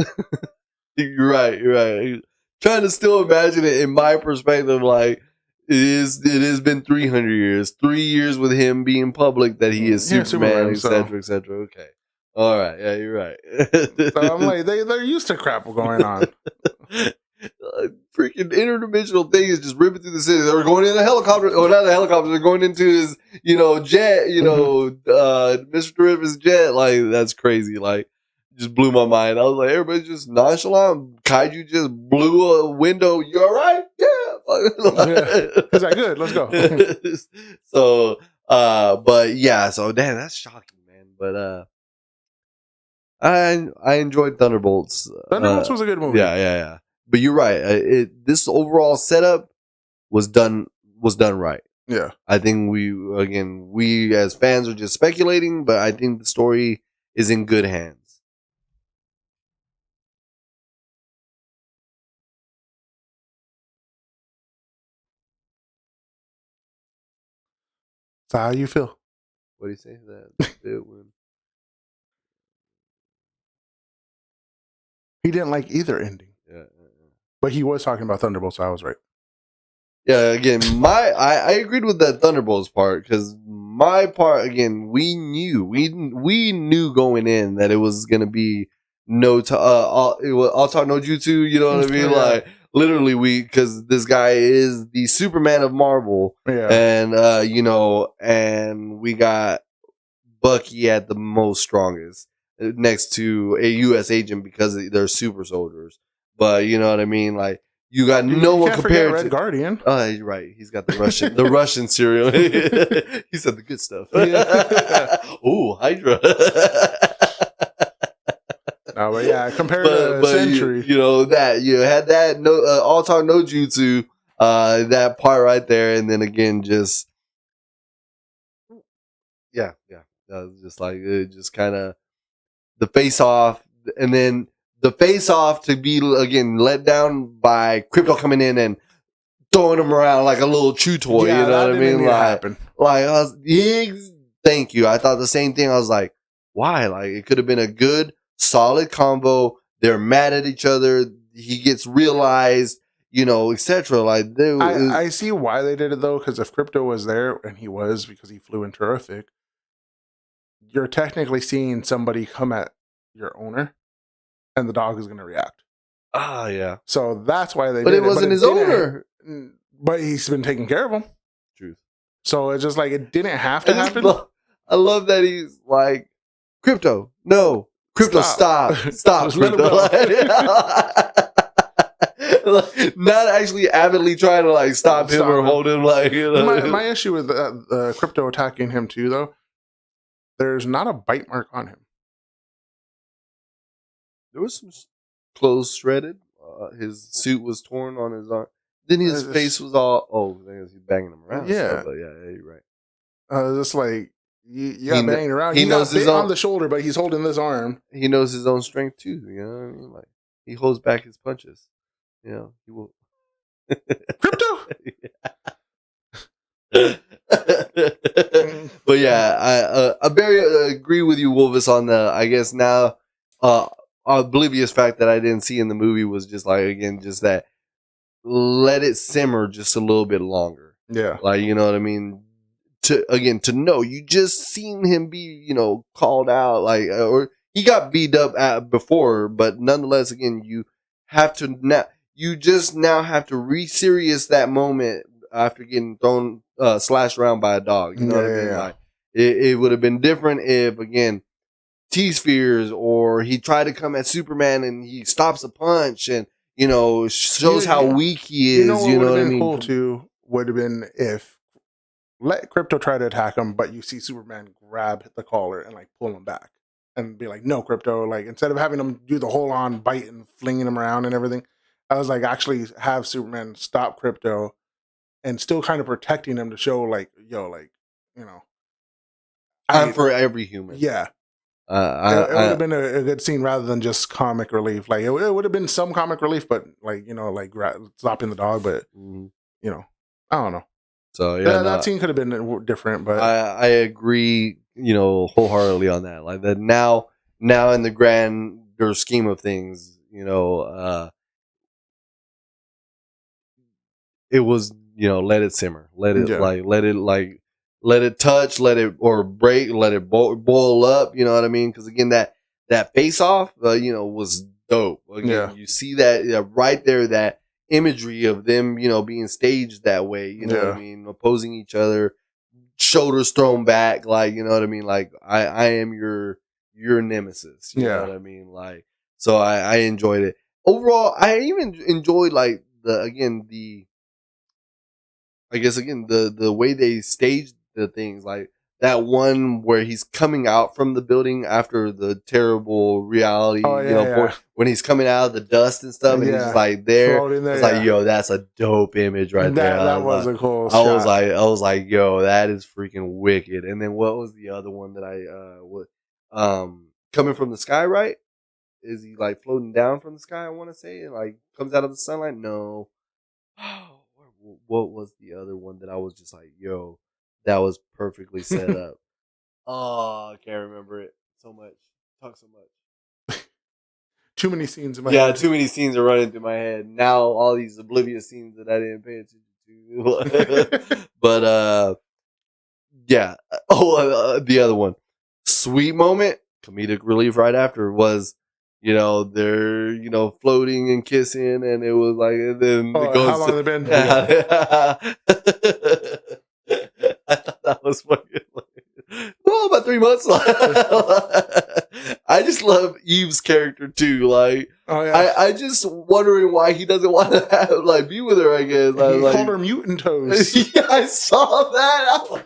S1: You're right. Trying to still imagine it in my perspective, like, it has been 300 years. 3 years with him being public that he is Superman, etc., etc. Okay. All right. Yeah, you're right.
S2: So I'm like, they're used to crap going on.
S1: Freaking interdimensional thing is just ripping through the city. They're going in a helicopter. Oh, not a helicopter. They're going into his, jet, Mr. Terrific's jet. Like, that's crazy. Like, just blew my mind. I was like, everybody's just nonchalant. Kaiju just blew a window. You all right? Yeah.
S2: Is that good? Let's go.
S1: So, but yeah, so damn, that's shocking, man. But I enjoyed Thunderbolts.
S2: Thunderbolts was a good movie.
S1: Yeah. But you're right. This overall setup was done right.
S2: Yeah.
S1: I think we as fans are just speculating, but I think the story is in good hands.
S2: So how you feel?
S1: What do you say? That it when
S2: he didn't like either ending.
S1: Yeah.
S2: But he was talking about Thunderbolts, so I was right.
S1: Yeah, again, I agreed with that Thunderbolts part because my part, again, we knew going in that it was gonna be all talk no jutsu. You know what I mean? Yeah. Like, literally, because this guy is the Superman of Marvel, and and we got Bucky at the most strongest next to a U.S. agent because they're super soldiers. But you know what I mean? Like, You got no one compared
S2: Red
S1: to
S2: Guardian.
S1: Oh, you're right. He's got the Russian cereal. He said the good stuff. Ooh, Hydra.
S2: No, but yeah, compared to Century,
S1: you know that you had that no all talk no jutsu, that part right there, and then again, just just like it just kind of the face off, and then the face off to be again let down by Crypto coming in and throwing him around like a little chew toy.
S2: Yeah,
S1: you know what I mean? Thank you. I thought the same thing. I was like, why? Like it could have been a good, solid combo. They're mad at each other. He gets realized, you know, etc. Like
S2: I see why they did it though, because if Crypto was there, and he was because he flew in terrific, you're technically seeing somebody come at your owner, and the dog is going to react.
S1: Ah, yeah.
S2: So that's why they.
S1: But it wasn't his owner.
S2: But he's been taking care of him.
S1: Truth.
S2: So it's just like it didn't have to happen.
S1: I love that he's like, Crypto, no, Crypto, stop, Crypto. Not actually avidly trying to like stop him or hold him. Like, you know.
S2: My issue with Crypto attacking him too, though, there's not a bite mark on him.
S1: There was some clothes shredded. His suit was torn on his arm. Then his face was all, he's banging him around.
S2: Yeah.
S1: But yeah, you're right.
S2: Just like, you got banging around. He knows his own on the shoulder, but he's holding this arm.
S1: He knows his own strength too. You know what I mean? Like, he holds back his punches. You know, he will.
S2: Crypto!
S1: But yeah, I very agree with you, Wolvis, on the, I guess now, oblivious fact that I didn't see in the movie was just like, again, just that let it simmer just a little bit longer.
S2: Yeah.
S1: Like, you know what I mean? To know, you just seen him be, you know, called out, like, or he got beat up before, but nonetheless, again, you have to now have to re-serious that moment after getting thrown, slashed around by a dog. You know what I mean? Like, it would have been different if, again, T-Spheres, or he tried to come at Superman and he stops a punch and, you know, shows how weak he is. You know what I mean?
S2: Cool too would have been if let Crypto try to attack him, but you see Superman grab the collar and like pull him back and be like, "No, Crypto!" Like instead of having him do the whole on bite and flinging him around and everything, I was like, actually have Superman stop Crypto and still kind of protecting him to show like, yo, like, you know,
S1: I'm for every human.
S2: Yeah. It would have been a good scene rather than just comic relief. Like it would have been some comic relief, but like, you know, like stopping the dog. But you know, I don't know.
S1: So yeah,
S2: that scene could have been different. But
S1: I agree, you know, wholeheartedly on that. Like that now in the grander scheme of things, you know, it was, you know, let it simmer, let it touch, let it or break, let it boil up. You know what I mean? Because again, that face off, you know, was dope. Again, you see that right there, that imagery of them, you know, being staged that way. You know what I mean? Opposing each other, shoulders thrown back, like, you know what I mean? Like I am your nemesis. You know what I mean? Like, so I enjoyed it overall. I even enjoyed like the way they staged the things, like that one where he's coming out from the building after the terrible reality, when he's coming out of the dust and stuff, and he's just like there. It's like, yo, that's a dope image right there.
S2: That was a cool
S1: shot. I was like, yo, that is freaking wicked. And then what was the other one that coming from the sky, right? Is he like floating down from the sky? I want to say, and like comes out of the sunlight. No. What was the other one that I was just like, yo, that was perfectly set up? Oh, I can't remember it so much. Talk so much.
S2: Too many scenes in my head.
S1: Yeah, too many scenes are running through my head. Now all these oblivious scenes that I didn't pay attention to. But yeah. The other one. Sweet moment, comedic relief right after was, you know, they're, you know, floating and kissing, and it was like, and then it goes.
S2: How long have they been?
S1: I thought that was fucking. Well, about 3 months. I just love Eve's character too. Like,
S2: oh yeah,
S1: I just wondering why he doesn't want to have like be with her. I guess
S2: he
S1: like,
S2: called her mutant toes.
S1: Yeah, I saw that.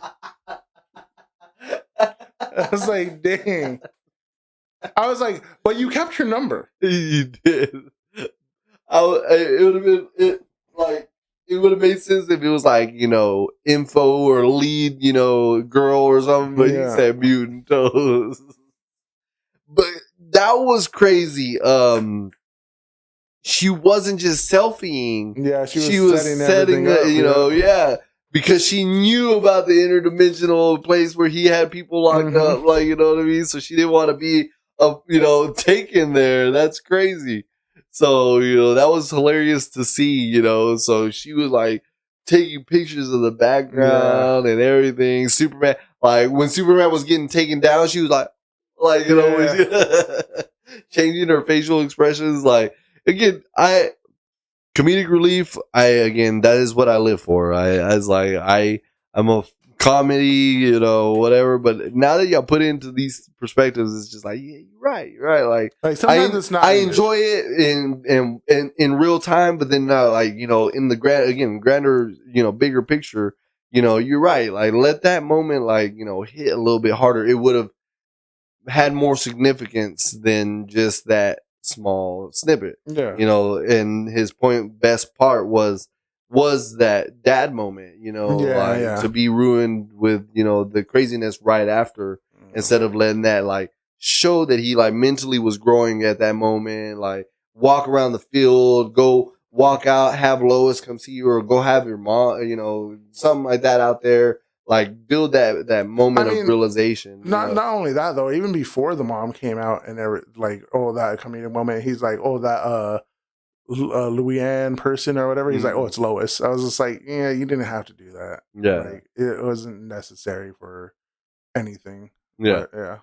S2: I was like, dang. I was like, but you kept your number.
S1: You did. It would have been like it would have made sense if it was like info or lead girl or something, but he said mutant toes. But that was crazy. She wasn't just selfieing.
S2: Yeah, she was setting
S1: up, because she knew about the interdimensional place where he had people locked up, like, you know what I mean? So she didn't want to be, taken there. That's crazy. So, that was hilarious to see, so she was like taking pictures of the background and everything. Superman, like when Superman was getting taken down, she was like, changing her facial expressions. Like, again, comedic relief, that is what I live for. I'm a comedy, whatever. But now that y'all put it into these perspectives, it's just like, yeah, you're right. Like
S2: sometimes it's not.
S1: I enjoy it in real time, but then in the grander, bigger picture, you're right. Like let that moment, hit a little bit harder. It would have had more significance than just that small snippet.
S2: Yeah.
S1: And his best part was that dad moment, to be ruined with, the craziness right after, instead of letting that show that he mentally was growing at that moment, walk around the field, go walk out, have Lois come see you, or go have your mom, something like that out there. Like build that moment of realization.
S2: Not only that though, even before the mom came out and that comedic moment, he's like, that Louis-Anne person or whatever. He's like, it's Lois. I was just like, yeah, you didn't have to do that.
S1: Yeah,
S2: it wasn't necessary for anything.
S1: Yeah,
S2: but,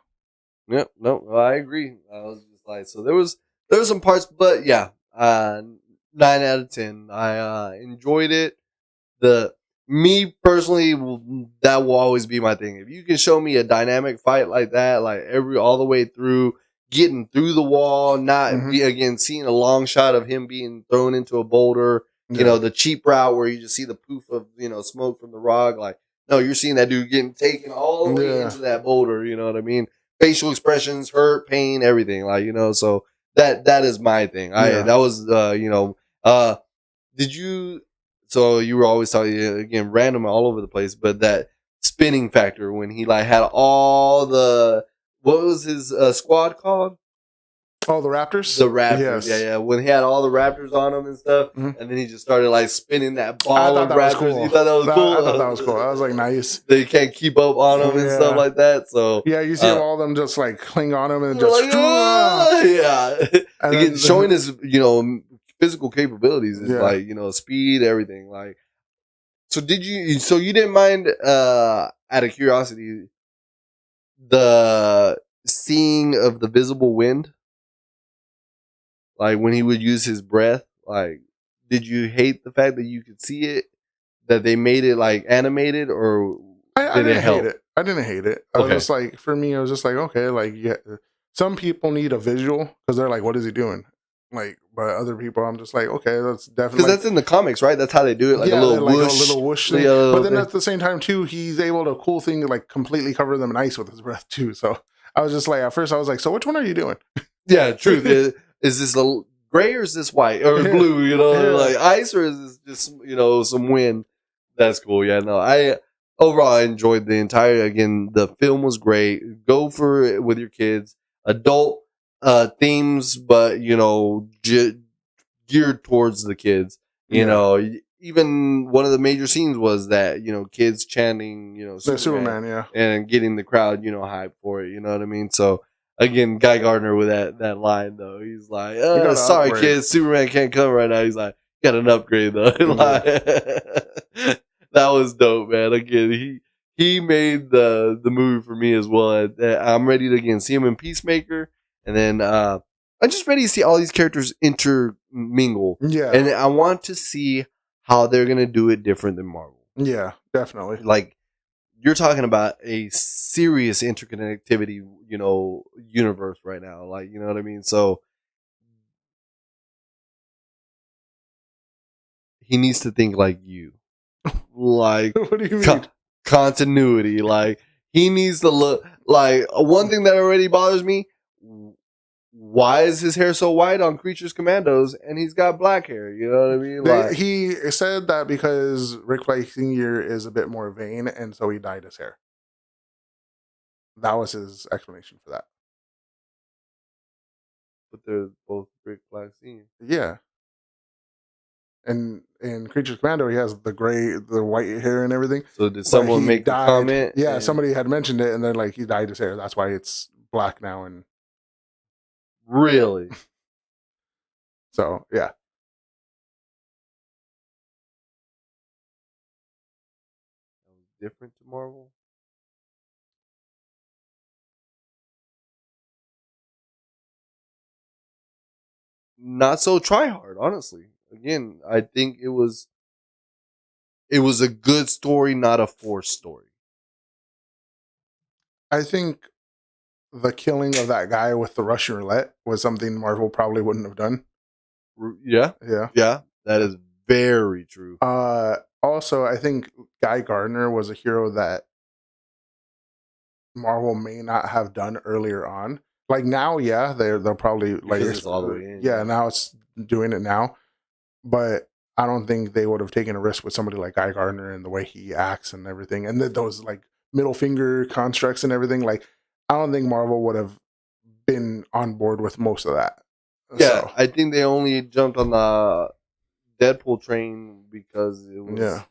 S1: yeah. No, I agree. I was just like, so there was some parts, but 9 out of 10. I enjoyed it. Me personally, that will always be my thing. If you can show me a dynamic fight like that, like all the way through, getting through the wall, not seeing a long shot of him being thrown into a boulder, the cheap route where you just see the poof of smoke from the rock. Like, no, you're seeing that dude getting taken all the way into that boulder. You know what I mean? Facial expressions, hurt, pain, everything. Like, so that is my thing. That was did you? So you were always talking again, random all over the place, but that spinning factor when he had all the, what was his squad called?
S2: Oh, the Raptors?
S1: The Raptors, yeah. When he had all the Raptors on him and stuff, and then he just started spinning that ball of Raptors.
S2: Cool.
S1: You thought that was cool?
S2: I thought that was cool. I was like, nice.
S1: They can't keep up on him and stuff like that. So
S2: you see all of them just cling on him and just
S1: again, showing his physical capabilities is speed, everything. So you didn't mind, out of curiosity, the seeing of the visible wind? Like when he would use his breath, did you hate the fact that you could see it, that they made it animated, or
S2: I didn't hate it. I didn't hate it. I was just for me, I was just okay, some people need a visual because they're like, what is he doing? But other people, I'm just okay, that's definitely,
S1: because that's in the comics, right? That's how they do it, a little whoosh
S2: thing. But then at the same time too, he's able to cool thing to completely cover them in ice with his breath too. So I was just at first I was so which one are you doing?
S1: Yeah, truth is this gray or is this white or blue? Ice, or is this just some wind? That's cool. Yeah, no, overall I enjoyed the entire. Again, the film was great. Go for it with your kids. Adult themes, but geared towards the kids. Even one of the major scenes was that kids chanting
S2: Superman,
S1: and getting the crowd hyped for it. You know what I mean? So again, Guy Gardner with that line though, he's like, "Sorry, upgrade. Kids, Superman can't come right now." He's like, "Got an upgrade though." That was dope, man. Again, he made the movie for me as well. I'm ready to again see him in Peacemaker. And then I'm just ready to see all these characters intermingle.
S2: Yeah.
S1: And I want to see how they're going to do it different than Marvel.
S2: Yeah, definitely.
S1: you're talking about a serious interconnectivity, universe right now. Like, you know what I mean? So he needs to think like you. Like,
S2: what do you mean?
S1: Continuity. Like, he needs to look like one thing that already bothers me. Why is his hair so white on Creatures Commandos and he's got black hair? You know what I mean?
S2: He said that because Rick Flag Sr. is a bit more vain, and so he dyed his hair. That was his explanation for that.
S1: But they're both Rick Flag Sr.
S2: Yeah. And in Creatures Commando, he has the white hair and everything.
S1: So did someone make a comment?
S2: Yeah, somebody had mentioned it, and then like he dyed his hair. That's why it's black now. And
S1: really,
S2: so yeah.
S1: Different to Marvel. Not so try hard, honestly. Again, I think it was a good story, not a forced story.
S2: I think the killing of that guy with the Russian roulette was something Marvel probably wouldn't have done.
S1: Yeah.
S2: Yeah.
S1: That is very true.
S2: Also, I think Guy Gardner was a hero that Marvel may not have done earlier on. Like now, yeah, they'll probably like
S1: it's all the way in.
S2: Yeah, now it's doing it now, but I don't think they would have taken a risk with somebody like Guy Gardner and the way he acts and everything, and those like middle finger constructs and everything. Like, I don't think Marvel would have been on board with most of that.
S1: Yeah, so I think they only jumped on the Deadpool train because it was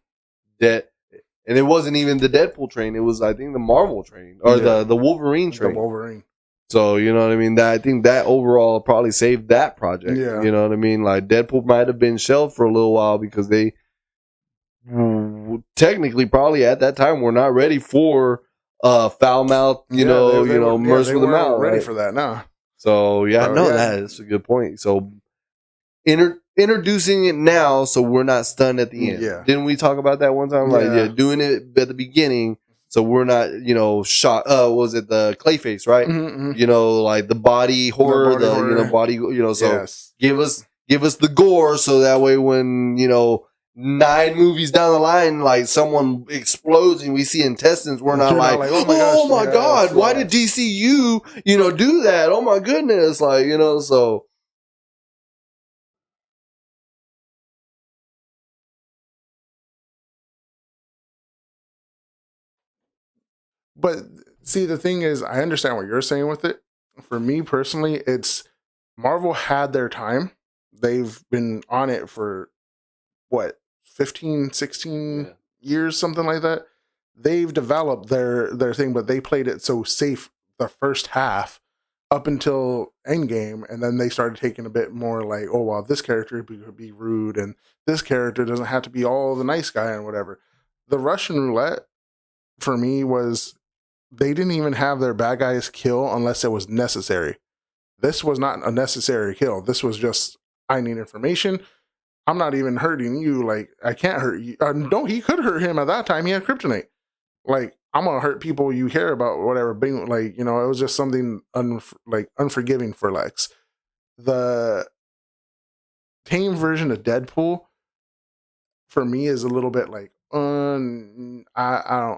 S1: and it wasn't even the Deadpool train. It was, I think, the Marvel train or the Wolverine train.
S2: The Wolverine.
S1: So, you know what I mean? I think that overall probably saved that project.
S2: Yeah.
S1: You know what I mean? Like, Deadpool might have been shelved for a little while because they technically probably at that time were not ready for foul mouth, mercy with the mouth.
S2: Ready for that now.
S1: So, that's a good point. So, introducing it now so we're not stunned at the end.
S2: Yeah.
S1: Didn't we talk about that one time? Like, doing it at the beginning so we're not, shocked. Was it the Clayface, right?
S2: Mm-hmm.
S1: Like the body horror, so
S2: yes.
S1: give us the gore so that way when, 9 movies down the line, like someone explodes and we see intestines, we're not like, oh my God, why did DCU, do that? Oh my goodness. Like, so.
S2: But see, the thing is, I understand what you're saying with it. For me personally, it's Marvel had their time. They've been on it for 15, 16 years, something like that. They've developed their thing, but they played it so safe the first half up until Endgame, and then they started taking a bit more like, oh, well, this character could be rude, and this character doesn't have to be all the nice guy and whatever. The Russian roulette, for me, was they didn't even have their bad guys kill unless it was necessary. This was not a necessary kill. This was just, I need information. I'm not even hurting you. Like, I can't hurt you. No, he could hurt him at that time. He had kryptonite. Like, I'm going to hurt people you care about, whatever. Being like, it was just something unforgiving for Lex. The tame version of Deadpool, for me, is a little bit like, I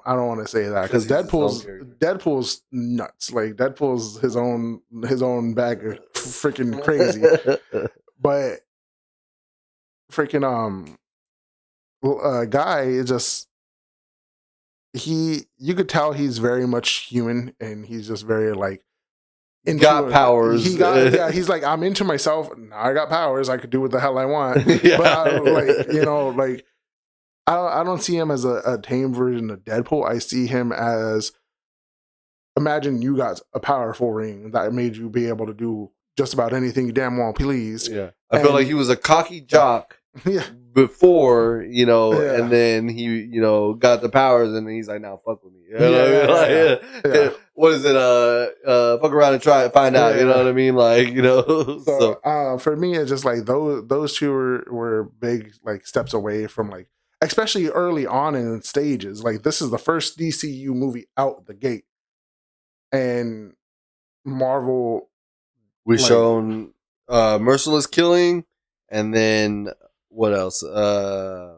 S2: don't want to say that because Deadpool's nuts. Like, Deadpool's his own bag of freaking crazy. But freaking guy is just you could tell he's very much human and he's just very like
S1: got powers.
S2: He's like, I'm into myself. Now I got powers. I could do what the hell I want. But I don't see him as a tame version of Deadpool. I see him as, imagine you got a powerful ring that made you be able to do just about anything you damn well please.
S1: Yeah. I feel like he was a cocky jock before, and then he, got the powers and he's like, now fuck with me. What is it? Fuck around and try it, find out. You know what I mean? Like,
S2: So for me, it's just like those two were big like steps away from like, especially early on in its stages. Like, this is the first DCU movie out the gate, and Marvel.
S1: We shown Merciless Killing, and then what else? We're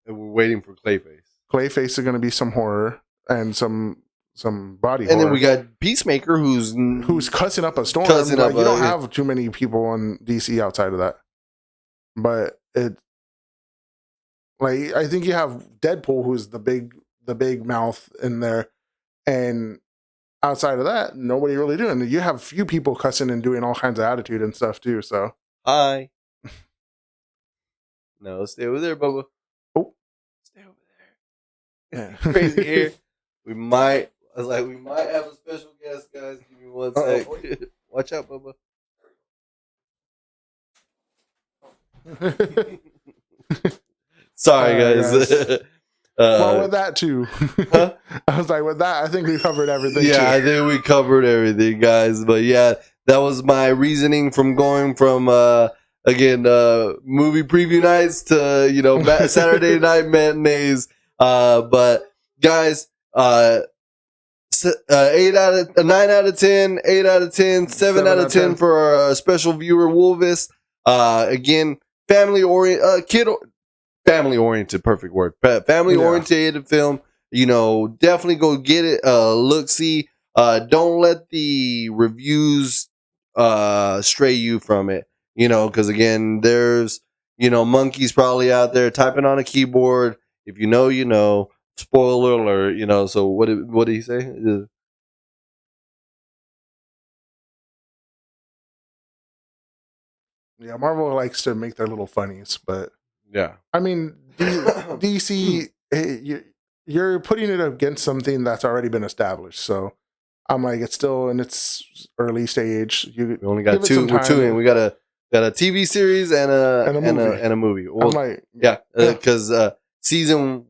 S1: waiting for Clayface.
S2: Clayface is going to be some horror and some body horror.
S1: And then we got Peacemaker, who's
S2: cussing up a storm. You don't have too many people on DC outside of that. But I think you have Deadpool, who's the big mouth in there, and outside of that, nobody really doing it. You have a few people cussing and doing all kinds of attitude and stuff too. So
S1: hi, no, stay over there, Bubba.
S2: Oh,
S1: stay over there. Yeah, crazy here. We might have a special guest, guys. Give me one sec. Watch out, Bubba. Sorry, guys.
S2: Well, with that too. Huh? I was like, with that, I think we covered everything.
S1: Yeah, I think we covered everything, guys. But yeah, that was my reasoning from going from movie preview nights to Saturday night matinees. But guys, 9 out of 10, 8 out of 10, 7 out of 10 for our special viewer Wolvis. Again, family oriented, perfect word. Family oriented film. Definitely go get it. Look, see. Don't let the reviews stray you from it. Because again, there's monkeys probably out there typing on a keyboard. If you know, you know. Spoiler alert. So what did he say?
S2: Yeah, Marvel likes to make their little funnies, but
S1: yeah,
S2: I mean, DC, you're putting it against something that's already been established. So I'm like, it's still in its early stage. We
S1: only got two. We're two in. We got a TV series and a movie. Well, I'm like, because season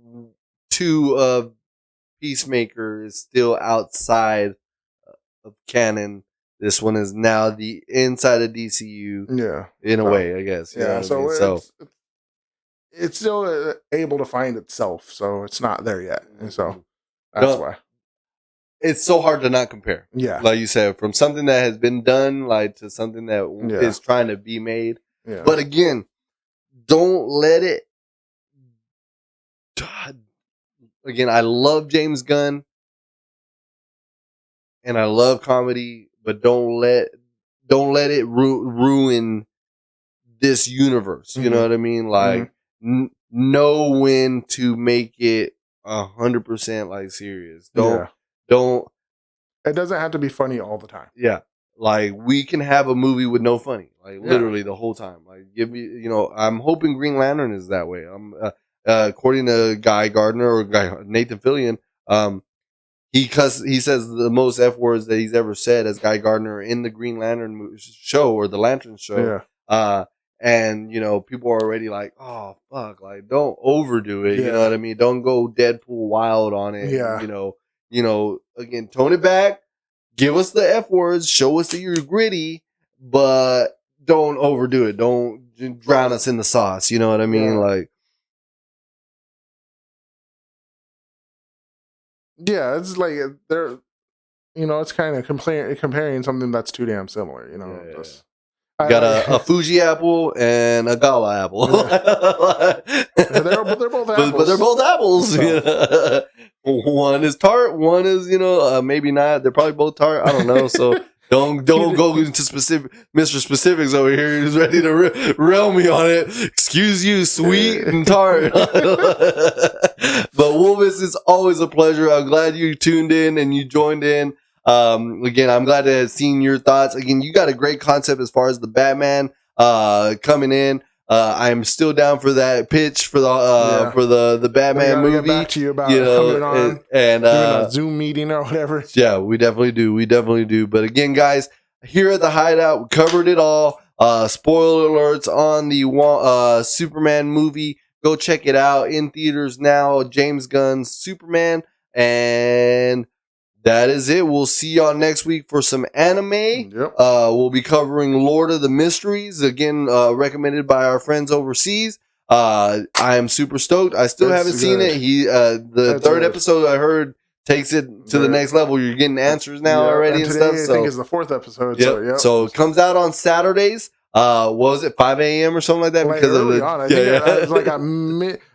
S1: 2 of Peacemaker is still outside of canon. This one is now the inside of DCU.
S2: Yeah,
S1: in a way, I guess.
S2: Yeah, so it's still able to find itself. So it's not there yet. And so that's why
S1: it's so hard to not compare.
S2: Yeah,
S1: like you said, from something that has been done, to something that is trying to be made. Yeah. But again, don't let it. Again, I love James Gunn, and I love comedy. But don't let it ruin this universe. You know what I mean? Like, know when to make it 100% serious. Don't.
S2: It doesn't have to be funny all the time.
S1: Yeah, like we can have a movie with no funny, literally the whole time. Like, give me, I'm hoping Green Lantern is that way. According to Guy Gardner or Nathan Fillion, he says the most F words that he's ever said as Guy Gardner in the Green Lantern show or the Lantern show. Yeah. And people are already like, oh fuck, like don't overdo it. Yeah. You know what I mean? Don't go Deadpool wild on it. Yeah. Again, tone it back. Give us the F words. Show us that you're gritty, but don't overdo it. Don't drown us in the sauce. You know what I mean? Like.
S2: Yeah, it's like they're, it's kind of comparing something that's too damn similar.
S1: Got a Fuji apple and a Gala apple.
S2: they're both apples.
S1: But they're both apples. So. One is tart. One is maybe not. They're probably both tart. I don't know. So don't go into Mr. Specifics over here who's ready to rail me on it. Excuse you, sweet and tart. But Wolvis, it's always a pleasure. I'm glad you tuned in and you joined in. Again, I'm glad to have seen your thoughts. Again, you got a great concept as far as the Batman coming in. I'm still down for that pitch for the Batman movie.
S2: Get back to you about coming on and doing a Zoom meeting or whatever.
S1: Yeah, we definitely do. But again, guys, here at the Hydeout, we covered it all. Spoiler alerts on the Superman movie. Go check it out in theaters now. James Gunn's Superman. And that is it. We'll see y'all next week for some anime.
S2: Yep.
S1: We'll be covering Lord of the Mysteries, again, recommended by our friends overseas. I am super stoked. I still haven't seen it. The third episode I heard takes it to the next level. You're getting answers now already and stuff.
S2: I think is the 4th episode.
S1: Yep. So it comes out on Saturdays. What was it, 5 a.m. or something like that?
S2: Because early on, I think it's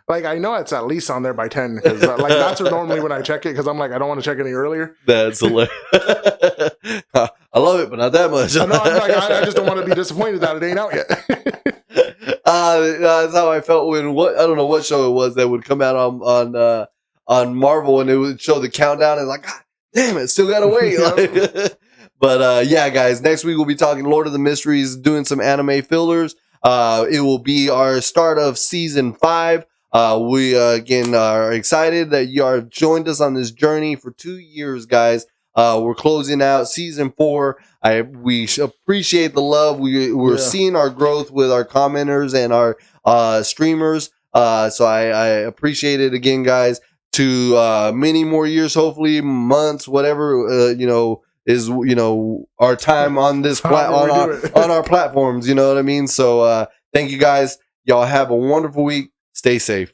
S2: like I know it's at least on there by 10 because like that's normally when I check it because I'm like I don't want to check any earlier.
S1: That's hilarious. I love it, but not that much.
S2: I just don't want to be disappointed that it ain't out yet.
S1: That's how I felt when I don't know what show it was that would come out on Marvel and it would show the countdown and like, God damn it, still gotta wait. But yeah, guys, next week we'll be talking Lord of the Mysteries, doing some anime fillers. It will be our start of season 5. We again are excited that you are joined us on this journey for 2 years, guys. We're closing out season 4. We appreciate the love. We're seeing our growth with our commenters and our streamers. So I appreciate it again, guys. To many more years, hopefully months, whatever is our time on this on our platforms. You know what I mean? So thank you, guys. Y'all have a wonderful week. Stay safe.